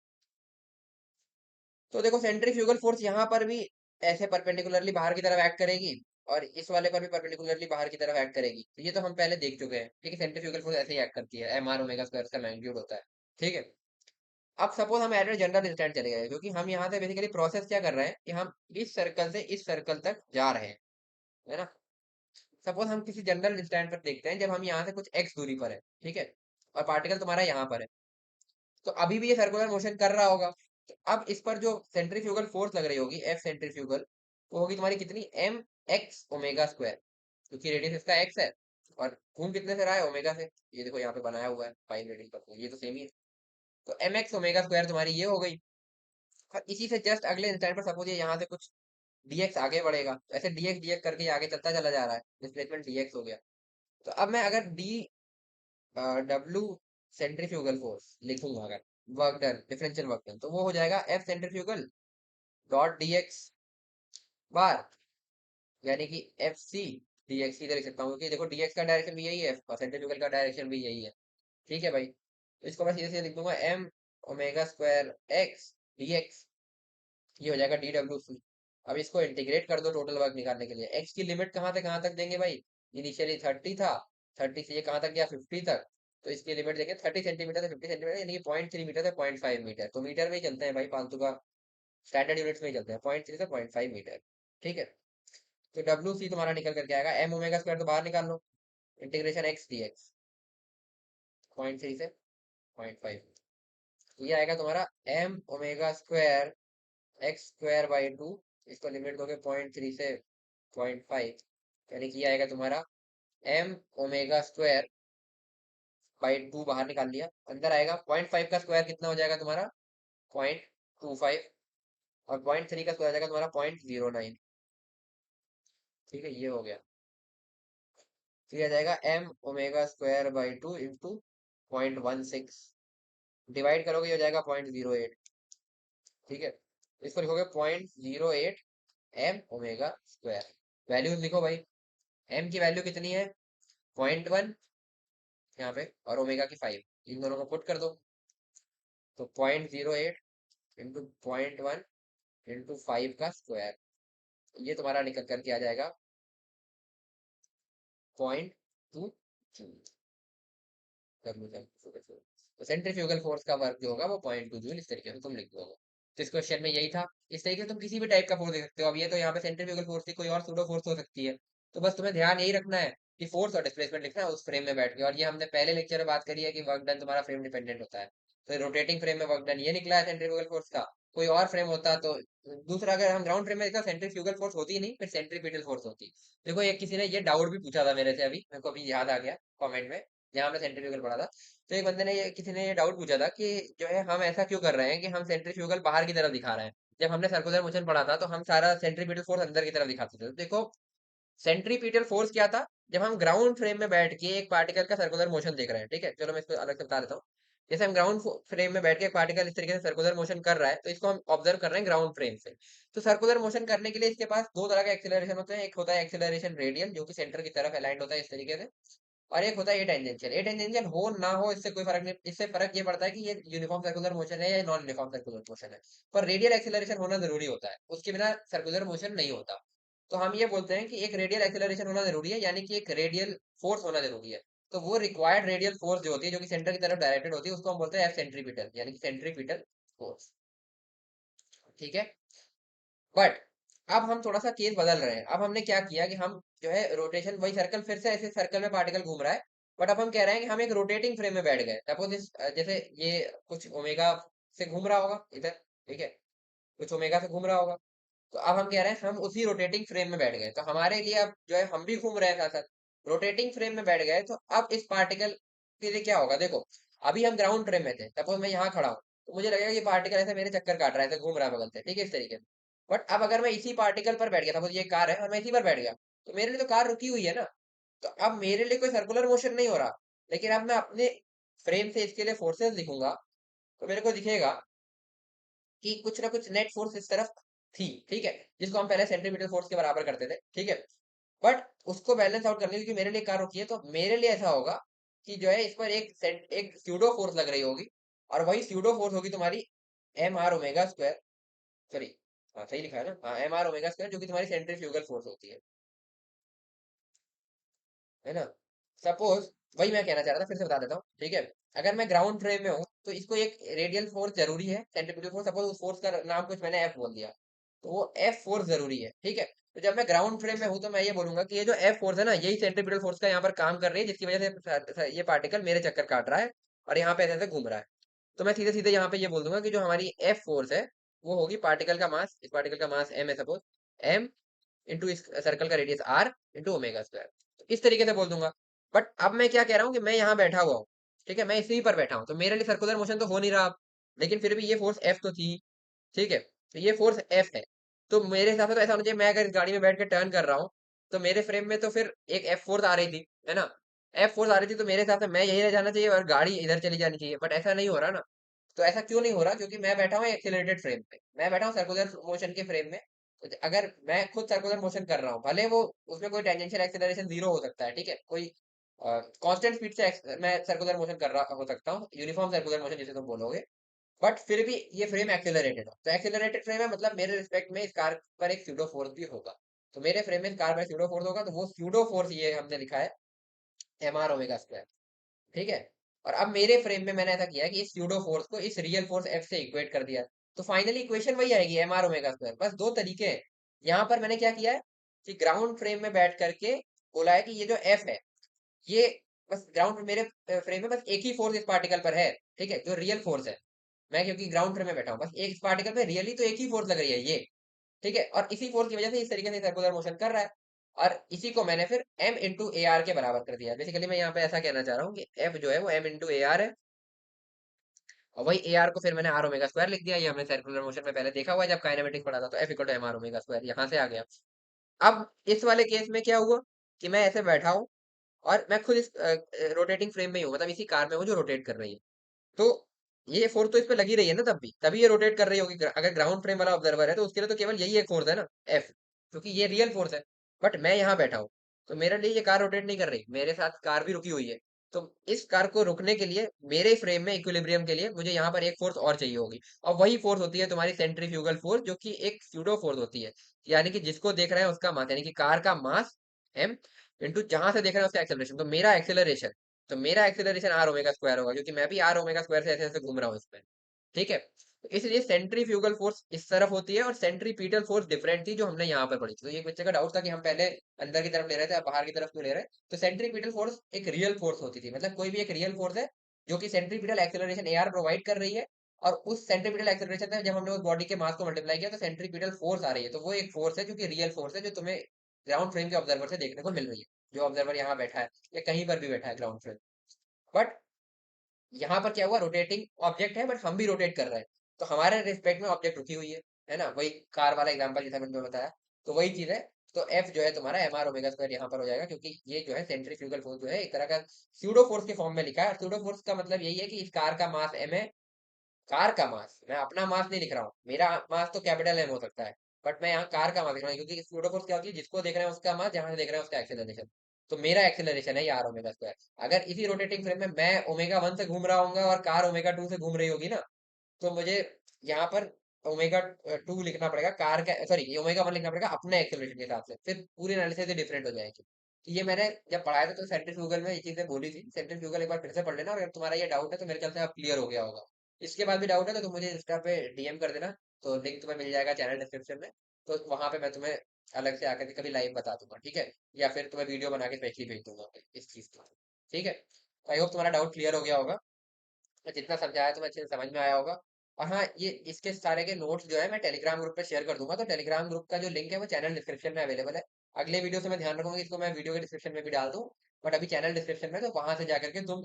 तो देखो सेंट्रीफ्यूगल फोर्स यहाँ पर भी ऐसे परपेंडिकुलरली बाहर की तरफ एक्ट करेगी, और इस वाले पर भी परपेंडिकुलरली बाहर की तरफ एक्ट करेगी। तो ये तो हम पहले देख चुके हैं। ठीक है, सेंट्रीफ्यूगल फोर्स ऐसे ही एक्ट करती है, एम आर ओमेगा स्क्वायर का मैग्नीट्यूड होता है। ठीक है, अब सपोज हम एट जनरल इंस्टेंट चले गए, क्योंकि हम यहाँ से बेसिकली प्रोसेस क्या कर रहे हैं कि हम इस सर्कल से इस सर्कल तक जा रहे हैं, है ना। सपोज हम किसी जनरल इंस्टेंट पर देखते हैं जब हम यहाँ से कुछ एक्स दूरी पर है, ठीक है, और पार्टिकल तुम्हारा यहाँ पर है, तो अभी भी ये सर्कुलर मोशन कर रहा होगा। तो अब इस पर जो सेंट्रीफ्यूगल फोर्स लग रही होगी, एफ सेंट्रीफ्यूगल, वो होगी तुम्हारी कितनी, एम एक्स ओमेगा स्क्वायर, क्योंकि रेडियस इसका एक्स है और घूम कितने से रहा है, ओमेगा से। ये देखो यहाँ पे बनाया हुआ है 5 रेडियन पर, ये तो सेम ही है। तो एम एक्स ओमेगा स्क्वायर तुम्हारी ये हो गई। और इसी से जस्ट अगले इंस्टेंट पर सपोज ये यहाँ से कुछ डीएक्स आगे बढ़ेगा, तो ऐसे डीएक्स डीएक्स करके ये आगे चलता चला जा रहा है, डिस्प्लेसमेंट डीएक्स हो गया। तो अब मैं अगर डी डब्ल्यू सेंट्रीफ्यूगल फोर्स लिखूंगा, अगर work done, differential work done, तो वो हो जाएगा F centrifugal dot D X bar, यानी कि एफ सी डी एक्स इधर लिख सकता हूँ, क्योंकि देखो डीएक्स का डायरेक्शन भी यही है और सेंट्रीफ्यूगल का डायरेक्शन भी यही है। ठीक है भाई, तो इसको मैं सीधे सीधे लिख दूंगा m omega square x D x, ये हो जाएगा डी डब्ल्यू सी। अब इसको इंटीग्रेट कर दो टोटल वर्क निकालने के लिए। एक्स की लिमिट कहाँ से कहाँ तक देंगे भाई, इनिशियली 30 था, 30 से ये कहाँ तक गया 50 तक, तो इसकी लिमिट देंगे 30 सेंटीमीटर से 50 सेंटीमीटर, यानी कि 0.3 मीटर से 0.5 मीटर। तो मीटर में ही चलते हैं भाई, फालतू का स्टैंडर्ड यूनिट्स में ही चलते हैं, 0.3 से 0.5 मीटर। ठीक है, तो डब्ल्यू सी तुम्हारा निकल करके आएगा, एम ओमेगा स्क्वायर तो बाहर निकाल लो, इंटीग्रेशन एक्स डी एक्स, 0.3 से 0.5, ये आएगा तुम्हारा m omega square x square by two, इसको लिमिट दोगे 0.3 से 0.5, यानी कि ये आएगा तुम्हारा m omega square by two, बाहर निकाल लिया, अंदर आएगा 0.5 का स्क्वायर कितना हो जाएगा तुम्हारा 0.25, और 0.3 का स्क्वायर हो जाएगा तुम्हारा 0.09। ठीक है, ये हो गया। फिर आ जाएगा m omega square by two into 0.16, divide करोगे ये हो जाएगा 0.08। ठीक है, इसको लिखोगे 0.08 एम ओमेगा स्क्वायर। वैल्यूज लिखो भाई, एम की वैल्यू कितनी है 0.1 यहाँ पे, और ओमेगा की 5, इन दोनों को पुट कर दो, तो 0.08 इंटू 0.1 इंटू 5 का स्क्वायर, ये तुम्हारा निकल करके आ जाएगा 0.2 जूल। तो सेंट्रीफ्यूगल फोर्स का वर्क जो होगा वो 0.2 जूल, इस तरीके से तुम लिख दोगे। तो इस क्वेश्चन में यही था। इस तरीके से तुम किसी भी टाइप का फोर्स दे सकते हो। अब ये तो यहाँ पे सेंट्रीफ्यूगल फोर्स थी, कोई और सूडो फोर्स हो सकती है। तो बस तुम्हें ध्यान यही रखना है कि फोर्स और डिस्प्लेसमेंट लिखना है उस फ्रेम में बैठ के। और ये हमने पहले लेक्चर में बात करी है कि वर्क डन तुम्हारा फ्रेम डिपेंडेंट होता है। तो रोटेटिंग फ्रेम में वर्क डन ये निकला है सेंट्रीफ्यूगल फोर्स का। कोई और फ्रेम होता तो दूसरा, अगर हम ग्राउंड फ्रेम में देखा सेंट्रीफ्यूगल फोर्स होती ही नहीं, फिर सेंट्रीपिटल फोर्स होती। देखो एक किसी ने ये डाउट भी पूछा था मेरे से, अभी मेरे को अभी याद आ गया कमेंट में, जहाँ हमने सेंट्रीफ्यूगल पढ़ा था। तो एक बंदे ने ये किसी ने ये डाउट पूछा था कि जो है हम ऐसा क्यों कर रहे हैं कि हम सेंट्रीफ्यूगल बाहर की तरफ दिखा रहे हैं। जब हमने सर्कुलर मोशन पढ़ा था तो हम सारा सेंट्रीपिटल फोर्स अंदर की तरफ दिखाते थे। तो देखो सेंट्रीपिटल फोर्स क्या था, जब हम ग्राउंड फ्रेम में बैठ के एक पार्टिकल का सर्कुलर मोशन देख रहे हैं। ठीक है, चलो मैं इसको अलग से बता देता हूँ। जैसे हम ग्राउंड फ्रेम में बैठ के पार्टिकल इस तरीके से सर्कुलर मोशन कर रहा है, तो इसको हम ऑब्जर्व कर रहे हैं ग्राउंड फ्रेम से। तो सर्कुलर मोशन करने के लिए इसके पास दो तरह का एक्सेलरेशन होते हैं। एक होता है एक्सेलरेशन रेडियल, जो कि सेंटर की तरफ अलाइंड होता है इस तरीके से, और एक होता है ए टेंजेंशियल। ए टेंजेंशियल हो ना हो इससे कोई फर्क नहीं, इससे फर्क ये पड़ता है कि ये यूनिफॉर्म सर्कुलर मोशन है या नॉन यूनिफॉर्म सर्कुलर मोशन है। पर रेडियल एक्सेलरेशन होना जरूरी होता है, उसके बिना सर्कुलर मोशन नहीं होता। तो हम ये बोलते हैं कि एक रेडियल एक्सेलरेशन होना जरूरी है, यानी कि एक रेडियल फोर्स होना जरूरी है। तो वो रिक्वायर्ड रेडियल फोर्स जो होती है, जो कि सेंटर की तरफ डायरेक्टेड होती है, उसको हम बोलते हैं एफ सेंट्रीपिटल, यानी कि सेंट्रीपिटल फोर्स। ठीक है। बट अब हम थोड़ा सा केस बदल रहे हैं। अब हमने क्या किया कि हम जो है रोटेशन, वही सर्कल, फिर से ऐसे सर्कल में पार्टिकल घूम रहा है, बट अब हम कह रहे हैं कि हम एक रोटेटिंग फ्रेम में बैठ गए। सपोज इस जैसे ये कुछ ओमेगा से घूम रहा होगा इधर, ठीक है, कुछ ओमेगा से घूम रहा होगा। तो अब हम कह रहे हैं हम उसी रोटेटिंग फ्रेम में बैठ गए, तो हमारे लिए अब जो है हम भी घूम रहे हैं साथ साथ, रोटेटिंग फ्रेम में बैठ गए। तो अब इस पार्टिकल के लिए क्या होगा, देखो, अभी हम ग्राउंड फ्रेम में थे, सपोज मैं यहाँ खड़ा हूँ, तो मुझे लगेगा कि पार्टिकल ऐसे मेरे चक्कर काट रहा है, ऐसे घूम रहा है बगल से, ठीक है, इस तरीके से। बट अब अगर मैं इसी पार्टिकल पर बैठ गया, सपोज ये कार है और मैं इसी पर बैठ गया, तो मेरे लिए तो कार रुकी हुई है ना। तो अब मेरे लिए कोई सर्कुलर मोशन नहीं हो रहा, लेकिन अब मैं अपने फ्रेम से इसके लिए फोर्सेस लिखूंगा, तो मेरे को दिखेगा कि कुछ ना कुछ नेट फोर्स इस तरफ थी, ठीक है, जिसको हम पहले सेंट्रीपिटल फोर्स के बराबर करते थे, ठीक है। बट उसको बैलेंस आउट करने के लिए, क्योंकि मेरे लिए कार रुकी है, तो मेरे लिए ऐसा होगा कि जो है इस पर एक स्यूडो फोर्स लग रही होगी, और वही स्यूडो फोर्स होगी तुम्हारी m r omega square, sorry, हाँ सही लिखा है ना, हाँ एम आर ओमेगा स्क्वायर, जो कि तुम्हारी सेंट्रीफ्यूगल फोर्स होती है ना। सपोज वही मैं कहना चाह रहा था, फिर से बता देता हूँ, ठीक है। अगर मैं ग्राउंड फ्रेम में हूँ, तो इसको एक रेडियल फोर्स जरूरी है, सेंट्रीपिटल फोर्स। सपोज उस फोर्स का नाम कुछ मैंने एफ बोल दिया, तो वो एफ फोर्स जरूरी है, ठीक है। तो जब मैं ग्राउंड फ्रेम में हूँ, तो मैं ये बोलूंगा कि ये जो एफ फोर्स है ना, यही सेंट्रीपिटल फोर्स का यहाँ पर काम कर रही है, जिसकी वजह से ये पार्टिकल मेरे चक्कर काट रहा है और यहाँ पे ऐसे ऐसे घूम रहा है। तो मैं सीधे सीधे यहाँ पे ये बोल दूंगा कि जो हमारी एफ फोर्स है, वो होगी पार्टिकल का मास, इस पार्टिकल का मास एम है सपोज, एम इंटू इस सर्कल का radius r into omega square, तो इस तरीके से बोल दूंगा। बट अब मैं क्या कह रहा हूँ कि मैं यहाँ बैठा हुआ हूँ, ठीक है, मैं इसी पर बैठा हूँ, तो मेरे लिए सर्कुलर मोशन तो हो नहीं रहा अब, लेकिन फिर भी ये फोर्स एफ तो थी, ठीक है, तो ये फोर्स एफ है। तो मेरे हिसाब से तो ऐसा होना चाहिए, मैं अगर इस गाड़ी में बैठ के टर्न कर रहा हूँ, तो मेरे फ्रेम में तो फिर एक एफ फोर्स आ रही थी, है ना। एफ फोर्स आ रही थी, तो मेरे हिसाब से मैं यही रह जाना चाहिए और गाड़ी इधर चली जानी चाहिए, बट ऐसा नहीं हो रहा ना। तो ऐसा क्यों नहीं हो रहा, क्योंकि मैं बैठा हूँ एक्सीलरेटेड फ्रेम पे, मैं बैठा हूँ सर्कुलर मोशन के फ्रेम में। तो अगर मैं खुद सर्कुलर मोशन कर रहा हूँ, भले वो उसमें कोई टेंजेंशियल एक्सेलरेशन जीरो हो सकता है, ठीक है, कोई कांस्टेंट स्पीड से मैं सर्कुलर मोशन कर रहा हो सकता हूँ, यूनिफॉर्म सर्कुलर मोशन जिसे तुम बोलोगे, बट फिर भी ये फ्रेम एक्सेलरेटेड हो, तो एक्सेलरेटेड फ्रेम है, मतलब मेरे रिस्पेक्ट में इस कार पर एक स्यूडो फोर्स भी होगा। तो मेरे फ्रेम में इस कार पर स्यूडो फोर्स होगा, तो वो स्यूडो फोर्स ये हमने लिखा है एम आर ओमेगा स्क्वायर, ठीक है। और अब मेरे फ्रेम में मैंने ऐसा किया है कि इस स्यूडो फोर्स को इस रियल फोर्स एफ से इक्वेट कर दिया, तो फाइनली इक्वेशन वही आएगी एम आर ओमेगा स्क्वायर। बस दो तरीके हैं। यहाँ पर मैंने क्या किया है कि ग्राउंड फ्रेम में बैठ करके बोला है कि ये जो एफ है, ये बस ग्राउंड मेरे फ्रेम में बस एक ही फोर्स इस पार्टिकल पर है, ठीक है, जो रियल फोर्स है। मैं क्योंकि ग्राउंड फ्रेम में बैठा हूँ, बस एक इस पार्टिकल पे रियली तो एक ही फोर्स लग रही है ये, ठीक है, और इसी फोर्स की वजह से इस तरीके से सर्कुलर मोशन कर रहा है। और इसी को मैंने फिर m इंटू ए आर के बराबर कर दिया। बेसिकली मैं यहाँ पे ऐसा कहना चाह रहा हूँ कि f जो है वो m इंटू ए आर है, और वही ए आर को फिर मैंने आर ओमेगा स्क्वायर लिख दिया। ये हमने सर्कुलर मोशन में पहले देखा हुआ है जब काइनेमेटिक्स पढ़ा था, तो f equal to m r omega square यहाँ से आ गया। अब इस वाले केस में क्या हुआ कि मैं ऐसे बैठा हूँ और मैं खुद इस रोटेटिंग फ्रेम में ही हूँ, मतलब इसी कार में हूँ जो रोटेट कर रही है। तो ये फोर्स तो इस पे लगी रही है ना, तब भी तभी ये रोटेट कर रही होगी। अगर ग्राउंड फ्रेम वाला ऑब्जर्वर है, तो उसके लिए तो केवल यही एक फोर्स है ना, एफ, क्योंकि ये रियल फोर्स है। बट मैं यहाँ बैठा हूँ, तो मेरे लिए ये कार रोटेट नहीं कर रही, मेरे साथ कार भी रुकी हुई है। तो इस कार को रुकने के लिए, मेरे फ्रेम में इक्विलिब्रियम के लिए, मुझे यहाँ पर एक फोर्स और चाहिए होगी, और वही फोर्स होती है तुम्हारी सेंट्रीफ्यूगल फोर्स, जो कि एक स्यूडो फोर्स होती है। यानी कि जिसको देख रहे हैं उसका मास, यानी कि कार का मास एम इंटू जहां से देख रहे हैं उसका एक्सेलरेशन, तो मेरा एक्सेलरेशन, तो मेरा एक्सेलरेशन आर ओमेगा स्क्वायर होगा, क्योंकि मैं भी आर ओमेगा स्क्वायर से ऐसे ऐसे घूम रहा हूँ इसमें, ठीक है। तो इसलिए सेंट्रीफ्यूगल फोर्स इस तरफ होती है और सेंट्रीपीटल फोर्स डिफरेंट थी जो हमने यहाँ पर पढ़ी थी। तो ये बच्चे का डाउट था कि हम पहले अंदर की तरफ ले रहे थे, अब बाहर की तरफ क्यों ले रहे हैं। तो सेंट्रीपीटल फोर्स एक रियल फोर्स होती थी, मतलब कोई भी एक रियल फोर्स है जो कि centripetal acceleration A R provide कर रही है, और उस सेंट्रीपीटल एक्सेलरेशन से जब हमने उस बॉडी के मास को मल्टीप्लाई किया, तो सेंट्रीपीटल फोर्स आ रही है। तो वो एक फोर्स है जो कि रियल फोर्स है, जो तुम्हें ग्राउंड फ्रेम के ऑब्जर्वर से देखने को मिल रही है, जो ऑब्जर्वर यहाँ बैठा है या कहीं पर भी बैठा है ग्राउंड फ्रेम। बट यहाँ पर क्या हुआ, रोटेटिंग ऑब्जेक्ट है बट हम भी रोटेट कर रहे हैं, तो हमारे रिस्पेक्ट में ऑब्जेक्ट रुकी हुई है ना, वही कार वाला एग्जांपल जैसा मैंने बताया, तो वही चीज है। तो एफ जो है तुम्हारा एम आर ओमेगा स्क्वायर यहाँ पर हो जाएगा, क्योंकि ये जो है सेंट्रीफ्यूगल फोर्स जो है एक तरह का स्यूडो फोर्स के फॉर्म में लिखा है। और स्यूडो फोर्स का मतलब यही है कि इस कार का मास एम है, कार का मास, मैं अपना मास नहीं लिख रहा हूँ, मेरा मास तो कैपिटल एम हो सकता है, बट मैं यहाँ कार का मास लिख रहा हूँ, क्योंकि स्यूडो फोर्स क्या होती है, जिसको देख रहे हैं उसका मास, जहां से देख रहे हैं उसका एक्सेलरेशन। तो मेरा एक्सेलरेशन है ये आर ओमेगा स्क्वायर। अगर इसी रोटेटिंग फ्रेम में मैं ओमेगा 1 से घूम रहा हूँ और कार ओमेगा 2 से घूम रही होगी ना, तो मुझे यहाँ पर ओमेगा 2 लिखना पड़ेगा, कार का सॉरी ओमेगा 1 लिखना पड़ेगा अपने एक्सेलरेशन के हिसाब से, फिर पूरी एनालिसिस डिफरेंट हो जाएगी। तो ये मैंने जब पढ़ाया था तो सेंट्रीफ्यूगल में ये चीजें बोली थी। सेंट्रीफ्यूगल एक बार फिर से पढ़ लेना, और अगर तुम्हारा ये डाउट है तो मेरे ख्याल से अब क्लियर हो गया होगा। इसके बाद भी डाउट है तो तुम मुझे इंस्टा पे डीएम कर देना, तो लिंक तुम्हें मिल जाएगा चैनल डिस्क्रिप्शन में। तो वहां पे मैं तुम्हें अलग से आकर के कभी लाइव बता दूंगा, ठीक है, या फिर तुम्हें वीडियो बना के स्पेशली भेज दूंगा इस चीज की। ठीक है, आई होप तुम्हारा डाउट क्लियर हो गया होगा, मैं जितना समझाया तुम्हें अच्छे से समझ में आया होगा। और हाँ, ये इसके सारे के नोट्स जो है मैं टेलीग्राम ग्रुप पे शेयर कर दूंगा, तो टेलीग्राम ग्रुप का जो लिंक है वो चैनल डिस्क्रिप्शन में अवेलेबल है। अगले वीडियो से मैं ध्यान रखूंगा कि इसको मैं वीडियो के डिस्क्रिप्शन में भी डाल दूं, बट अभी चैनल डिस्क्रिप्शन में, तो वहां से जाकर के तुम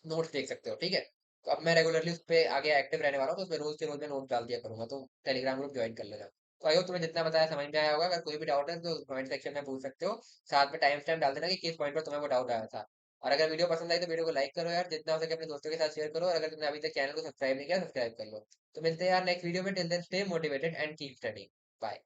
नोट्स देख सकते हो, ठीक है। तो अब मैं रेगुलरली उस पर आगे एक्टिव रहने वाला हूँ, तो उसमें रोज के रोज मैं नोट डाल दिया करूंगा, तो टेलीग्राम ग्रुप ज्वाइन कर लेना। तो आई होप तुम्हें जितना बताया समझ में आया होगा। अगर कोई भी डाउट है तो कमेंट सेक्शन में पूछ सकते हो, साथ में टाइम स्टैम्प डाल देना कि किस पॉइंट पर तुम्हें वो डाउट आया था। और अगर वीडियो पसंद आई तो वीडियो को लाइक करो यार, जितना हो सके अपने दोस्तों के साथ शेयर करो, और अगर तुमने अभी तक चैनल को सब्सक्राइब नहीं किया, सब्सक्राइब कर लो। तो मिलते हैं यार नेक्स्ट वीडियो में, till then stay motivated and keep studying. Bye.